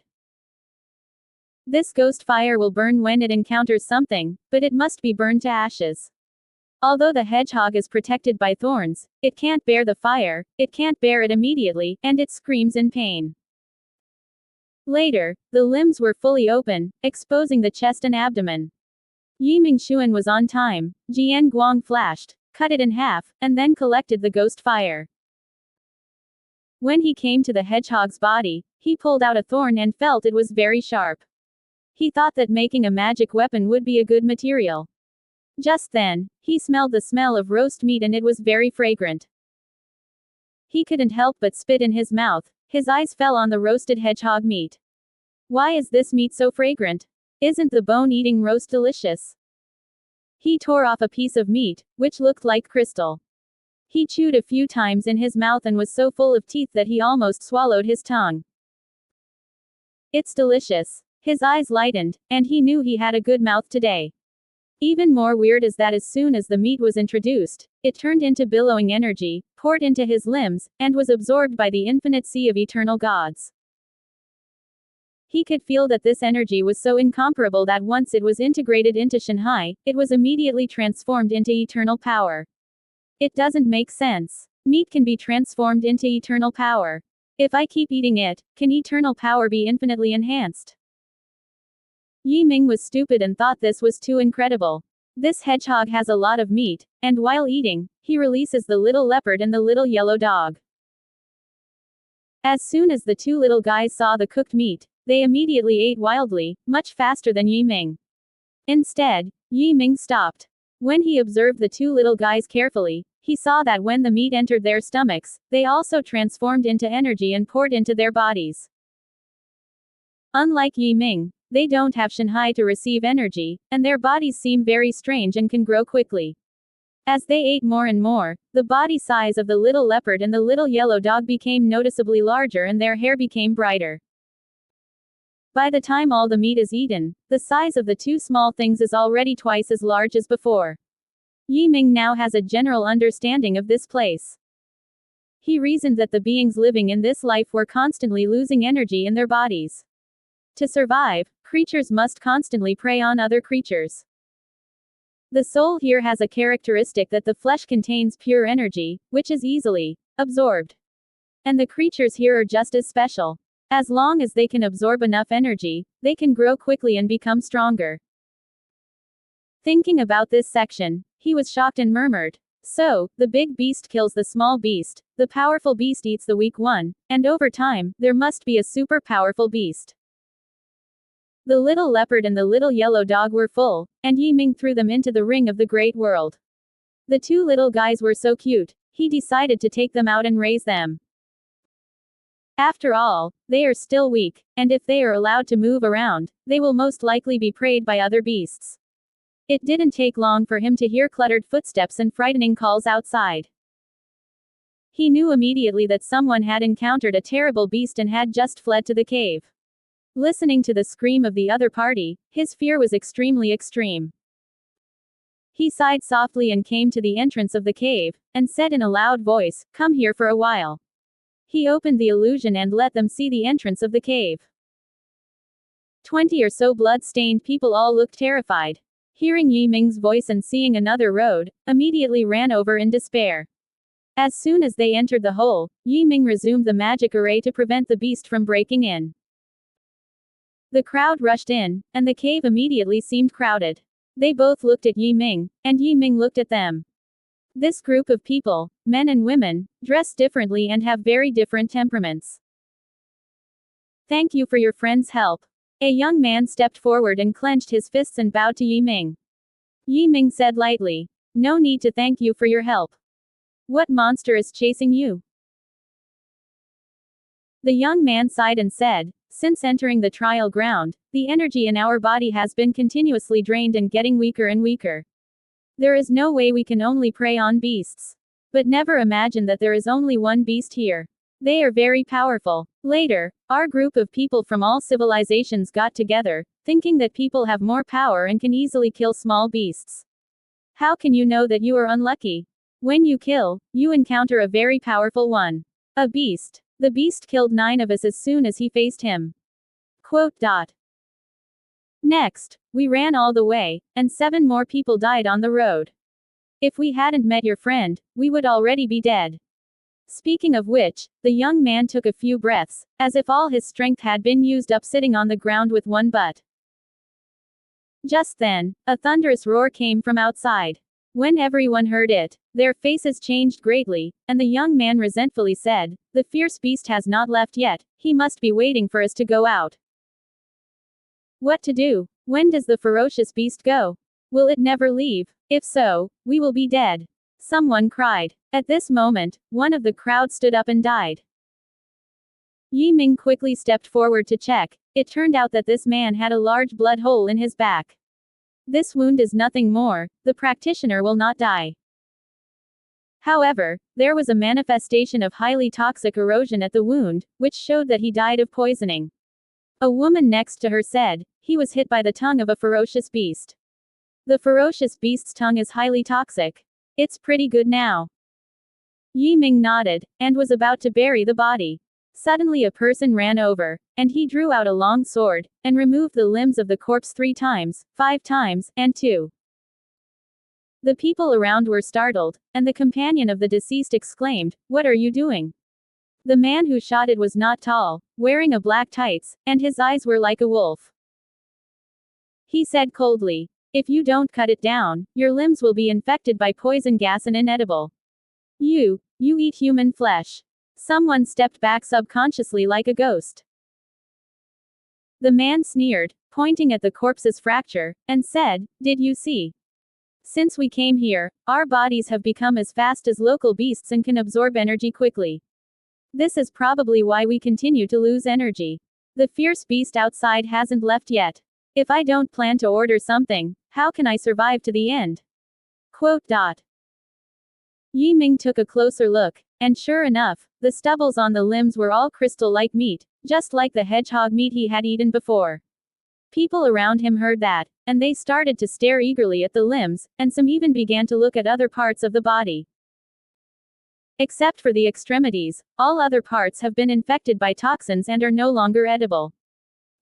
This ghost fire will burn when it encounters something, but it must be burned to ashes. Although the hedgehog is protected by thorns, it can't bear the fire, it can't bear it immediately, and it screams in pain. Later, the limbs were fully open, exposing the chest and abdomen. Yi Ming Xuan was on time. Jian Guang flashed, cut it in half, and then collected the ghost fire. When he came to the hedgehog's body, he pulled out a thorn and felt it was very sharp. He thought that making a magic weapon would be a good material. Just then, he smelled the smell of roast meat and it was very fragrant. He couldn't help but spit in his mouth. His eyes fell on the roasted hedgehog meat. Why is this meat so fragrant? Isn't the bone-eating roast delicious? He tore off a piece of meat, which looked like crystal. He chewed a few times in his mouth and was so full of teeth that he almost swallowed his tongue. It's delicious. His eyes lightened, and he knew he had a good mouth today. Even more weird is that as soon as the meat was introduced, it turned into billowing energy, poured into his limbs, and was absorbed by the infinite sea of eternal gods. He could feel that this energy was so incomparable that once it was integrated into Shanghai, it was immediately transformed into eternal power. It doesn't make sense. Meat can be transformed into eternal power. If I keep eating it, can eternal power be infinitely enhanced? Yi Ming was stupid and thought this was too incredible. This hedgehog has a lot of meat, and while eating, he releases the little leopard and the little yellow dog. As soon as the two little guys saw the cooked meat, they immediately ate wildly, much faster than Yi Ming. Instead, Yi Ming stopped. When he observed the two little guys carefully, he saw that when the meat entered their stomachs, they also transformed into energy and poured into their bodies. Unlike Yi Ming, they don't have Shanghai to receive energy, and their bodies seem very strange and can grow quickly. As they ate more and more, the body size of the little leopard and the little yellow dog became noticeably larger and their hair became brighter. By the time all the meat is eaten, the size of the two small things is already twice as large as before. Yi Ming now has a general understanding of this place. He reasoned that the beings living in this life were constantly losing energy in their bodies. To survive, creatures must constantly prey on other creatures. The soul here has a characteristic that the flesh contains pure energy, which is easily absorbed. And the creatures here are just as special. As long as they can absorb enough energy, they can grow quickly and become stronger. Thinking about this section, he was shocked and murmured, "So, the big beast kills the small beast, the powerful beast eats the weak one, and over time, there must be a super powerful beast." The little leopard and the little yellow dog were full, and Yi Ming threw them into the ring of the great world. The two little guys were so cute, he decided to take them out and raise them. After all, they are still weak, and if they are allowed to move around, they will most likely be preyed by other beasts. It didn't take long for him to hear cluttered footsteps and frightening calls outside. He knew immediately that someone had encountered a terrible beast and had just fled to the cave. Listening to the scream of the other party, his fear was extremely extreme. He sighed softly and came to the entrance of the cave, and said in a loud voice, "Come here for a while." He opened the illusion and let them see the entrance of the cave. 20 or so blood-stained people all looked terrified. Hearing Yi Ming's voice and seeing another road, immediately ran over in despair. As soon as they entered the hole, Yi Ming resumed the magic array to prevent the beast from breaking in. The crowd rushed in, and the cave immediately seemed crowded. They both looked at Yi Ming, and Yi Ming looked at them. This group of people, men and women, dress differently and have very different temperaments. "Thank you for your friend's help." A young man stepped forward and clenched his fists and bowed to Yi Ming. Yi Ming said lightly, "No need to thank you for your help. What monster is chasing you?" The young man sighed and said, "Since entering the trial ground, the energy in our body has been continuously drained and getting weaker and weaker. There is no way we can only prey on beasts. But never imagine that there is only one beast here. They are very powerful." Later, our group of people from all civilizations got together, thinking that people have more power and can easily kill small beasts. How can you know that you are unlucky? When you kill, you encounter a very powerful one. A beast. The beast killed 9 of us as soon as he faced him. Quote. Next, we ran all the way, and 7 more people died on the road. If we hadn't met your friend, we would already be dead. Speaking of which, the young man took a few breaths, as if all his strength had been used up sitting on the ground with one butt. Just then, a thunderous roar came from outside. When everyone heard it, their faces changed greatly, and the young man resentfully said, "The fierce beast has not left yet, he must be waiting for us to go out." What to do? When does the ferocious beast go? Will it never leave? If so, we will be dead. Someone cried. At this moment, one of the crowd stood up and died. Yi Ming quickly stepped forward to check. It turned out that this man had a large blood hole in his back. This wound is nothing more, the practitioner will not die. However, there was a manifestation of highly toxic erosion at the wound, which showed that he died of poisoning. A woman next to her said, "He was hit by the tongue of a ferocious beast. The ferocious beast's tongue is highly toxic. It's pretty good now." Yi Ming nodded, and was about to bury the body. Suddenly a person ran over, and he drew out a long sword, and removed the limbs of the corpse 3 times, 5 times, and 2. The people around were startled, and the companion of the deceased exclaimed, "What are you doing?" The man who shot it was not tall, wearing a black tights, and his eyes were like a wolf. He said coldly, "If you don't cut it down, your limbs will be infected by poison gas and inedible. You eat human flesh." Someone stepped back subconsciously like a ghost. The man sneered, pointing at the corpse's fracture, and said, "Did you see? Since we came here, our bodies have become as fast as local beasts and can absorb energy quickly. This is probably why we continue to lose energy. The fierce beast outside hasn't left yet. If I don't plan to order something, how can I survive to the end?" Quote. Yi Ming took a closer look, and sure enough, the stubbles on the limbs were all crystal-like meat, just like the hedgehog meat he had eaten before. People around him heard that, and they started to stare eagerly at the limbs, and some even began to look at other parts of the body. Except for the extremities, all other parts have been infected by toxins and are no longer edible.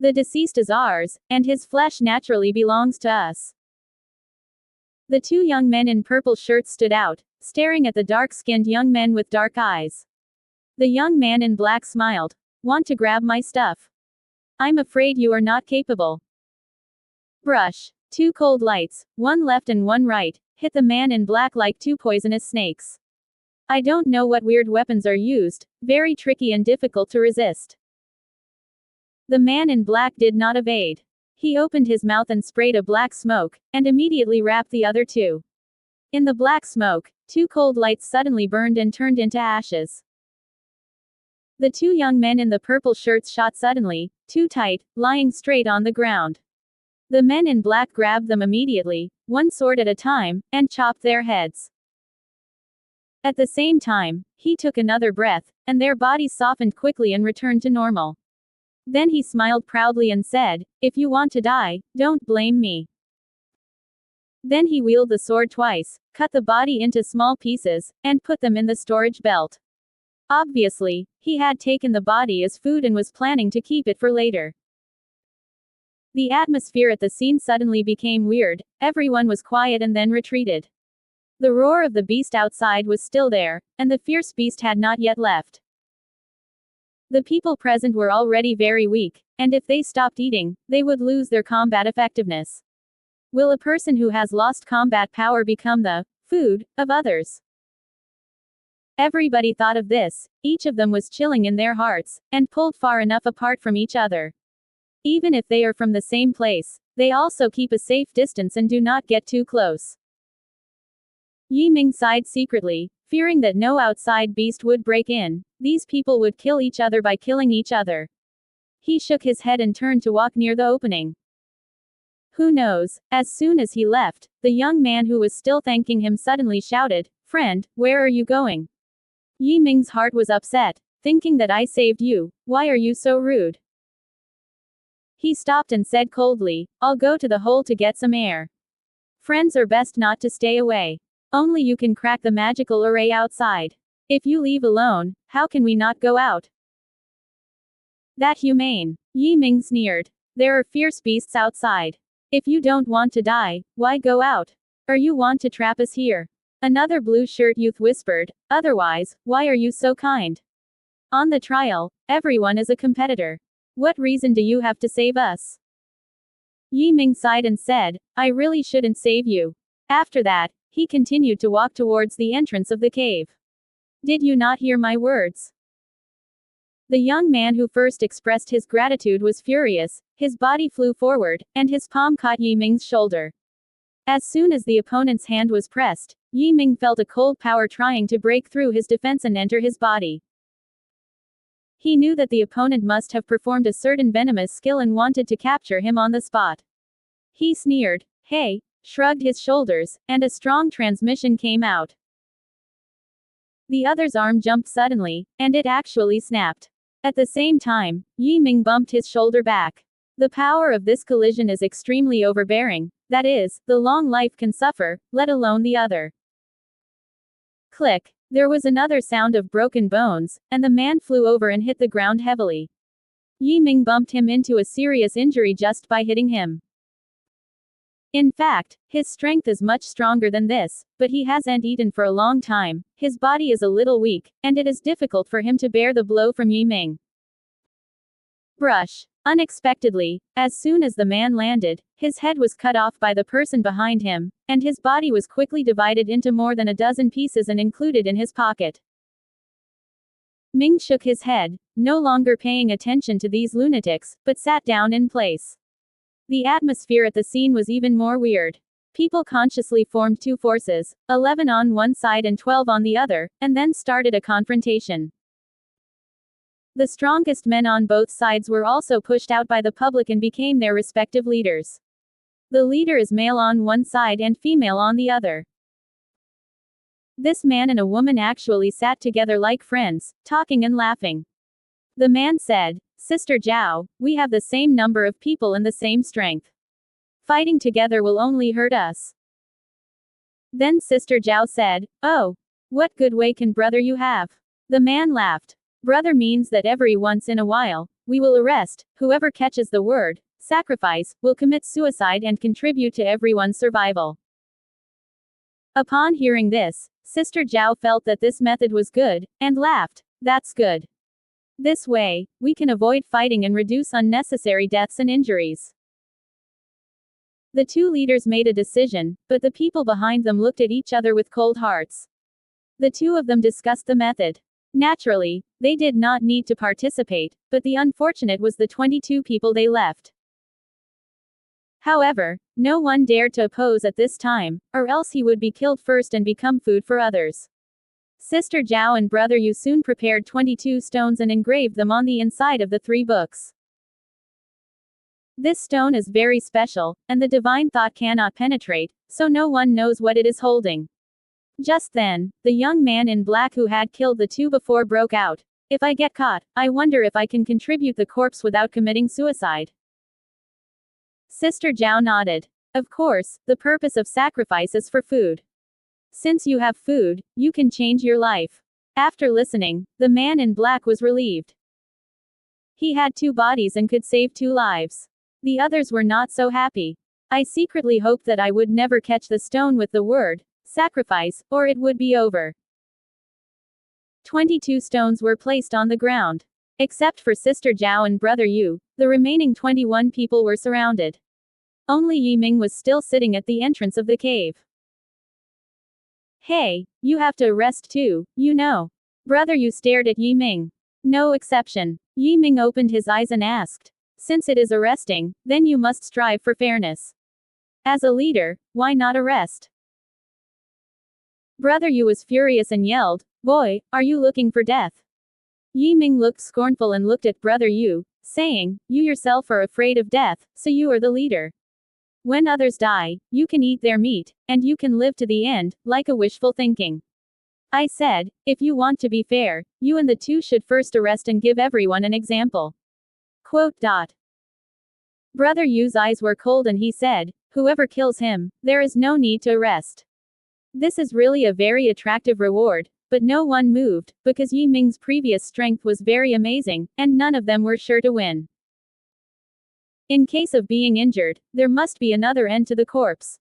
The deceased is ours, and his flesh naturally belongs to us. The 2 young men in purple shirts stood out, staring at the dark-skinned young men with dark eyes. The young man in black smiled. "Want to grab my stuff? I'm afraid you are not capable." Brush. 2 cold lights, one left and one right, hit the man in black like 2 poisonous snakes. "I don't know what weird weapons are used, very tricky and difficult to resist." The man in black did not evade. He opened his mouth and sprayed a black smoke, and immediately wrapped the other 2. In the black smoke, 2 cold lights suddenly burned and turned into ashes. The 2 young men in the purple shirts shot suddenly, too tight, lying straight on the ground. The men in black grabbed them immediately, one sword at a time, and chopped their heads. At the same time, he took another breath, and their bodies softened quickly and returned to normal. Then he smiled proudly and said, "If you want to die, don't blame me." Then he wielded the sword twice, cut the body into small pieces, and put them in the storage belt. Obviously, he had taken the body as food and was planning to keep it for later. The atmosphere at the scene suddenly became weird, everyone was quiet and then retreated. The roar of the beast outside was still there, and the fierce beast had not yet left. The people present were already very weak, and if they stopped eating, they would lose their combat effectiveness. Will a person who has lost combat power become the food of others? Everybody thought of this, each of them was chilling in their hearts, and pulled far enough apart from each other. Even if they are from the same place, they also keep a safe distance and do not get too close. Yi Ming sighed secretly, fearing that no outside beast would break in. These people would kill each other by killing each other. He shook his head and turned to walk near the opening. Who knows, as soon as he left, the young man who was still thanking him suddenly shouted, "Friend, where are you going?" Yi Ming's heart was upset, thinking that I saved you, why are you so rude? He stopped and said coldly, "I'll go to the hole to get some air. Friends are best not to stay away. Only you can crack the magical array outside. If you leave alone, how can we not go out?" That humane. Yi Ming sneered. There are fierce beasts outside. If you don't want to die, why go out? Or you want to trap us here? Another blue-shirt youth whispered, "Otherwise, why are you so kind? On the trial, everyone is a competitor. What reason do you have to save us?" Yi Ming sighed and said, "I really shouldn't save you." After that, he continued to walk towards the entrance of the cave. Did you not hear my words? The young man who first expressed his gratitude was furious, his body flew forward, and his palm caught Yi Ming's shoulder. As soon as the opponent's hand was pressed, Yi Ming felt a cold power trying to break through his defense and enter his body. He knew that the opponent must have performed a certain venomous skill and wanted to capture him on the spot. He sneered, "Hey," shrugged his shoulders, and a strong transmission came out. The other's arm jumped suddenly, and it actually snapped. At the same time, Yi Ming bumped his shoulder back. The power of this collision is extremely overbearing, that is, the long life can suffer, let alone the other. Click. There was another sound of broken bones, and the man flew over and hit the ground heavily. Yi Ming bumped him into a serious injury just by hitting him. In fact, his strength is much stronger than this, but he hasn't eaten for a long time, his body is a little weak, and it is difficult for him to bear the blow from Yi Ming. Brush. Unexpectedly, as soon as the man landed, his head was cut off by the person behind him, and his body was quickly divided into more than a dozen pieces and included in his pocket. Ming shook his head, no longer paying attention to these lunatics, but sat down in place. The atmosphere at the scene was even more weird. People consciously formed two forces, 11 on one side and 12 on the other, and then started a confrontation. The strongest men on both sides were also pushed out by the public and became their respective leaders. The leader is male on one side and female on the other. This man and a woman actually sat together like friends, talking and laughing. The man said, "Sister Zhao, we have the same number of people and the same strength. Fighting together will only hurt us." Then Sister Zhao said, "Oh, what good way can brother you have?" The man laughed. "Brother means that every once in a while, we will arrest, whoever catches the word, sacrifice, will commit suicide and contribute to everyone's survival." Upon hearing this, Sister Zhao felt that this method was good, and laughed. "That's good. This way, we can avoid fighting and reduce unnecessary deaths and injuries." The two leaders made a decision, but the people behind them looked at each other with cold hearts. The two of them discussed the method. Naturally, they did not need to participate, but the unfortunate was the 22 people they left. However, no one dared to oppose at this time, or else he would be killed first and become food for others. Sister Zhao and Brother Yu soon prepared 22 stones and engraved them on the inside of the 3 books. This stone is very special, and the divine thought cannot penetrate, so no one knows what it is holding. Just then, the young man in black who had killed the 2 before broke out, "If I get caught, I wonder if I can contribute the corpse without committing suicide." Sister Zhao nodded. "Of course, the purpose of sacrifice is for food. Since you have food, you can change your life." After listening, the man in black was relieved. He had 2 bodies and could save 2 lives. The others were not so happy. "I secretly hoped that I would never catch the stone with the word sacrifice, or it would be over." 22 stones were placed on the ground. Except for Sister Zhao and Brother Yu, the remaining 21 people were surrounded. Only Yi Ming was still sitting at the entrance of the cave. "Hey, you have to arrest too, you know." Brother Yu stared at Yi Ming. "No exception." Yi Ming opened his eyes and asked, "Since it is arresting, then you must strive for fairness. As a leader, why not arrest?" Brother Yu was furious and yelled, "Boy, are you looking for death?" Yi Ming looked scornful and looked at Brother Yu, saying, "You yourself are afraid of death, so you are the leader. When others die, you can eat their meat, and you can live to the end, like a wishful thinking. I said, if you want to be fair, you and the 2 should first arrest and give everyone an example." Quote. Brother Yu's eyes were cold and he said, "Whoever kills him, there is no need to arrest." This is really a very attractive reward, but no one moved, because Yi Ming's previous strength was very amazing, and none of them were sure to win. In case of being injured, there must be another end to the corpse.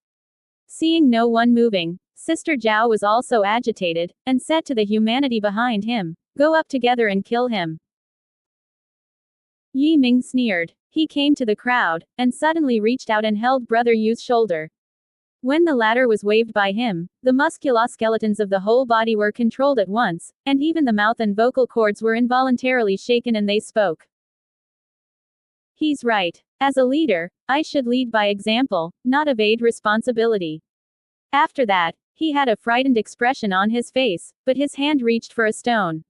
Seeing no one moving, Sister Zhao was also agitated, and said to the humanity behind him, "Go up together and kill him." Yi Ming sneered. He came to the crowd, and suddenly reached out and held Brother Yu's shoulder. When the latter was waved by him, the musculoskeletons of the whole body were controlled at once, and even the mouth and vocal cords were involuntarily shaken and they spoke. "He's right. As a leader, I should lead by example, not evade responsibility." After that, he had a frightened expression on his face, but his hand reached for a stone.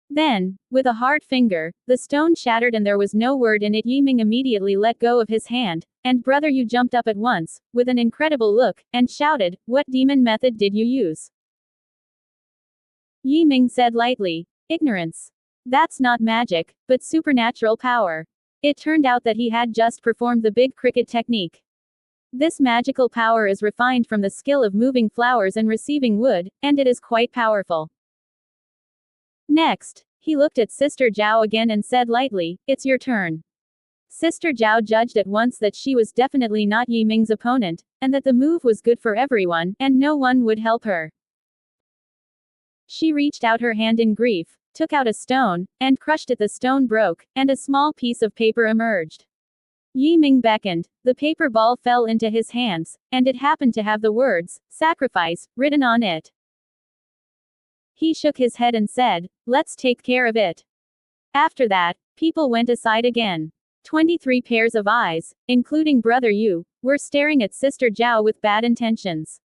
Then, with a hard finger, the stone shattered and there was no word in it. Yi Ming immediately let go of his hand, and Brother Yu jumped up at once, with an incredible look, and shouted, "What demon method did you use?" Yi Ming said lightly. Ignorance. That's not magic, but supernatural power. It turned out that he had just performed the big cricket technique. This magical power is refined from the skill of moving flowers and receiving wood, and it is quite powerful. Next, he looked at Sister Zhao again and said lightly, "It's your turn." Sister Zhao judged at once that she was definitely not Yi Ming's opponent, and that the move was good for everyone, and no one would help her. She reached out her hand in grief, took out a stone, and crushed it. The stone broke, and a small piece of paper emerged. Yi Ming beckoned, the paper ball fell into his hands, and it happened to have the words, "Sacrifice," written on it. He shook his head and said, "Let's take care of it." After that, people went aside again. 23 pairs of eyes, including Brother Yu, were staring at Sister Zhao with bad intentions.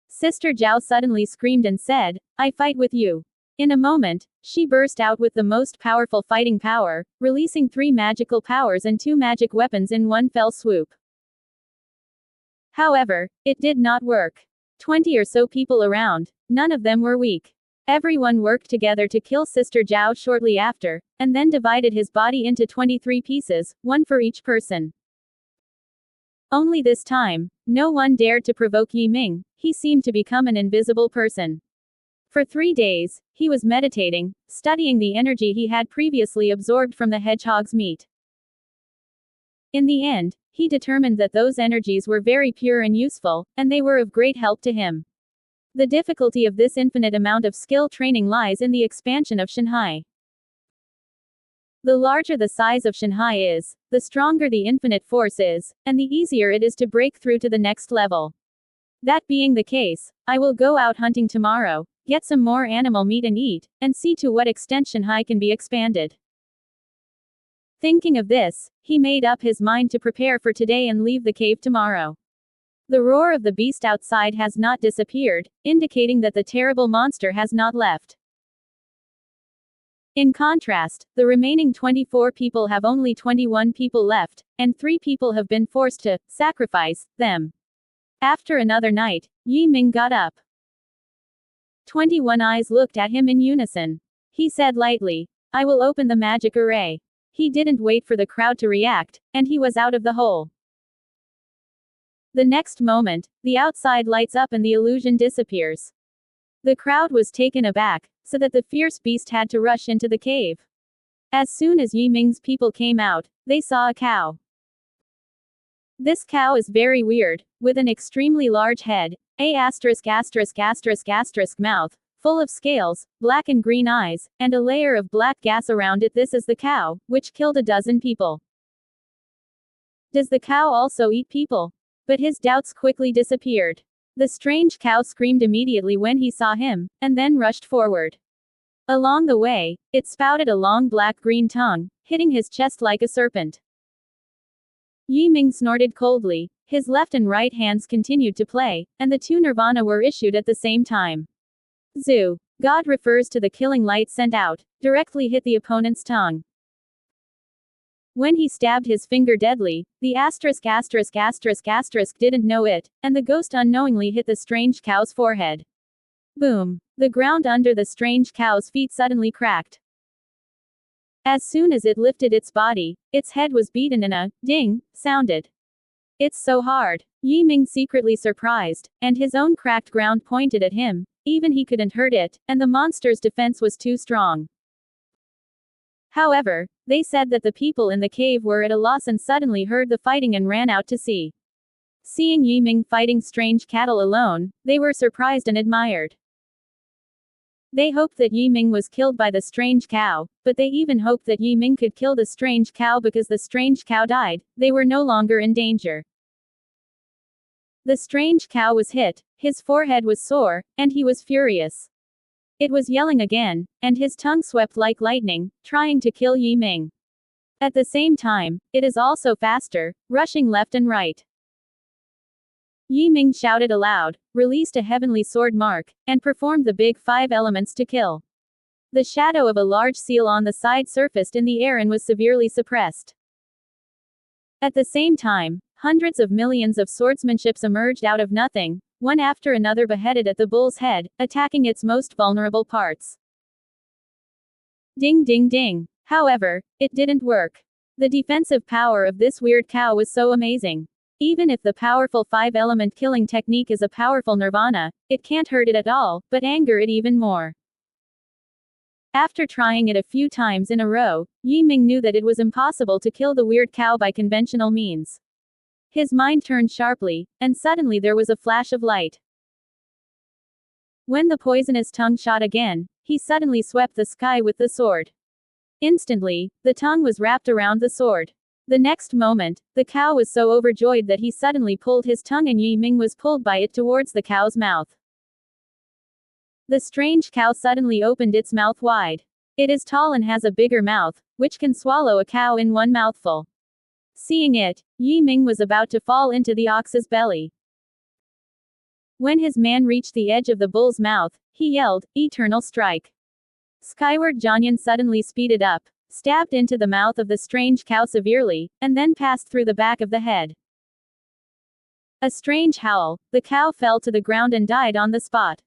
Sister Zhao suddenly screamed and said, "I fight with you." In a moment, she burst out with the most powerful fighting power, releasing 3 magical powers and 2 magic weapons in one fell swoop. However, it did not work. 20 or so people around, none of them were weak. Everyone worked together to kill Sister Zhao shortly after, and then divided his body into 23 pieces, one for each person. Only this time, no one dared to provoke Yi Ming. He seemed to become an invisible person. For 3 days, he was meditating, studying the energy he had previously absorbed from the hedgehog's meat. In the end, he determined that those energies were very pure and useful, and they were of great help to him. The difficulty of this infinite amount of skill training lies in the expansion of Shanhai. The larger the size of Shanhai is, the stronger the infinite force is, and the easier it is to break through to the next level. That being the case, I will go out hunting tomorrow, get some more animal meat and eat, and see to what extent Shanhai can be expanded. Thinking of this, he made up his mind to prepare for today and leave the cave tomorrow. The roar of the beast outside has not disappeared, indicating that the terrible monster has not left. In contrast, the remaining 24 people have only 21 people left, and 3 people have been forced to sacrifice them. After another night, Yi Ming got up. 21 eyes looked at him in unison. He said lightly, "I will open the magic array." He didn't wait for the crowd to react, and he was out of the hole. The next moment, the outside lights up and the illusion disappears. The crowd was taken aback, so that the fierce beast had to rush into the cave. As soon as Yi Ming's people came out, they saw a cow. This cow is very weird, with an extremely large head, mouth, full of scales, black and green eyes, and a layer of black gas around it. This is the cow, which killed a dozen people. Does the cow also eat people? But his doubts quickly disappeared. The strange cow screamed immediately when he saw him, and then rushed forward. Along the way, it spouted a long black-green tongue, hitting his chest like a serpent. Yi Ming snorted coldly, his left and right hands continued to play, and the 2 nirvana were issued at the same time. Zu. God refers to the killing light sent out, directly hit the opponent's tongue. When he stabbed his finger deadly, the didn't know it, and the ghost unknowingly hit the strange cow's forehead. Boom! The ground under the strange cow's feet suddenly cracked. As soon as it lifted its body, its head was beaten and a ding sounded. It's so hard. Yi Ming secretly surprised, and his own cracked ground pointed at him. Even he couldn't hurt it, and the monster's defense was too strong. However, they said that the people in the cave were at a loss and suddenly heard the fighting and ran out to see. Seeing Yi Ming fighting strange cattle alone, they were surprised and admired. They hoped that Yi Ming was killed by the strange cow, but they even hoped that Yi Ming could kill the strange cow because the strange cow died, they were no longer in danger. The strange cow was hit, his forehead was sore, and he was furious. It was yelling again, and his tongue swept like lightning, trying to kill Yi Ming. At the same time, it is also faster, rushing left and right. Yi Ming shouted aloud, released a heavenly sword mark, and performed the big 5 elements to kill. The shadow of a large seal on the side surfaced in the air and was severely suppressed. At the same time, hundreds of millions of swordsmanships emerged out of nothing, one after another beheaded at the bull's head, attacking its most vulnerable parts. Ding ding ding. However, it didn't work. The defensive power of this weird cow was so amazing. Even if the powerful 5-element killing technique is a powerful nirvana, it can't hurt it at all, but anger it even more. After trying it a few times in a row, Yi Ming knew that it was impossible to kill the weird cow by conventional means. His mind turned sharply, and suddenly there was a flash of light. When the poisonous tongue shot again, he suddenly swept the sky with the sword. Instantly, the tongue was wrapped around the sword. The next moment, the cow was so overjoyed that he suddenly pulled his tongue and Yi Ming was pulled by it towards the cow's mouth. The strange cow suddenly opened its mouth wide. It is tall and has a bigger mouth, which can swallow a cow in one mouthful. Seeing it, Yi Ming was about to fall into the ox's belly. When his man reached the edge of the bull's mouth, he yelled, "Eternal strike!" Skyward Jianyan suddenly speeded up, stabbed into the mouth of the strange cow severely, and then passed through the back of the head. A strange howl, the cow fell to the ground and died on the spot.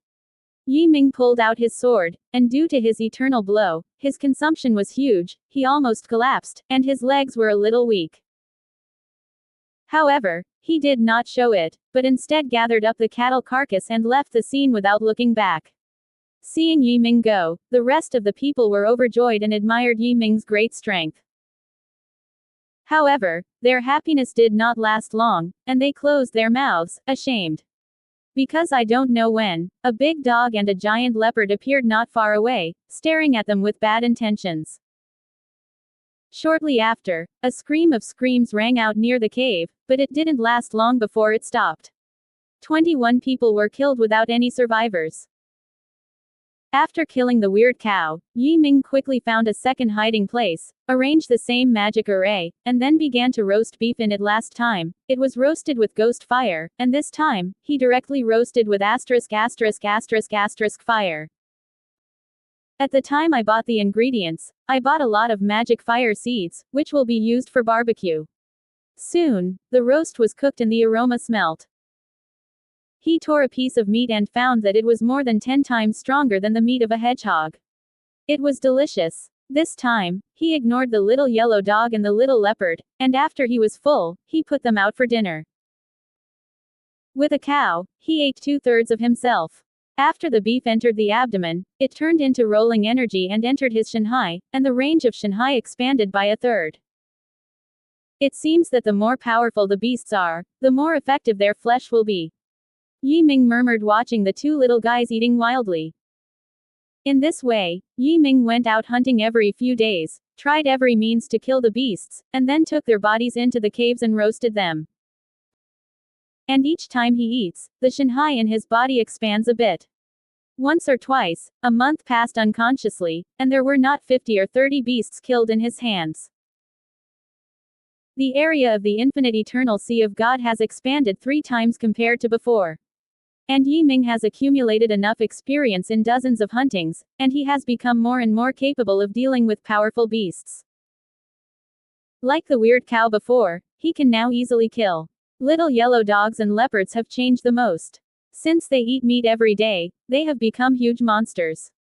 Yi Ming pulled out his sword, and due to his eternal blow, his consumption was huge, he almost collapsed, and his legs were a little weak. However, he did not show it, but instead gathered up the cattle carcass and left the scene without looking back. Seeing Yi Ming go, the rest of the people were overjoyed and admired Yi Ming's great strength. However, their happiness did not last long, and they closed their mouths, ashamed. Because I don't know when, a big dog and a giant leopard appeared not far away, staring at them with bad intentions. Shortly after, a scream of screams rang out near the cave, but it didn't last long before it stopped. 21 people were killed without any survivors. After killing the weird cow, Yi Ming quickly found a second hiding place, arranged the same magic array, and then began to roast beef in it. Last time, it was roasted with ghost fire, and this time, he directly roasted with ***** fire. At the time I bought the ingredients, I bought a lot of magic fire seeds, which will be used for barbecue. Soon, the roast was cooked and the aroma smelt. He tore a piece of meat and found that it was more than 10 times stronger than the meat of a hedgehog. It was delicious. This time, he ignored the little yellow dog and the little leopard, and after he was full, he put them out for dinner. With a cow, he ate 2/3 of himself. After the beef entered the abdomen, it turned into rolling energy and entered his Shanhai, and the range of Shanhai expanded by 1/3. It seems that the more powerful the beasts are, the more effective their flesh will be. Yi Ming murmured watching the two little guys eating wildly. In this way, Yi Ming went out hunting every few days, tried every means to kill the beasts, and then took their bodies into the caves and roasted them. And each time he eats, the Shanhai in his body expands a bit. Once or twice, a month passed unconsciously, and there were not 50 or 30 beasts killed in his hands. The area of the infinite eternal sea of God has expanded 3 times compared to before. And Yi Ming has accumulated enough experience in dozens of huntings, and he has become more and more capable of dealing with powerful beasts. Like the weird cow before, he can now easily kill. Little yellow dogs and leopards have changed the most. Since they eat meat every day, they have become huge monsters.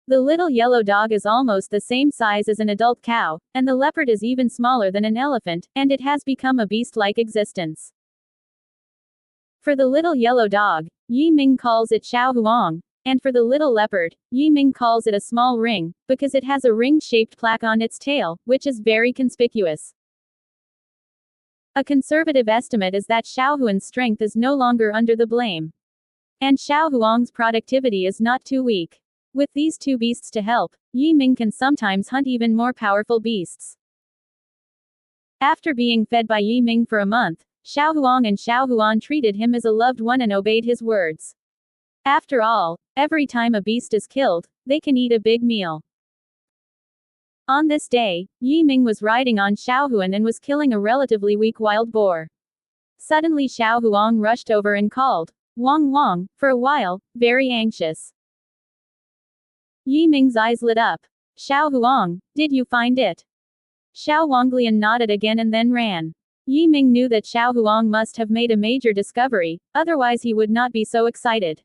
The little yellow dog is almost the same size as an adult cow, and the leopard is even smaller than an elephant, and it has become a beast-like existence. For the little yellow dog, Yi Ming calls it Xiao Huang, and for the little leopard, Yi Ming calls it a small ring, because it has a ring-shaped plaque on its tail, which is very conspicuous. A conservative estimate is that Xiao Huan's strength is no longer under the blame. And Xiao Huang's productivity is not too weak. With these two beasts to help, Yi Ming can sometimes hunt even more powerful beasts. After being fed by Yi Ming for a month, Xiao Huang and Xiao Huan treated him as a loved one and obeyed his words. After all, every time a beast is killed, they can eat a big meal. On this day, Yi Ming was riding on Xiao Huan and was killing a relatively weak wild boar. Suddenly Xiao Huang rushed over and called, "Wang Wang," for a while, very anxious. Yi Ming's eyes lit up. "Xiao Huang, did you find it?" Xiao Wanglian nodded again and then ran. Yi Ming knew that Xiao Huang must have made a major discovery, otherwise he would not be so excited.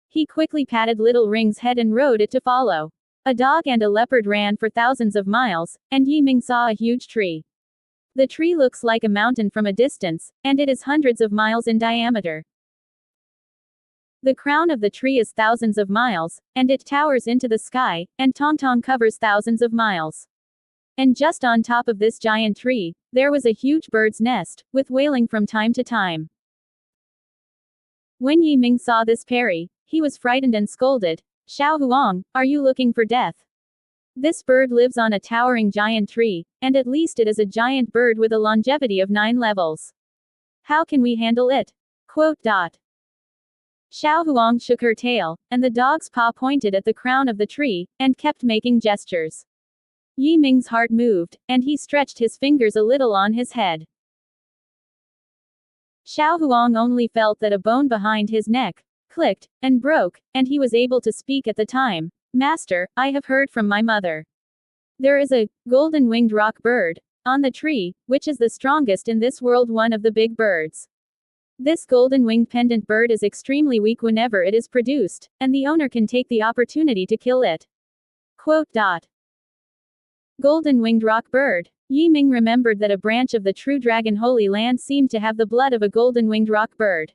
He quickly patted Little Ring's head and rode it to follow. A dog and a leopard ran for thousands of miles, and Yi Ming saw a huge tree. The tree looks like a mountain from a distance, and it is hundreds of miles in diameter. The crown of the tree is thousands of miles, and it towers into the sky, and Tongtong covers thousands of miles. And just on top of this giant tree, there was a huge bird's nest, with wailing from time to time. When Yi Ming saw this parry, he was frightened and scolded, "Xiao Huang, are you looking for death? This bird lives on a towering giant tree, and at least it is a giant bird with a longevity of 9 levels. How can we handle it?" Quote. Xiao Huang shook her tail, and the dog's paw pointed at the crown of the tree, and kept making gestures. Yi Ming's heart moved, and he stretched his fingers a little on his head. Xiao Huang only felt that a bone behind his neck clicked and broke, and he was able to speak at the time. "Master, I have heard from my mother. There is a golden-winged rock bird on the tree, which is the strongest in this world, one of the big birds. This golden-winged pendant bird is extremely weak whenever it is produced, and the owner can take the opportunity to kill it." Quote. Golden-winged rock bird. Yi Ming remembered that a branch of the true dragon Holy Land seemed to have the blood of a golden-winged rock bird.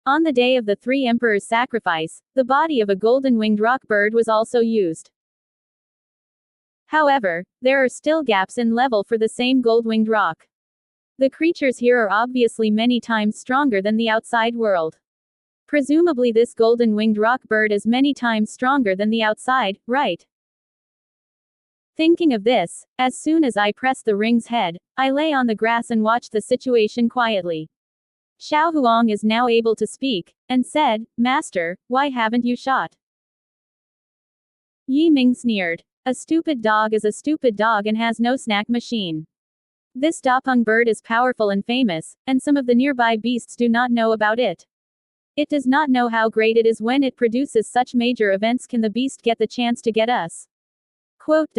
On the day of the 3 emperors' sacrifice, the body of a golden-winged rock bird was also used. However, there are still gaps in level for the same gold-winged rock. The creatures here are obviously many times stronger than the outside world. Presumably this golden-winged rock bird is many times stronger than the outside, right? Thinking of this, as soon as I pressed the ring's head, I lay on the grass and watched the situation quietly. Xiao Huang is now able to speak, and said, "Master, why haven't you shot?" Yi Ming sneered. "A stupid dog is a stupid dog and has no snack machine. This Dapeng bird is powerful and famous, and some of the nearby beasts do not know about it. It does not know how great it is when it produces such major events. Can the beast get the chance to get us?" Quote.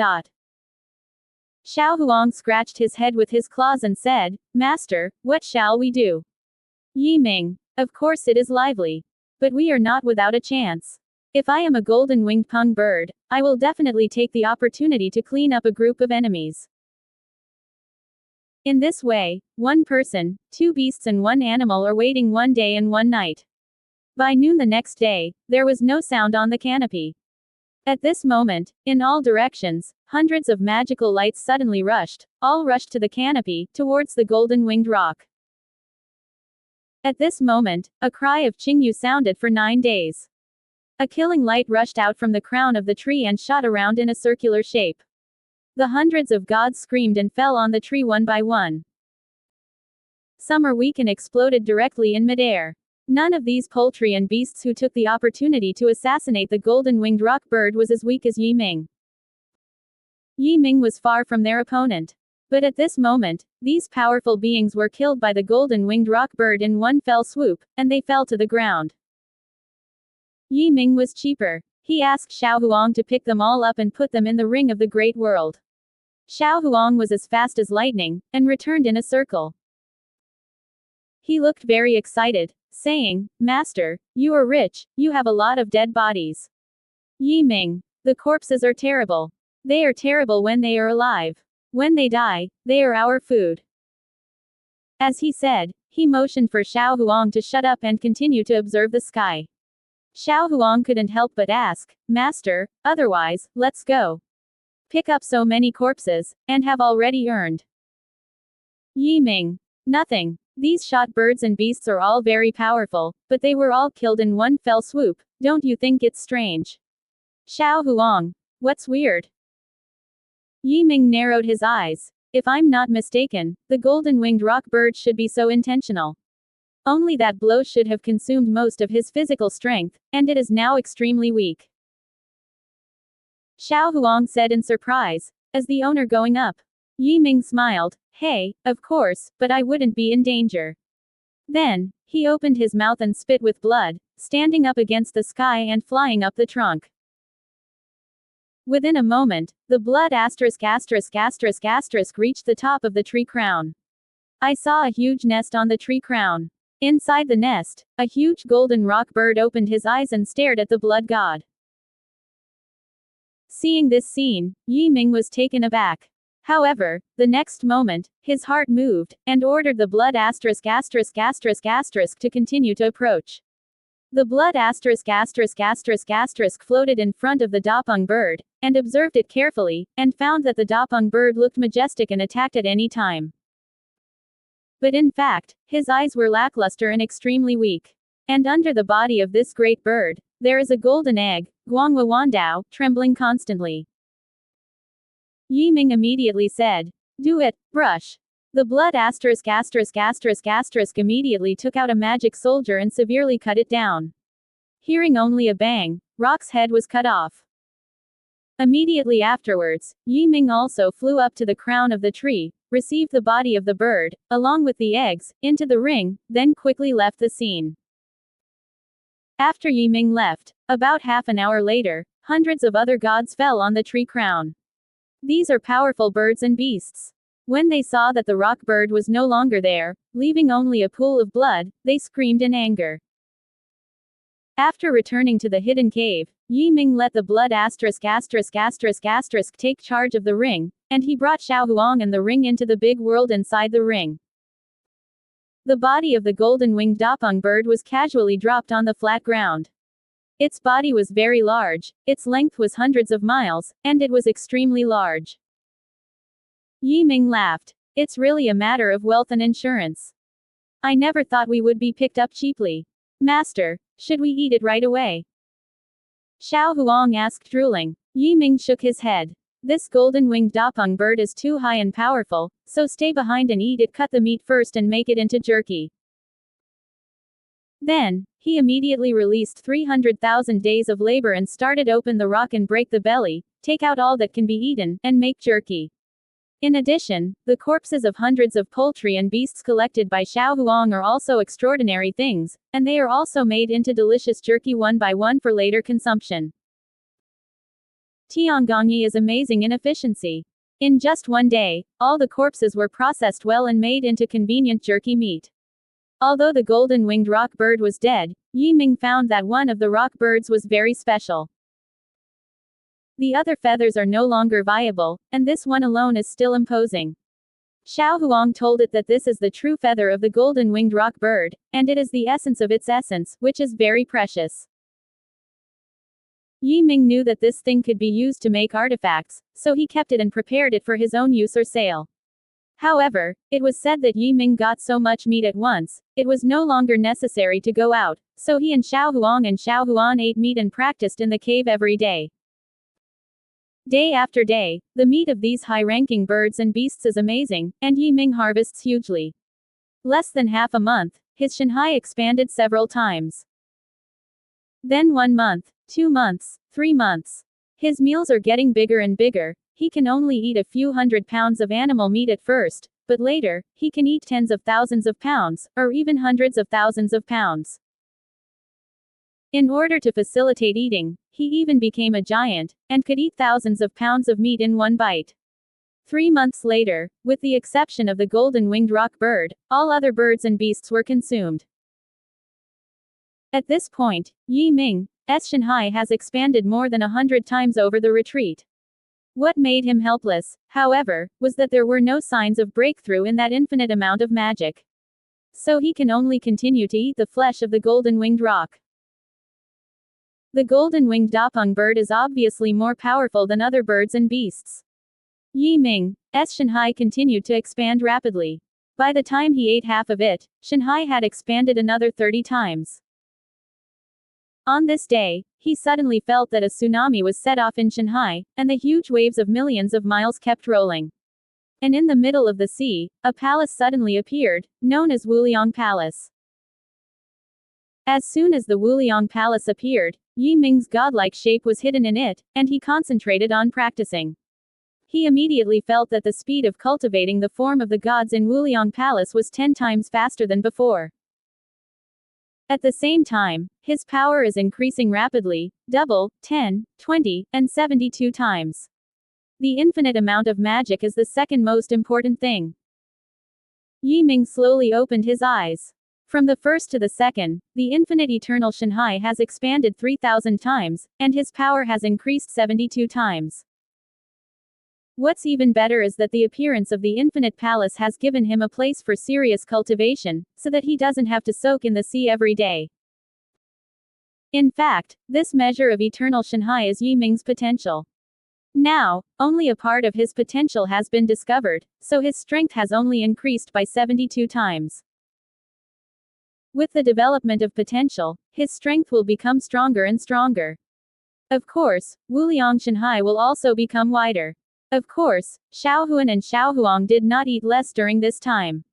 Xiao Huang scratched his head with his claws and said, "Master, what shall we do?" Yi Ming. "Of course it is lively. But we are not without a chance. If I am a golden-winged peng bird, I will definitely take the opportunity to clean up a group of enemies. In this way, 1 person, 2 beasts and 1 animal are waiting 1 day and 1 night. By noon the next day, there was no sound on the canopy. At this moment, in all directions, hundreds of magical lights suddenly all rushed to the canopy, towards the golden-winged rock. At this moment, a cry of Qingyu sounded for 9 days. A killing light rushed out from the crown of the tree and shot around in a circular shape. The hundreds of gods screamed and fell on the tree one by one. Some are weak and exploded directly in midair. None of these poultry and beasts who took the opportunity to assassinate the golden-winged rock bird was as weak as Yi Ming. Yi Ming was far from their opponent. But at this moment, these powerful beings were killed by the golden-winged rock bird in one fell swoop, and they fell to the ground. Yi Ming was cheaper. He asked Xiao Huang to pick them all up and put them in the ring of the great world. Xiao Huang was as fast as lightning, and returned in a circle. He looked very excited, saying, "Master, you are rich, you have a lot of dead bodies." Yi Ming. "The corpses are terrible. They are terrible when they are alive. When they die, they are our food." As he said, he motioned for Xiao Huang to shut up and continue to observe the sky. Xiao Huang couldn't help but ask, "Master, otherwise, let's go. Pick up so many corpses, and have already earned." Yi Ming. "Nothing. These shot birds and beasts are all very powerful, but they were all killed in one fell swoop. Don't you think it's strange?" Xiao Huang. "What's weird?" Yi Ming narrowed his eyes. "If I'm not mistaken, the golden-winged rock bird should be so intentional. Only that blow should have consumed most of his physical strength, and it is now extremely weak." Xiao Huang said in surprise. "Is the owner going up?" Yi Ming smiled. "Hey, of course, but I wouldn't be in danger." Then, he opened his mouth and spit with blood, standing up against the sky and flying up the trunk. Within a moment, the blood asterisk asterisk asterisk asterisk reached the top of the tree crown. I saw a huge nest on the tree crown. Inside the nest, a huge golden rock bird opened his eyes and stared at the blood god. Seeing this scene, Yi Ming was taken aback. However, the next moment, his heart moved, and ordered the blood asterisk asterisk asterisk asterisk to continue to approach. The blood asterisk asterisk asterisk asterisk floated in front of the Dapeng bird, and observed it carefully, and found that the Dapeng bird looked majestic and attacked at any time. But in fact, his eyes were lackluster and extremely weak. And under the body of this great bird, there is a golden egg, Guangwa Wandao, trembling constantly. Yi Ming immediately said, "Do it, brush." The blood asterisk asterisk asterisk asterisk immediately took out a magic soldier and severely cut it down. Hearing only a bang, Rock's head was cut off. Immediately afterwards, Yi Ming also flew up to the crown of the tree, received the body of the bird, along with the eggs, into the ring, then quickly left the scene. After Yi Ming left, about half an hour later, hundreds of other gods fell on the tree crown. These are powerful birds and beasts. When they saw that the rock bird was no longer there, leaving only a pool of blood, they screamed in anger. After returning to the hidden cave, Yi Ming let the blood asterisk asterisk asterisk asterisk take charge of the ring, and he brought Xiao Huang and the ring into the big world inside the ring. The body of the golden-winged Dapeng bird was casually dropped on the flat ground. Its body was very large, its length was hundreds of miles, and it was extremely large. Yi Ming laughed. "It's really a matter of wealth and insurance. I never thought we would be picked up cheaply. Master, should we eat it right away?" Xiao Huang asked, drooling. Yi Ming shook his head. "This golden-winged Dapeng bird is too high and powerful, so stay behind and eat it. Cut the meat first and make it into jerky." Then, he immediately released 300,000 days of labor and started open the rock and break the belly, take out all that can be eaten, and make jerky. In addition, the corpses of hundreds of poultry and beasts collected by Xiao Huang are also extraordinary things, and they are also made into delicious jerky one by one for later consumption. Tiangongyi is amazing in efficiency. In just one day, all the corpses were processed well and made into convenient jerky meat. Although the golden-winged rock bird was dead, Yi Ming found that one of the rock birds was very special. The other feathers are no longer viable, and this one alone is still imposing. Xiao Huang told it that this is the true feather of the golden-winged rock bird, and it is the essence of its essence, which is very precious. Yi Ming knew that this thing could be used to make artifacts, so he kept it and prepared it for his own use or sale. However, it was said that Yi Ming got so much meat at once, it was no longer necessary to go out, so he and Xiao Huan ate meat and practiced in the cave every day. Day after day, the meat of these high-ranking birds and beasts is amazing, and Yi Ming harvests hugely. Less than half a month, his Shanghai expanded several times. Then 1 month, 2 months, 3 months. His meals are getting bigger and bigger. He can only eat a few hundred pounds of animal meat at first, but later, he can eat tens of thousands of pounds, or even hundreds of thousands of pounds. In order to facilitate eating, he even became a giant, and could eat thousands of pounds of meat in one bite. 3 months later, with the exception of the golden-winged rock bird, all other birds and beasts were consumed. At this point, Yi Ming's Shanghai has expanded more than 100 times over the retreat. What made him helpless, however, was that there were no signs of breakthrough in that infinite amount of magic. So he can only continue to eat the flesh of the golden-winged rock. The golden-winged Dapeng bird is obviously more powerful than other birds and beasts. Yi Ming's Shanghai continued to expand rapidly. By the time he ate half of it, Shanghai had expanded another 30 times. On this day, he suddenly felt that a tsunami was set off in Shanghai, and the huge waves of millions of miles kept rolling. And in the middle of the sea, a palace suddenly appeared, known as Wuliang Palace. As soon as the Wuliang Palace appeared, Yi Ming's godlike shape was hidden in it, and he concentrated on practicing. He immediately felt that the speed of cultivating the form of the gods in Wuliang Palace was 10 times faster than before. At the same time, his power is increasing rapidly, double, 10, 20, and 72 times. The infinite amount of magic is the second most important thing. Yi Ming slowly opened his eyes. From the first to the second, the infinite eternal Shanhai has expanded 3,000 times, and his power has increased 72 times. What's even better is that the appearance of the infinite palace has given him a place for serious cultivation, so that he doesn't have to soak in the sea every day. In fact, this measure of eternal Shanhai is Yi Ming's potential. Now, only a part of his potential has been discovered, so his strength has only increased by 72 times. With the development of potential, his strength will become stronger and stronger. Of course, Wuliang Shanhai will also become wider. Of course, Xiaohuan and Xiaohuang did not eat less during this time.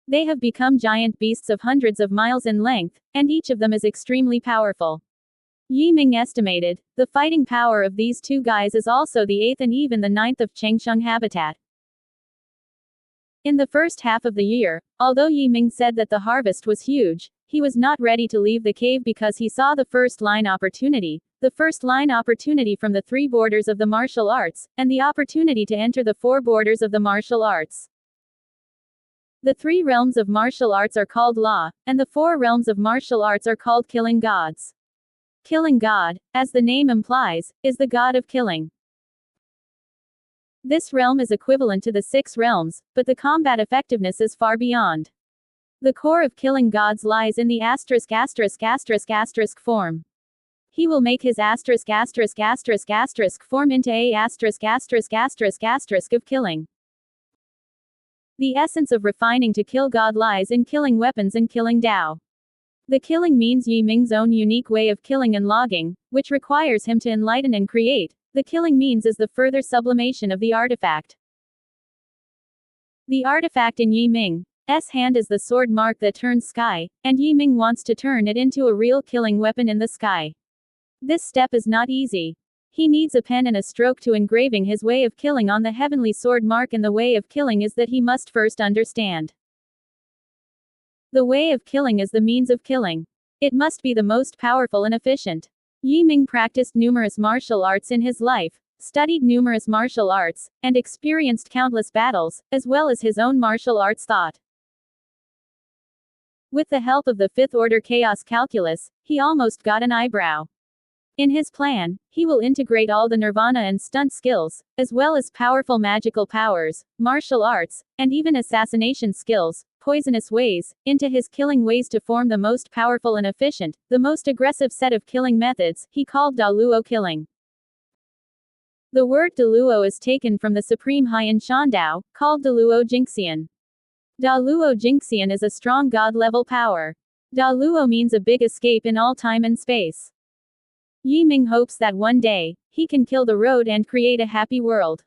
They have become giant beasts of hundreds of miles in length, and each of them is extremely powerful. Yi Ming estimated, the fighting power of these two guys is also the 8th and even the 9th of Chengsheng habitat. In the first half of the year, although Yi Ming said that the harvest was huge, he was not ready to leave the cave because he saw the first line opportunity from the 3 borders of the martial arts, and the opportunity to enter the 4 borders of the martial arts. The 3 realms of martial arts are called law, and the 4 realms of martial arts are called killing gods. Killing God, as the name implies, is the god of killing. This realm is equivalent to the 6 realms, but the combat effectiveness is far beyond. The core of killing gods lies in the **** form. He will make his **** form into a **** of killing. The essence of refining to kill God lies in killing weapons and killing Dao. The killing means Yi Ming's own unique way of killing and logging, which requires him to enlighten and create. The killing means is the further sublimation of the artifact. The artifact in Yi Ming's hand is the sword mark that turns sky, and Yi Ming wants to turn it into a real killing weapon in the sky. This step is not easy. He needs a pen and a stroke to engraving his way of killing on the heavenly sword mark, and the way of killing is that he must first understand. The way of killing is the means of killing. It must be the most powerful and efficient. Yi Ming practiced numerous martial arts in his life, studied numerous martial arts, and experienced countless battles, as well as his own martial arts thought. With the help of the 5th order chaos calculus, he almost got an eyebrow. In his plan, he will integrate all the nirvana and stunt skills, as well as powerful magical powers, martial arts, and even assassination skills, poisonous ways, into his killing ways to form the most powerful and efficient, the most aggressive set of killing methods, he called Daluo killing. The word Daluo is taken from the supreme Haiyan Shandao, called Daluo Jingxian. Daluo Jingxian is a strong god-level power. Daluo means a big escape in all time and space. Yi Ming hopes that one day, he can kill the road and create a happy world.